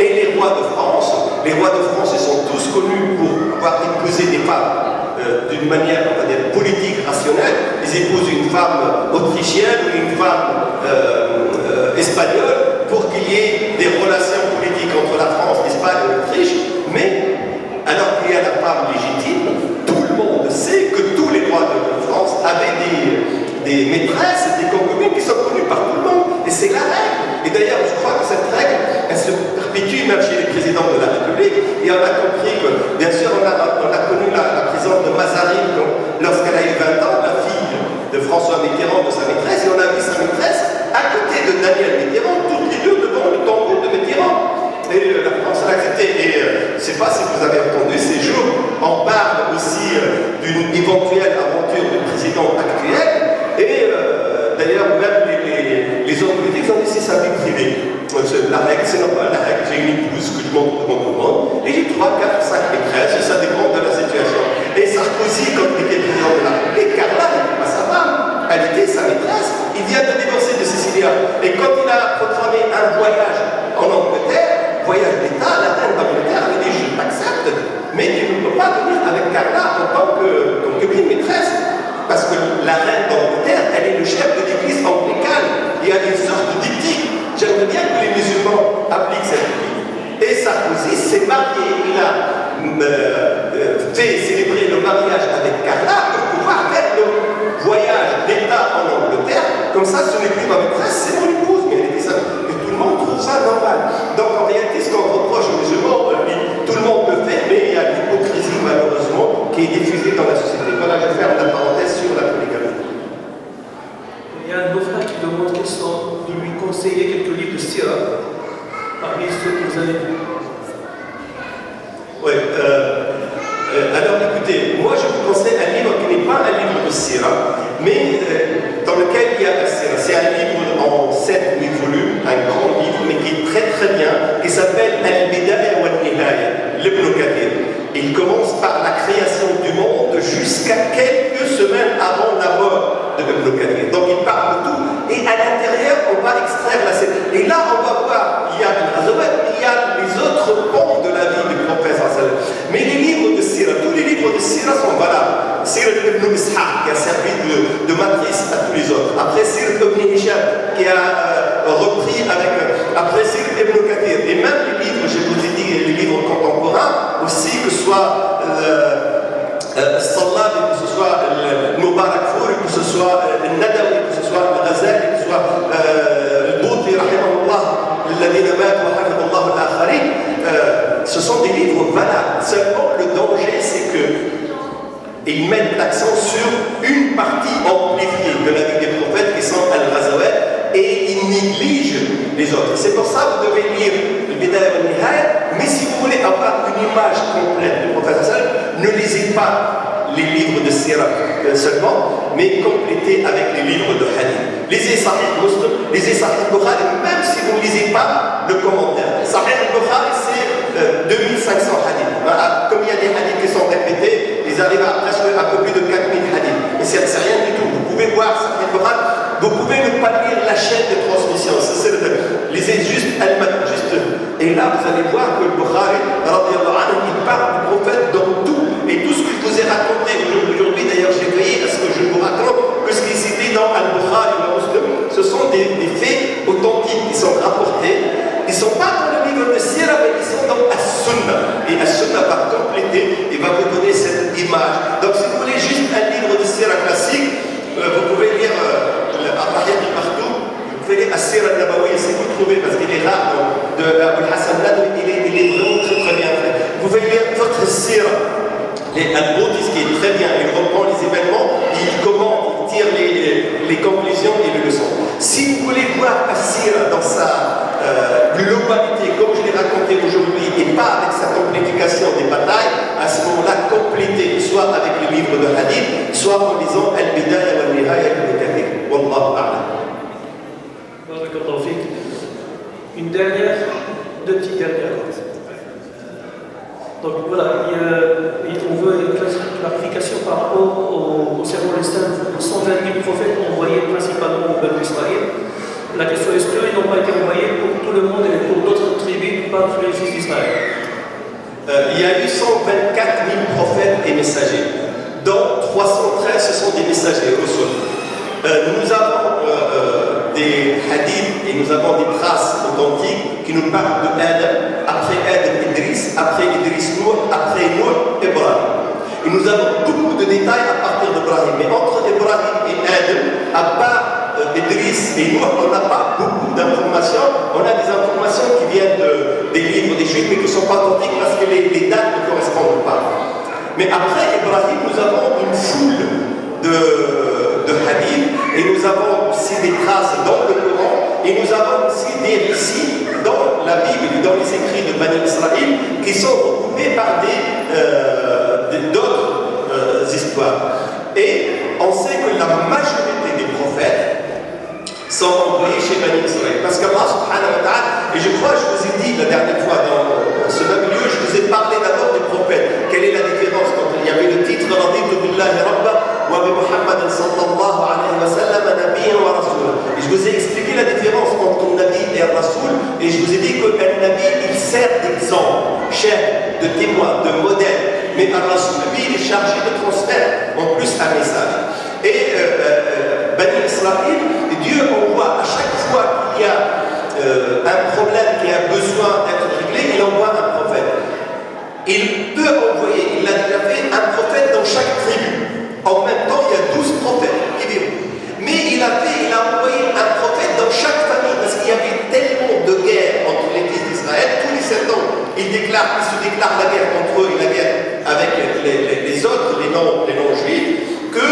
Et les rois de France, ils sont tous connus pour avoir épousé des femmes d'une manière, on va dire, politique, rationnelle. Ils épousent une femme autrichienne ou une femme espagnole pour qu'il y ait des relations politiques entre la France, l'Espagne et l'Autriche, mais alors qu'il y a la femme légitime, tout le monde sait que tous les rois de France avaient des maîtresses, des concubines qui sont connues par tout le monde, et c'est la règle. Et d'ailleurs, je crois que cette règle, elle se perpétue même chez les présidents de la République, et on a compris que, bien sûr, on a connu la présidente de Mazarine lorsqu'elle a eu 20 ans, la fille de François Mitterrand, de sa maîtresse, et on a vu sa maîtresse à côté de Daniel Mitterrand, toutes les deux devant le tombeau de Mitterrand. Et la France l'a accepté. Et je ne sais pas si vous avez entendu ces jours, on parle aussi d'une éventuelle aventure du président actuel. Et d'ailleurs, même les hommes politiques ont dit c'est sa vie privée. La règle, c'est normal. La règle, j'ai une épouse que je montre devant tout le monde. Et j'ai 3, 4, 5 maîtresses, et ça dépend de la situation. Et Sarkozy, quand il était président de la République, Carla n'était pas sa femme, elle était sa maîtresse. Il vient de divorcer de Cécilia. Et quand il a programmé un voyage en Angleterre, voyage d'État, la reine d'Angleterre, elle a dit je t'accepte, mais tu ne peux pas venir avec Carla en tant que concubine maîtresse. Parce que la reine d'Angleterre, elle est le chef de l'église anglicane. Il y a une sorte d'éthique. J'aimerais bien que les musulmans appliquent cette éthique. Et Sarkozy s'est marié, il a fait célébrer le mariage avec Carla pour pouvoir faire le voyage d'État en Angleterre. Comme ça, ce n'est plus ma maîtresse. Il y a un de nos frères qui demande de lui conseiller quelques livres de Sira parmi ceux que vous avez vus. Oui. Alors écoutez, moi je vous conseille un livre qui n'est pas un livre de Sira, mais dans lequel il y a la Sira. C'est un livre en 7-8 volumes, un grand livre, mais qui est très très bien, qui s'appelle Al-Bidaya wa Al-Nihaya, l'Ibn Kathir. Il commence par la création du monde jusqu'à quelques semaines avant la mort de Ibn Kathir. Donc il parle de tout, et à l'intérieur on va extraire la Sira. Et là on va voir, il y a le Ghazawat, il y a les autres pans de la vie du prophète. Mais les livres de Sira, tous les livres de Sira sont valables. Sira ibn Ishaq qui a servi de matrice à tous les autres. Après Sira ibn Hisham qui a repris après Sira ibn Kathir. Et même les livres, je vous ai dit, les livres contemporains aussi, que ce soit Sallabi, que ce soit le Mubarakfur, que ce soit le Nadawi, que ce soit le Ghazali, que ce soit le Bouti, rahimahullah, ce sont des livres valables. Seulement le danger c'est qu'ils mettent l'accent sur une partie amplifiée de la vie des prophètes qui sont Al-Ghazawat et ils négligent les autres. C'est pour ça que vous devez lire le Bidaya wa Nihaya, mais si vous voulez avoir une image complète du prophète, ne lisez pas les livres de Sira seulement, mais complétez avec les livres de Hadith. Lisez Sahih Muslim, lisez Sahih Bukhari, même si vous ne lisez pas le commentaire. Sahih Bukhari, c'est 2500 hadiths. Comme il y a des hadiths qui sont répétés, ils arrivent à presque un peu plus de 4000 hadiths. Et c'est rien du tout. Vous pouvez voir Sahih Bukhari, vous pouvez ne pas lire la chaîne de transmission. Lisez juste Al-Mat, et là vous allez voir que le Bukhari, il parle du prophète dans tout. Et tout ce que je vous ai raconté aujourd'hui, d'ailleurs j'ai veillé à ce que je vous raconte que ce qui est cité dans Al-Bukhari ou Muslim, ce sont des faits authentiques qui sont rapportés. Ils ne sont pas dans le livre de Sira, mais ils sont dans As-Sunnah. Et As-Sunnah va compléter et va vous donner cette image. Donc si vous voulez juste un livre de Sira classique, vous pouvez lire Al-Rahiyat al-Maktoum, vous pouvez lire As-Sira al-Nabawiyya si vous le trouvez, parce qu'il est rare, de Abu Hassan Nadwi, il est vraiment très très bien fait. Vous pouvez lire Fiqh al-Sira, Al-Bouti, ce qui est très bien, il reprend les événements, il commente, il tire les conclusions et les leçons. Si vous voulez voir As-Sira dans sa globalité, comme je l'ai raconté aujourd'hui, et pas avec sa complétification des batailles, à ce moment-là, complétez, soit avec les livres de Hadith, soit en lisant Al-Bidaya wa Al-Nihaya ibn Kathir. Wallahu a'lam. Deux petites dernières. Donc voilà, on veut une clarification par rapport au sermon de l'Islam, aux 120 000 prophètes envoyés principalement au peuple d'Israël. La question est-ce qu'ils n'ont pas été envoyés pour tout le monde et pour d'autres tribus, pas pour les fils d'Israël? Il y a eu 124 000 prophètes et messagers, dont 313 ce sont des messagers Rusul. Nous avons des hadiths et nous avons des traces authentiques qui nous parlent de Adam, après Adam Idris, après Idris Nour, après Nour Ibrahim. Et nous avons beaucoup de détails à partir d'Ibrahim. Mais entre Ibrahim et Adam, à part Idris et Nour, on n'a pas beaucoup d'informations. On a des informations qui viennent des livres des Juifs, mais qui ne sont pas authentiques parce que les dates ne correspondent pas. Mais après Ibrahim, nous avons une foule de hadiths, et nous avons aussi des traces dans le Coran, et nous avons aussi des récits dans la Bible et dans les écrits de Bani Israël qui sont recoupés par d'autres histoires. Et on sait que la majorité des prophètes sont envoyés chez Bani Israël. Parce qu'Allah subhanahu wa ta'ala, et je crois, je vous ai dit la dernière fois dans ce même lieu, je vous ai parlé d'abord des prophètes. Quelle est la différence quand il y avait le titre Raditu billahi rabba wa bi Muhammad sallallahu alayhi wa sallam nabiyyan wa rasoul. Et je vous ai expliqué la différence entre un nabi et un rasoul, et je vous ai dit qu'un nabi il sert d'exemple, chef, de témoin, de modèle, mais un rasoul, lui, il est chargé de transmettre en plus un message. Et Bani Israël, Dieu envoie à chaque fois qu'il y a un problème qui a besoin d'être réglé, il envoie un prophète. Il peut envoyer, il l'a déjà fait, un prophète dans chaque tribu. En même temps, il y a 12 prophètes qui vivent. Mais il a envoyé un prophète dans chaque famille, parce qu'il y avait tellement de guerres entre les fils d'Israël, tous les 7 ans, ils se déclarent la guerre contre eux et la guerre avec les autres, les non-juifs, que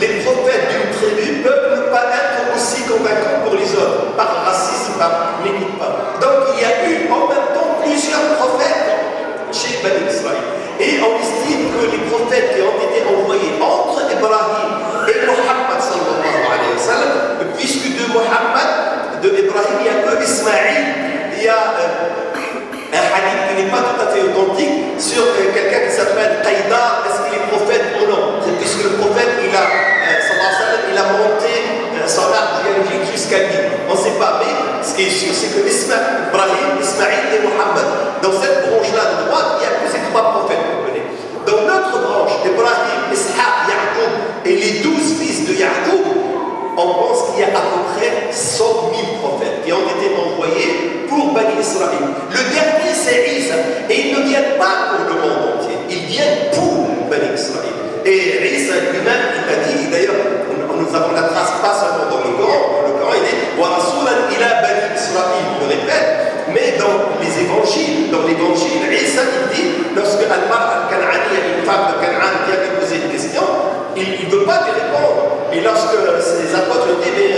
les prophètes d'une tribu peuvent ne pas être aussi convaincant pour les autres, par racisme, par n'écoute pas. Donc il y a eu en même temps plusieurs prophètes chez Bani Israël. Et on estime que les prophètes qui ont été envoyés entre Ibrahim et Muhammad sallallahu alayhi wa sallam, puisque de Muhammad, de Ibrahim, il n'y a que Ismaïl, il y a un hadith qui n'est pas tout à fait authentique sur quelqu'un qui s'appelle Qaïdar, est-ce qu'il est prophète ou non? C'est puisque le prophète, il a monté son arbre généalogique jusqu'à lui. On ne sait pas, mais ce qui est sûr, c'est que Ibrahim, Ismaïl et Muhammad, dans cette branche-là de droite, il n'y a que ces trois prophètes qu'on connaît. Dans notre branche, Ibrahim, Ishaq, Yaqub et les 12 fils de Yaqub, on pense qu'il y a à peu près 100 000 prophètes qui ont été envoyés pour Bani Israël. Le dernier, c'est Isa. Et ils ne viennent pas pour le monde entier. Ils viennent pour Bani Israël. Et Isa lui-même, il a dit, d'ailleurs, nous avons la trace pas seulement dans le Coran, il dit wa rasulan ila Bani Israël, je le répète, mais dans les évangiles, Isa il dit, lorsque Al-Mar al-Kan'ani, une femme de Canaan vient lui poser une question, il ne veut pas lui répondre. Et lorsque ses apôtres lui disent,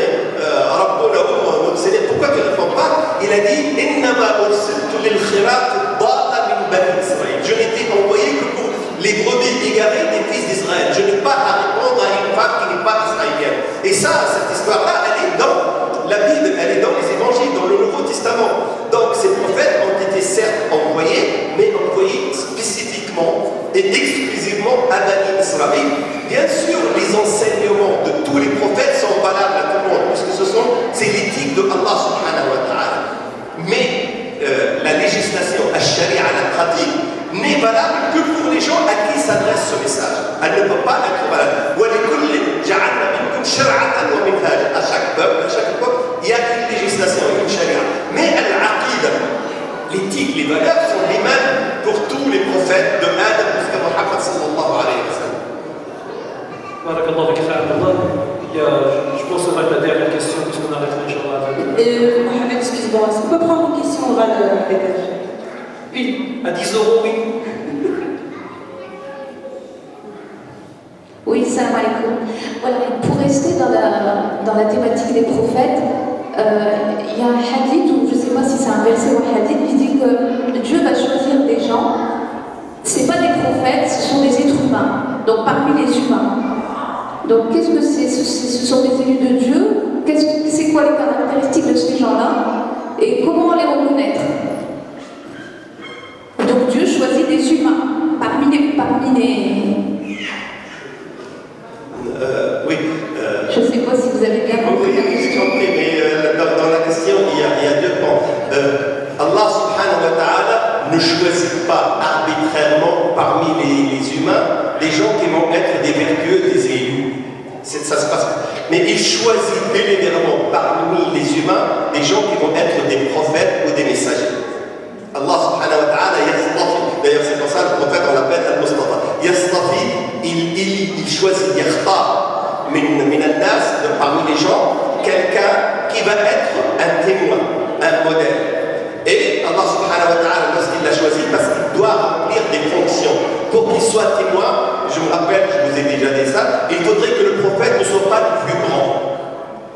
mais pourquoi tu ne réponds pas? Il a dit, innama ursiltu lil khirat dalla min Bani Israël. Je n'étais envoyé que pour les brebis égarées des fils d'Israël. Je n'ai pas à répondre à une femme qui n'est pas israélienne. Et ça, cette histoire-là, elle est dans la Bible, elle est dans les évangiles, dans le Nouveau Testament. Donc ces prophètes ont été certes envoyés, mais envoyés spécifiquement et exclusivement à Bani Israël. Bien sûr, les enseignements de tous les prophètes sont valables à tout le monde, puisque c'est l'éthique de Allah subhanahu wa ta'ala. Mais la législation, la sharia, la pratique, n'est valable que pour les gens à qui s'adresse ce message. Elle ne peut pas être valable. À chaque peuple, à chaque époque, il y a une législation, une sharia. Mais l'éthique, les valeurs sont les mêmes pour tous les prophètes de Adam jusqu'à Muhammad sallallahu alayhi wa sallam. Barakallahu fik, Abdallah. Je pense qu'on va être la dernière question puisqu'on arrête Inch'Allah. Mohamed, excuse-moi, est-ce qu'on peut prendre une question orale avec elle? Une, à 10 euros, oui. Oui, salam alaikum. Voilà, pour rester dans la thématique des prophètes, il y a un hadith, ou je ne sais pas si c'est un verset ou un hadith, qui dit que Dieu va choisir des gens, ce n'est pas des prophètes, ce sont des êtres humains, donc parmi les humains. Donc qu'est-ce que c'est? Ce sont des élus de Dieu. C'est quoi les caractéristiques de ces gens-là? Et comment les reconnaître? Donc Dieu choisit des humains parmi les... Oui. Je ne sais pas si vous avez bien compris. Oui, j'ai compris, mais dans la question, il y a deux points. Allah subhanahu wa ta'ala ne choisit pas arbitrairement parmi les humains des gens qui vont être des vertueux, des élus. Ça se passe. Mais il choisit délibérément parmi les humains des gens qui vont être des prophètes ou des messagers. Allah subhanahu wa ta'ala yastafi. D'ailleurs, c'est pour ça le prophète, on l'appelle al-Mustafa. Yastafi, il choisit, yakhtar min al-nas, parmi les gens, quelqu'un qui va être un témoin, un modèle. Et Allah subhanahu wa ta'ala, lorsqu'il l'a choisi, parce qu'il doit remplir des fonctions. Pour qu'il soit témoin, je me rappelle, je vous ai déjà dit ça, il faudrait que le prophète ne soit pas le plus grand,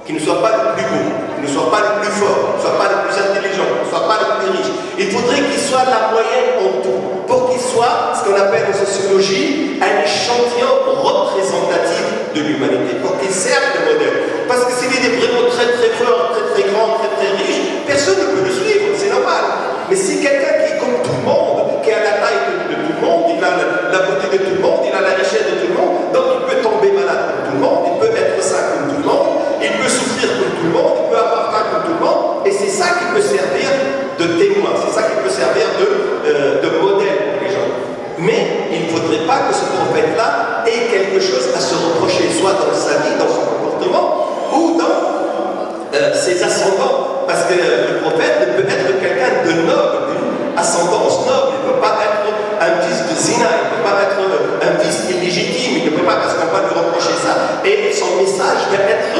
qu'il ne soit pas le plus beau, qu'il ne soit pas le plus fort, qu'il ne soit pas le plus intelligent, qu'il ne soit pas le plus riche. Il faudrait qu'il soit la moyenne en tout, pour qu'il soit ce qu'on appelle en sociologie un échantillon représentatif de l'humanité, pour qu'il serve de modèle. Parce que s'il est vraiment très très fort, très très grand, très très riche, personne ne peut le suivre, c'est normal. Mais si quelqu'un qui est comme tout le monde, qui a la taille de tout le monde, il a la beauté de tout le monde, il a la richesse de tout le monde, donc il peut tomber malade comme tout le monde, il peut être sain comme tout le monde, il peut souffrir comme tout le monde, il peut avoir faim comme tout le monde, et c'est ça qui peut servir de témoin, c'est ça qui peut servir de modèle pour les gens. Mais il ne faudrait pas que ce prophète-là ait quelque chose à se reprocher, soit dans sa vie, dans son comportement, ou dans ses ascendants. Parce que le prophète ne peut être quelqu'un de noble, d'une ascendance noble, il ne peut pas être un fils de zina, il ne peut pas être un fils illégitime, il ne peut pas, parce qu'on va lui reprocher ça, et son message va être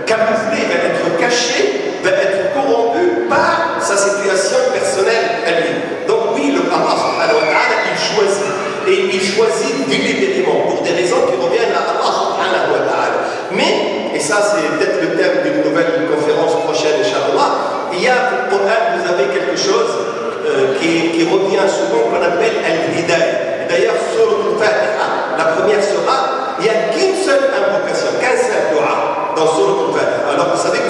camouflé, va être caché, va être corrompu par sa situation personnelle à lui. Donc oui, le Allah subhanahu wa ta'ala, il choisit, et il choisit délibérément, pour des raisons qui reviennent à Allah subhanahu wa ta'ala. Mais, et ça c'est peut-être le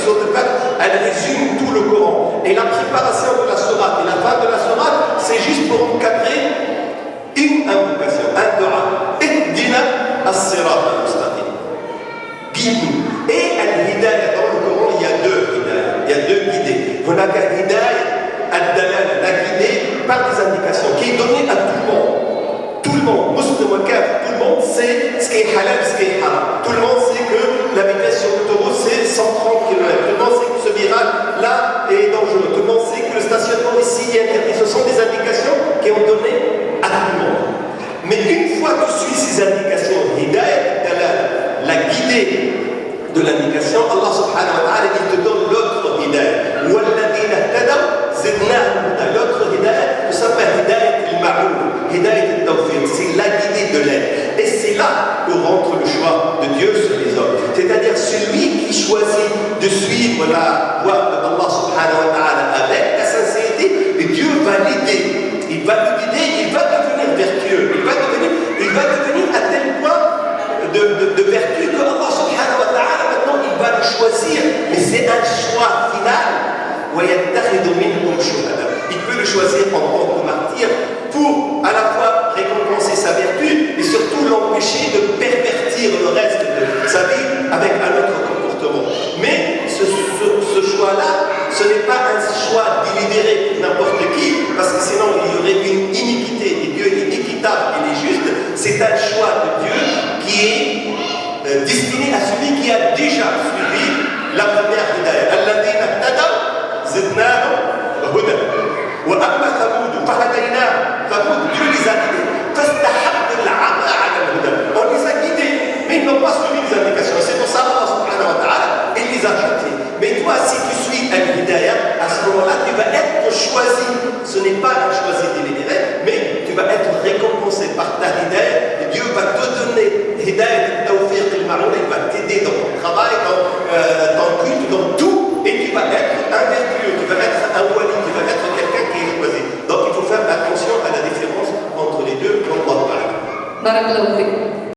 sourate Al-Fatiha, elle résume tout le Coran. Et la préparation de la sourate et la fin de la sourate, c'est juste pour encadrer une invocation, un dua. Ihdina as-sirat al-mustaqim. Guide-nous. Et al-hidayah, dans le Coran, il y a deux hidayah. Il y a deux guidées. Hunaka hidayah ad-dalal, la guidée par des indications, qui est donnée à tout le monde. Tout le monde, musulman, kafir, tout le monde sait ce qui est halal, ce qui est haram. Tout le monde sait que la vitesse sur l'autoroute c'est 130 km. Tout le monde sait que ce virage là est dangereux. Tout le monde sait que le stationnement ici est interdit. Ce sont des indications qui ont donné à tout le monde. Mais une fois que tu suis ces indications, hidayah, la guidée de l'indication, Allah subhanahu wa ta'ala, il te donne l'autre hidayah. Walladina tadaw zidnahum huda. L'autre hidayah, ça s'appelle hidayah al-ma'oun, hidayah al-tawfiq. C'est la guidée de l'aide. Et c'est là où rentre le choix de Dieu sur les hommes. C'est-à-dire celui qui choisit de suivre la voie de Allah subhanahu wa ta'ala avec la sincérité, et Dieu va l'aider. Il va le guider, il va devenir vertueux. Il va devenir à tel point de vertu que Allah subhanahu wa ta'ala, maintenant, il va le choisir. Mais c'est un choix final. Il peut le choisir en tant que martyr pour à la fois récompenser sa vertu et surtout l'empêcher de pervertir le reste de sa vie avec un autre comportement. Mais ce choix-là, ce n'est pas un choix délibéré pour n'importe qui, parce que sinon il y aurait une iniquité et Dieu est équitable, il est juste. C'est un choix de Dieu qui est destiné à celui qui a déjà suivi la première hidayah. Alladhina tadaw zidnahum huda. Wa amma Thamoud fahadaynahum. Thamoud, Dieu les a guidés. Fastahabbu al-'ama 'ala al-huda. On les a guidés, mais ils n'ont pas suivi les indications. C'est pour ça Allah subhanahu wa ta'ala, il les a jetés. Mais toi, si tu suis al-hidayah, à ce moment-là, tu vas être choisi. Ce n'est pas un choisi délibéré, mais tu vas être récompensé par ta hidayah. Et Dieu va te donner hidayah al-tawfiq al-ma'oun. Il va t'aider dans ton travail, dans ton culte, dans tout. Et tu vas être un vertueux, tu vas être un wali, tu vas être quelqu'un qui est choisi. Donc il faut faire attention à la différence entre les deux. Wallahu ta'ala. Barakallahu